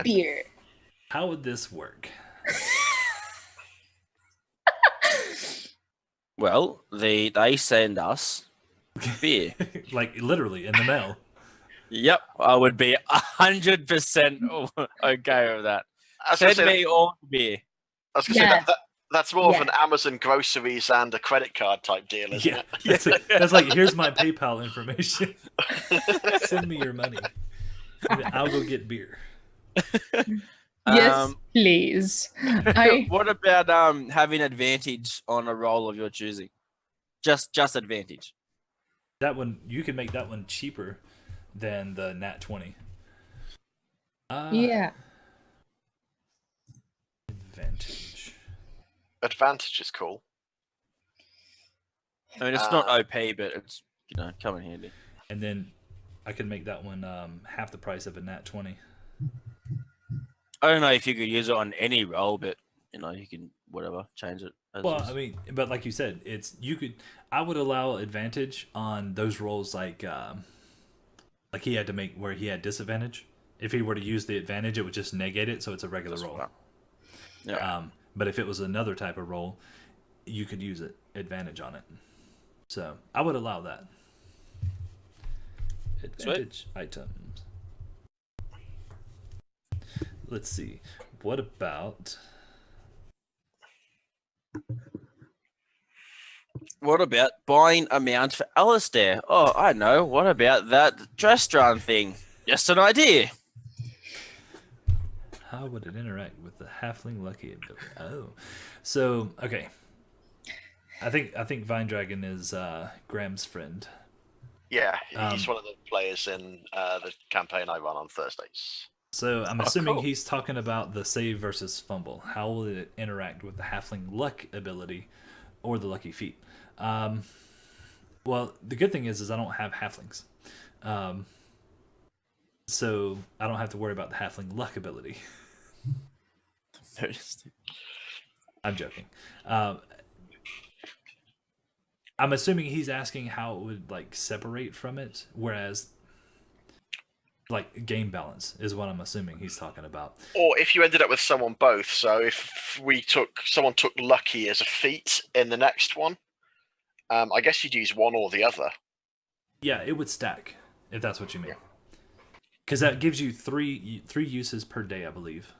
Beer. How would this work? Well, they send us beer. Like literally in the mail. Yep, I would be 100% okay with that. Send me all beer. I was going to say that's more of an Amazon groceries and a credit card type deal, isn't it? That's like, here's my PayPal information. Send me your money. I'll go get beer. Yes, please. What about having advantage on a roll of your choosing? Just advantage. That one, you can make that one cheaper than the Nat 20. Yeah. Advantage is cool. I mean, it's not OP, but it's come in handy. And then I can make that one half the price of a Nat 20. I don't know if you could use it on any roll, but you can change it. Well, I mean, but like you said, I would allow advantage on those rolls like he had to make where he had disadvantage. If he were to use the advantage, it would just negate it, so it's a regular roll. Yeah. But if it was another type of roll, you could use advantage on it. So I would allow that. Advantage items. Let's see. What about buying a mount for Alistair? Oh, I know. What about that Drestron thing? Just an idea. How would it interact with the halfling lucky ability? Oh, so okay. I think Vine Dragon is Graham's friend. Yeah, he's one of the players in the campaign I run on Thursdays. So I'm assuming he's talking about the save versus fumble. How will it interact with the halfling luck ability or the lucky feet. Well, the good thing is I don't have halflings, so I don't have to worry about the halfling luck ability. I'm joking. I'm assuming he's asking how it would like separate from it, whereas like game balance is what I'm assuming he's talking about. Or if you ended up with someone both, so if someone took lucky as a feat in the next one, I guess you'd use one or the other. Yeah, it would stack if that's what you mean. Because that gives you three uses per day, I believe.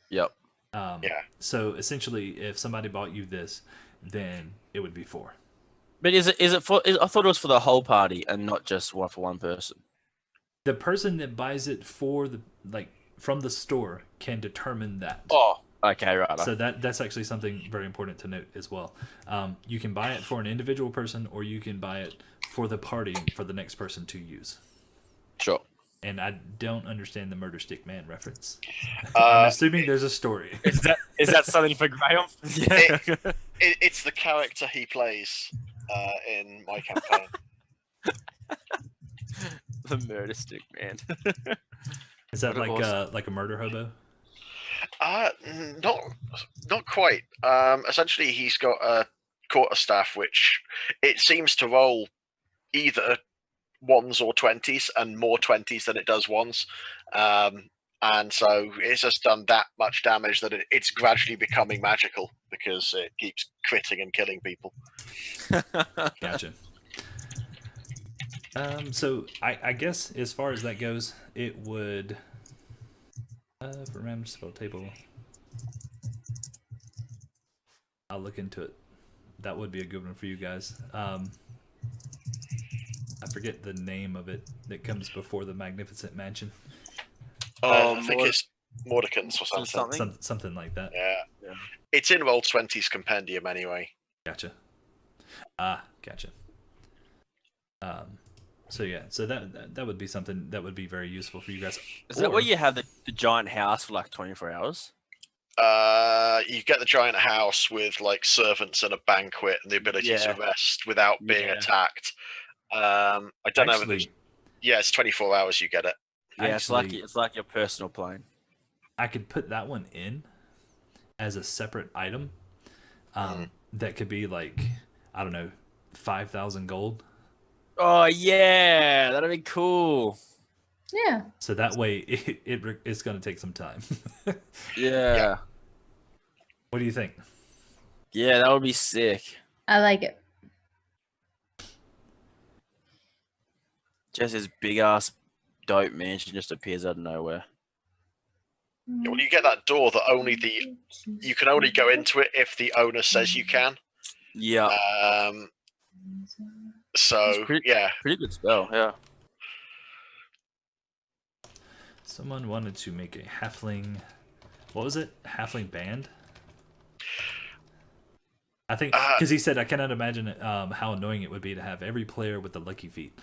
Yep. Yeah. So essentially, if somebody bought you this, then it would be 4. But is it for? I thought it was for the whole party and not just for one person. The person that buys it for from the store can determine that. Oh, okay, right. So that's actually something very important to note as well. You can buy it for an individual person, or you can buy it for the party for the next person to use. Sure. And I don't understand the Murder Stick Man reference. I'm assuming there's a story. Is that something for Graham? Yeah. It's the character he plays in my campaign. The Murder Stick Man. Is that like a murder hobo? Not quite. Essentially, he's got a quarterstaff, which it seems to roll either 1s or 20s, and more 20s than it does 1s. And so it's just done that much damage that it's gradually becoming magical because it keeps critting and killing people. Gotcha. So I guess as far as that goes, it would for random spell table. I'll look into it. That would be a good one for you guys. I forget the name of it that comes before the Magnificent Mansion. I think it's Mordicans or something. Something like that. Yeah. It's in Roll20's compendium anyway. Gotcha. Gotcha. So yeah, so that would be something that would be very useful for you guys. Is that where you have the giant house for like 24 hours? You get the giant house with like servants and a banquet and the ability to rest without being attacked. I don't know. Yeah, it's 24 hours. You get it. Yeah, it's like your personal plane. I could put that one in as a separate item. That could be like, I don't know, 5,000 gold. Oh yeah, that'd be cool. Yeah. So that way it's going to take some time. Yeah. What do you think? Yeah, that would be sick. I like it. Just this big ass dope mansion just appears out of nowhere. Well, you get that door that you can only go into it if the owner says you can. Yeah. So pretty good spell. Yeah. Someone wanted to make a halfling. What was it? Halfling band. I think because he said I cannot imagine how annoying it would be to have every player with the lucky feet.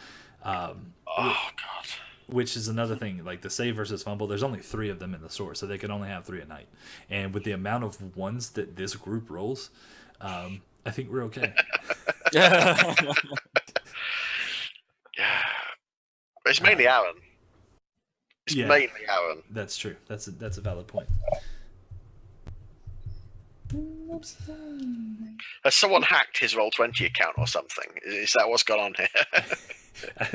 Oh God. Which is another thing, like the save versus fumble. There's only 3 of them in the store, so they can only have 3 a night. And with the amount of ones that this group rolls, I think we're okay. Yeah. It's mainly Aaron. It's mainly Aaron. That's true. That's a valid point. Has someone hacked his Roll20 account or something? Is that what's gone on here?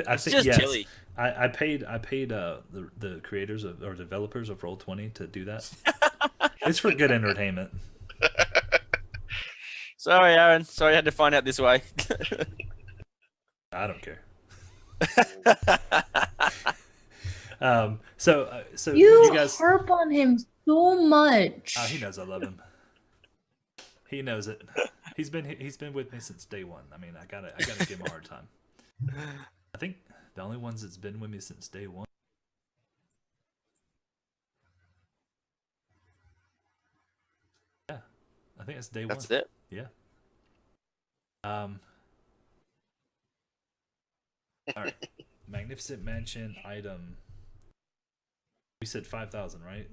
I think just yes. Tilly. I paid the creators or developers of Roll20 to do that. It's for good entertainment. Sorry, Aaron. Sorry, I had to find out this way. I don't care. So You guys harp on him so much. he knows I love him. He knows it. He's been with me since day one. I mean, I gotta give him a hard time. I think the only ones that's been with me since day one. Yeah, I think it's day one. That's it. Yeah. All right. Magnificent Mansion item. We said 5,000, right?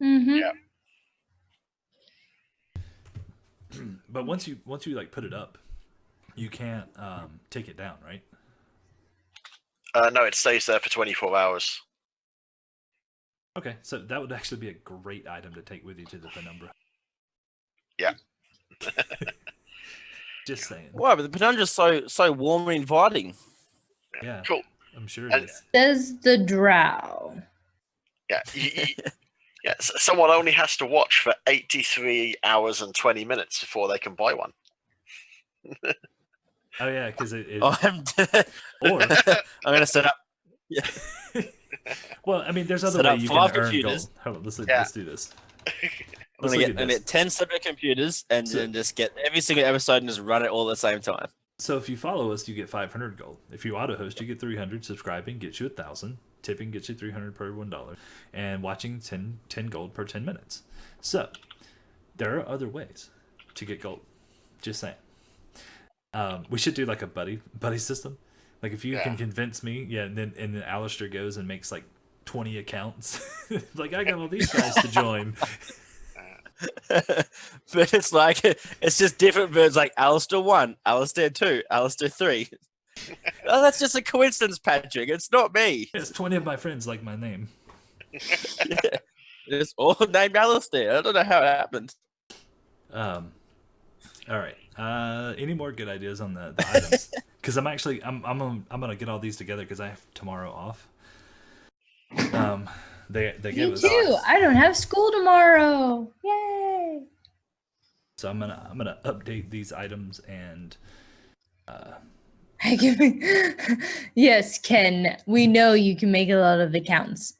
Mm-hmm. Yeah. But once you like put it up, you can't take it down, right? No, it stays there for 24 hours. Okay, so that would actually be a great item to take with you to the Penumbra. Yeah. Just saying. Why? But the Penumbra's so warm and inviting. Yeah. Cool. I'm sure it And- is. Says the drow. Yeah. Yeah. Someone only has to watch for 83 hours and 20 minutes before they can buy one. Oh yeah, because Or I'm gonna set up. well, I mean, there's other Set up ways you 5 can earn computers. gold. Hold on, let's Yeah. do this. I'm Let's look at gonna this. get 10 separate computers and So- then just get every single episode and just run it all at the same time. So if you follow us, you get 500 gold. If you auto host, you get 300. Subscribing gets you 1,000. Tipping gets you 300 per $1, and watching 10 gold per 10 minutes. So there are other ways to get gold. Just saying. We should do like a buddy system. Like if you can convince me, and then Alistair goes and makes like 20 accounts. Like I got all these guys to join. But it's like it's just different birds, like Alistair 1, Alistair 2, Alistair 3. Oh, that's just a coincidence, Patrick. It's not me. Yes, 20 of my friends like my name. It's all named Alistair. I don't know how it happened. All right. Any more good ideas on the items? Because I'm gonna get all these together because I have tomorrow off. They Me give us. too. I don't have school tomorrow. Yay! So I'm gonna update these items and. Yes, Ken. We know you can make a lot of accounts.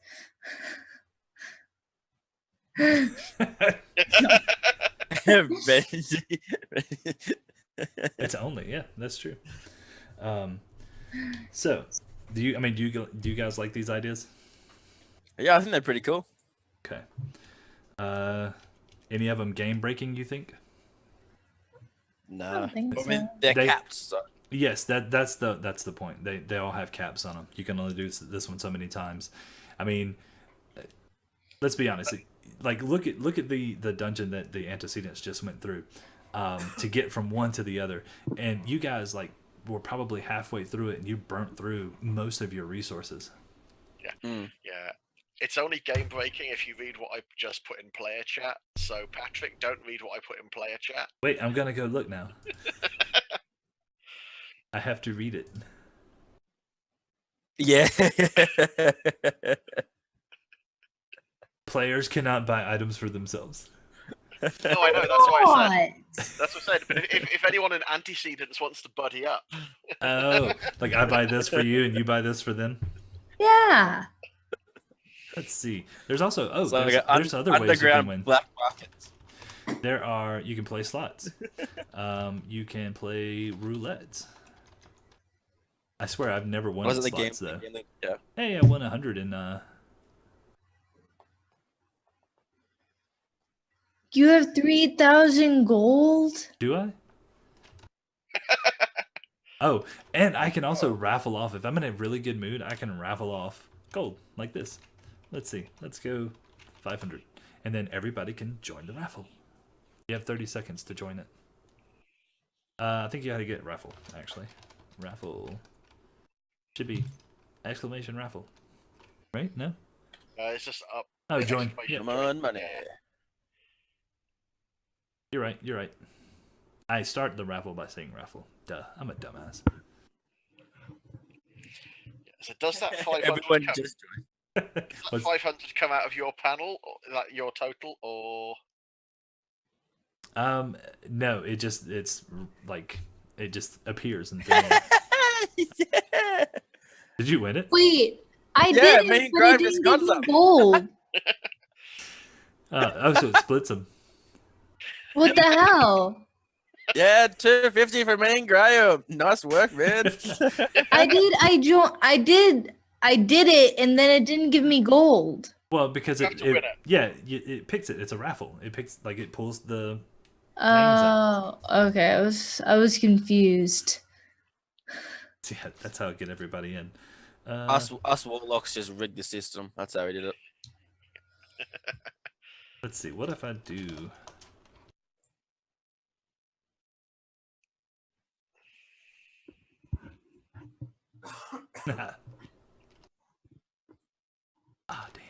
It's only that's true. So do you guys like these ideas? Yeah, I think they're pretty cool. Okay. Any of them game breaking? You think? No, don't think I mean so. they're They- capped. So. Yes, that's the point. They all have caps on them. You can only do this one so many times. I mean, let's be honest. Like look at the dungeon that the antecedents just went through, to get from one to the other, and you guys like were probably halfway through it, and you burnt through most of your resources. Yeah. It's only game breaking if you read what I just put in player chat. So Patrick, don't read what I put in player chat. Wait, I'm gonna go look now. I have to read it. Yeah. Players cannot buy items for themselves. No, I know. That's why I said. What? That's what I said. But if anyone in Antecedents wants to buddy up, Oh, like I buy this for you and you buy this for them. Yeah. Let's see. There's also It's like there's other ways you can underground win. black markets. You can play slots. You can play roulette. I swear I've never won Was at it the game? slots though. Yeah. Hey, I won 100 in You have 3,000 gold? do I? Oh, and I can also raffle off. If I'm in a really good mood, I can raffle off gold like this. Let's see. Let's go 500. And then everybody can join the raffle. You have 30 seconds to join it. I think you got to get raffle, actually. Raffle. Should be exclamation raffle. Right? No? it's just up. Oh, join. Exclamation Yeah, Come on, money. you're right. You're right. I start the raffle by saying raffle. Duh. I'm a dumbass. So does that 500 Everyone come, just joined. does that What's- 500 come out of your panel, or is that your total, or No, it just appears in thin air. Yeah. Did you win it? Wait, I Yeah, did, me it, and but Graham it just didn't got give me some. gold. So it splits them. What the hell? Yeah, 250 for me and Graham. Nice work, man. I did it, and then it didn't give me gold. Well, because You have to win it. it picks it. It's a raffle. It picks it pulls the. Oh, okay. I was confused. Yeah, that's how I get everybody in. us warlocks just rigged the system. That's how we did it. Let's see. What if I do? Ah, damn.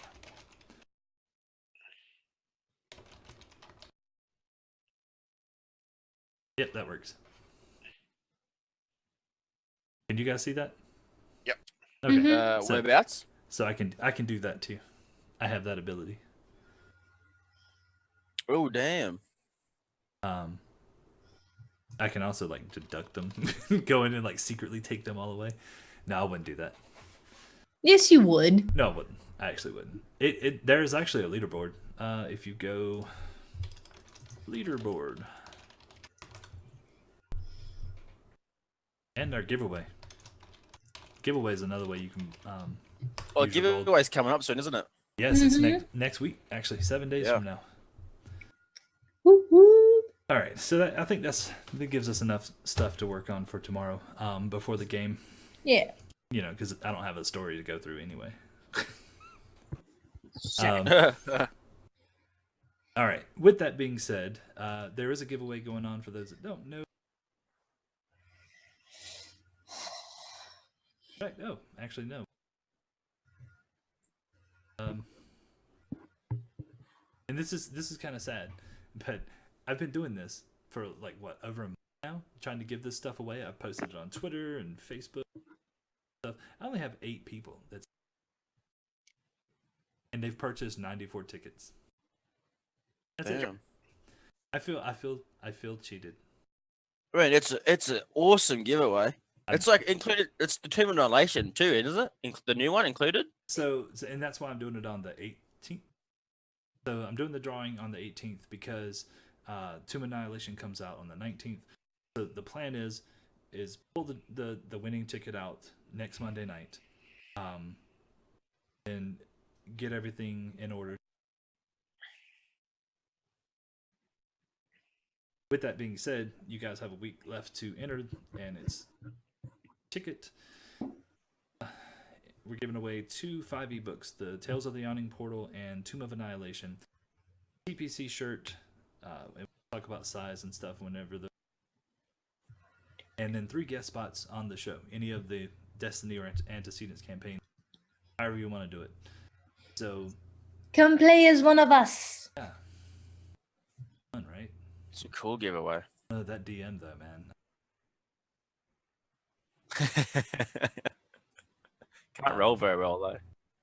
Yep, that works. Can you guys see that? Yep. Okay. Mhm. So- Whereabouts? So I can do that too. I have that ability. Oh, damn. I can also like deduct them, go in and like secretly take them all away. No, I wouldn't do that. Yes, you would. No, I wouldn't. I actually wouldn't. There is actually a leaderboard. If you go leaderboard and our giveaway. Giveaway is another way you can. Well, use your gold. giveaway's coming up soon, isn't it? Yes, it's Mhm. next week. Actually, 7 days Yeah. from now. Woo woo. All right, so I think that gives us enough stuff to work on for tomorrow. Before the game, Yeah. you know, because I don't have a story to go through anyway. Sure. All right. With that being said, there is a giveaway going on for those that don't know. Right. Oh, actually, no. And this is kind of sad, but I've been doing this for like what, over a month now, trying to give this stuff away. I've posted it on Twitter and Facebook stuff. I only have 8 people and they've purchased 94 tickets. That's it. Damn. I feel cheated. I mean, it's an awesome giveaway. I- It's like included. It's the Tomb Annihilation too, isn't it? The new one included. So and that's why I'm doing it on the 18th. So I'm doing the drawing on the 18th because Tomb Annihilation comes out on the 19th. So the plan is pull the winning ticket out next Monday night, and get everything in order. With that being said, you guys have a week left to enter, and it's ticket. We're giving away 2 5 ebooks: the Tales of the Yawning Portal and Tomb of Annihilation. TPC shirt. And we'll talk about size and stuff whenever and then 3 guest spots on the show. Any of the Destiny or Antecedents campaign, however you want to do it. So Come play as one of us. yeah, fun, right? It's a cool giveaway. That DM though, man. Can't roll very well though.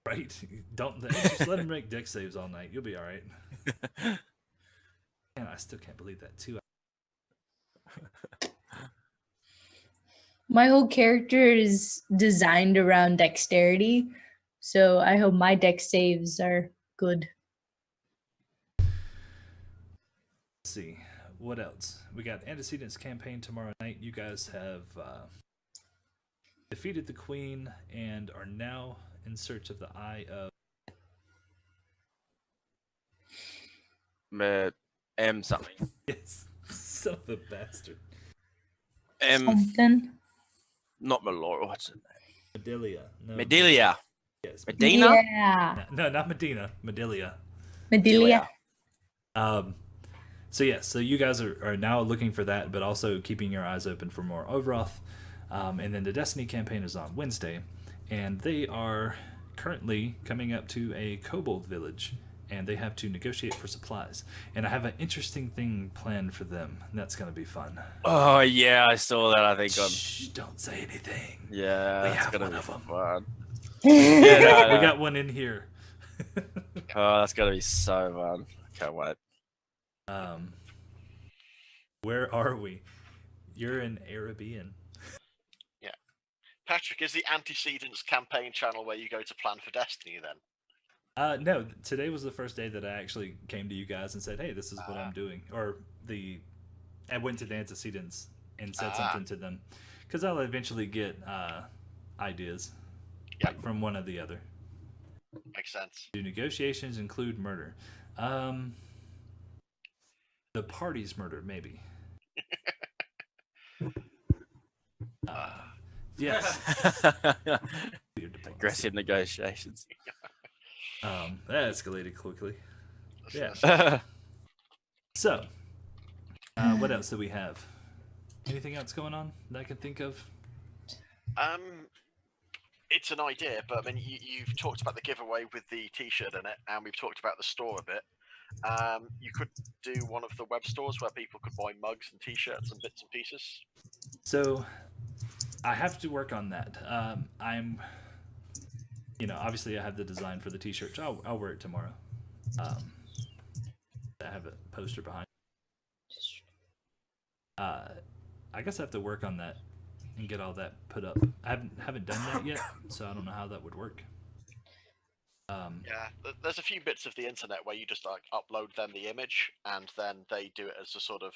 Right? Just let him make deck saves all night. You'll be all right. Man, I still can't believe that too. My whole character is designed around dexterity, so I hope my dex saves are good. Let's see what else we got. Antecedents campaign tomorrow night. You guys have defeated the queen and are now in search of the eye of M something. yes, son of a bastard. Something. Not Melora. What's it? Medelia. No, Medelia. Yes. Medina. Yeah. No, not Medina. Medelia. Medelia. So yeah, so you guys are now looking for that, but also keeping your eyes open for more Overoth. And then the Destiny campaign is on Wednesday, and they are currently coming up to a kobold village, and they have to negotiate for supplies. And I have an interesting thing planned for them. And that's gonna be fun. Oh yeah, I saw that. I think on. Shh, don't say anything. Yeah, We it's have gonna one be of 'em. fun. Yeah, no, we got one in here. Oh, that's gonna be so fun. Can't wait. Where are we? You're in Arabian. Patrick, is the Antecedents campaign channel where you go to plan for Destiny then? No, today was the first day that I actually came to you guys and said, "Hey, this is what I'm doing." Or I went to the Antecedents and said something to them, because I'll eventually get ideas Yep. from one or the other. Makes sense. Do negotiations include murder? The party's murder, maybe. Yes. Weird diplomacy. Aggressive negotiations. That escalated quickly. Yeah. That's- So, what else do we have? Anything else going on that I can think of? it's an idea, but I mean, you've talked about the giveaway with the T-shirt in it, and we've talked about the store a bit. You could do one of the web stores where people could buy mugs and T-shirts and bits and pieces. So I have to work on that. Obviously I have the design for the T-shirt. So I'll wear it tomorrow. I have a poster behind. I guess I have to work on that and get all that put up. I haven't done that yet, so I don't know how that would work. Yeah, there's a few bits of the internet where you just like upload them the image, and then they do it as a sort of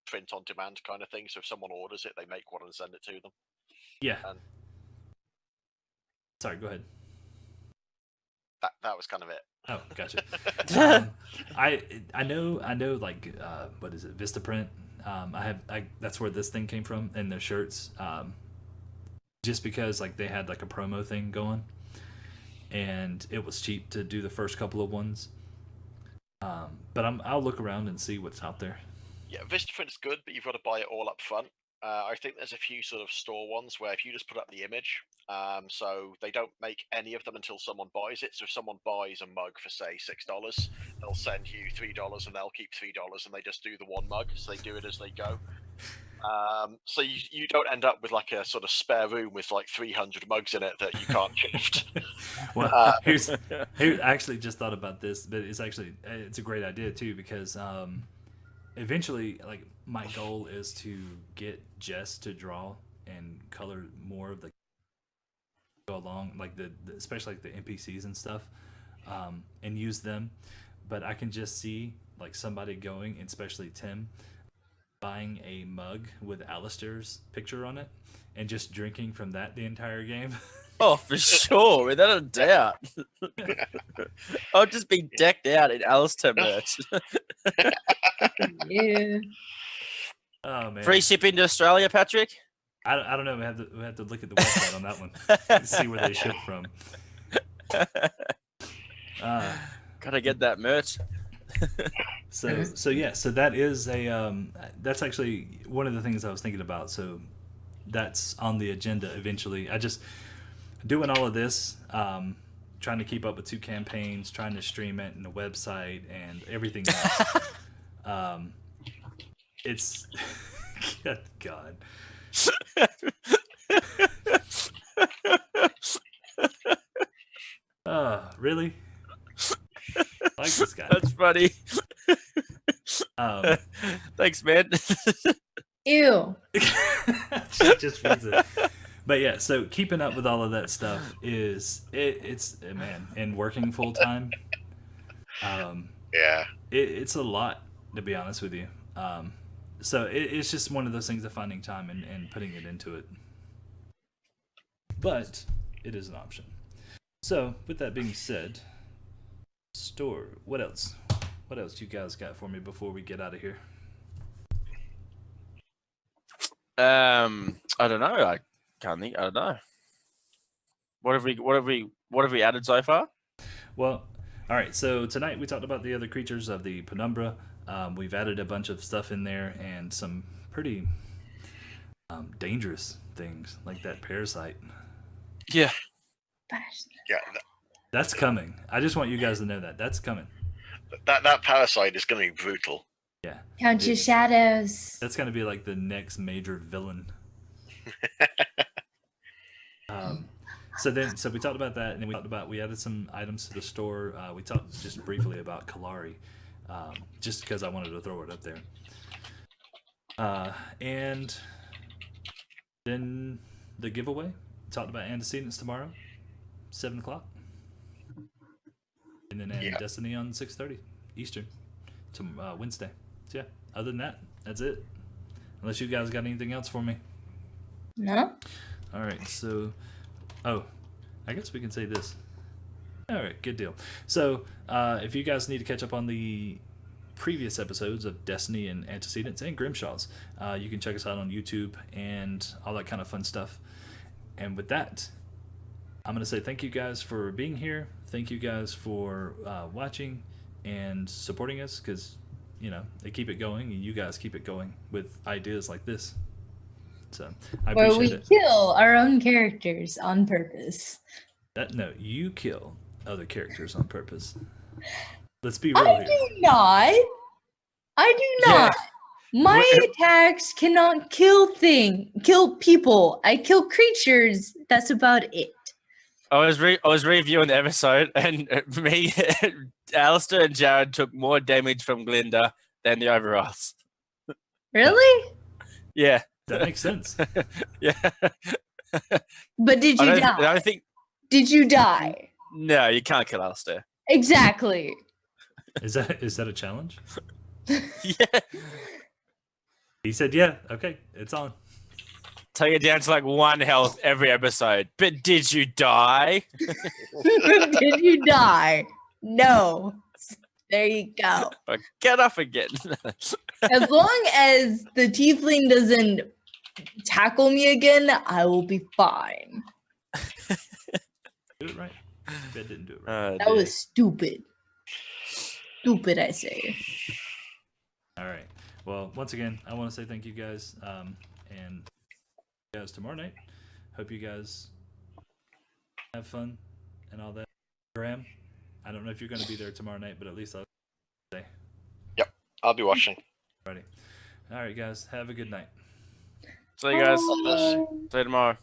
print on demand kind of thing. So if someone orders it, they make one and send it to them. Yeah. And sorry, go ahead. That was kind of it. Oh, gotcha. I know like what is it, Vistaprint? That's where this thing came from, and their shirts. Just because like they had like a promo thing going, and it was cheap to do the first couple of ones. But I'll look around and see what's out there. Yeah, Vistaprint is good, but you've got to buy it all up front. I think there's a few sort of store ones where if you just put up the image, so they don't make any of them until someone buys it. So if someone buys a mug for say $6, they'll send you $3 and they'll keep $3 and they just do the one mug. So they do it as they go. So you don't end up with like a sort of spare room with like 300 mugs in it that you can't shift. Well, here I actually just thought about this, but it's a great idea too, because eventually, like, my goal is to get Jess to draw and color more of the go along, like the especially like the NPCs and stuff, and use them. But I can just see like somebody going, and especially Tim, buying a mug with Alistair's picture on it and just drinking from that the entire game. Oh, for sure, without a doubt. I'll just be decked out in Alistair merch. Yeah. Oh man! Free ship into Australia, Patrick? I don't know. We have to look at the website on that one. See where they ship from. Gotta get that merch. So that is that's actually one of the things I was thinking about. So that's on the agenda eventually. I just doing all of this, trying to keep up with 2 campaigns, trying to stream it and the website and everything else. It's good God. Really? I like this guy. That's funny. Thanks, man. Ew. She just reads it. But yeah, so keeping up with all of that stuff it's man, and working full time. Yeah. It's a lot, to be honest with you. So it's just one of those things of finding time and putting it into it. But it is an option. So with that being said, store. What else? What else you guys got for me before we get out of here? I don't know. I can't think. I don't know. What have we added so far? Well, all right. So tonight we talked about the other creatures of the Penumbra. We've added a bunch of stuff in there and some pretty dangerous things like that parasite. Yeah. Yeah. That's coming. I just want you guys to know that that's coming. That parasite is going to be brutal. Yeah. Count your shadows. That's going to be like the next major villain. So we talked about that, and then we added some items to the store. We talked just briefly about Kalari, just because I wanted to throw it up there. And then the giveaway. We talked about antecedents tomorrow, 7:00, and then Destiny on 6:30 Eastern to Wednesday. So yeah, other than that, that's it. Unless you guys got anything else for me. No. All right, so, I guess we can say this. All right, good deal. So, if you guys need to catch up on the previous episodes of Destiny and Antecedents and Grimshaw's, you can check us out on YouTube and all that kind of fun stuff. And with that, I'm going to say thank you guys for being here. Thank you guys for watching and supporting us, because, they keep it going, and you guys keep it going with ideas like this. So I Where appreciate we it. kill our own characters on purpose. No, you kill other characters on purpose. Let's be I real here. do not. I do Yeah. not. My attacks cannot kill people. I kill creatures. That's about it. I was reviewing the episode, and me, Alistair, and Jared took more damage from Glinda than the overalls. Really? Yeah, That makes sense. yeah. But did you I die? don't think. Did you die? No, you can't kill Alistair. Exactly. Is that a challenge? Yeah, He said, "Yeah, okay, it's on." take it down to like 1 health every episode. But did you die? Did you die? No. There you go. But get up again. As long as the tiefling doesn't tackle me again, I will be fine. Do it right. That didn't do it right. Oh, That dear. was stupid. Stupid, I say. All right. Well, once again, I want to say thank you guys, and you guys tomorrow night. Hope you guys have fun and all that. Graham, I don't know if you're going to be there tomorrow night, but at least I'll say. I'll be watching. Alrighty. All right, guys. Have a good night. See you guys. Bye. See you tomorrow.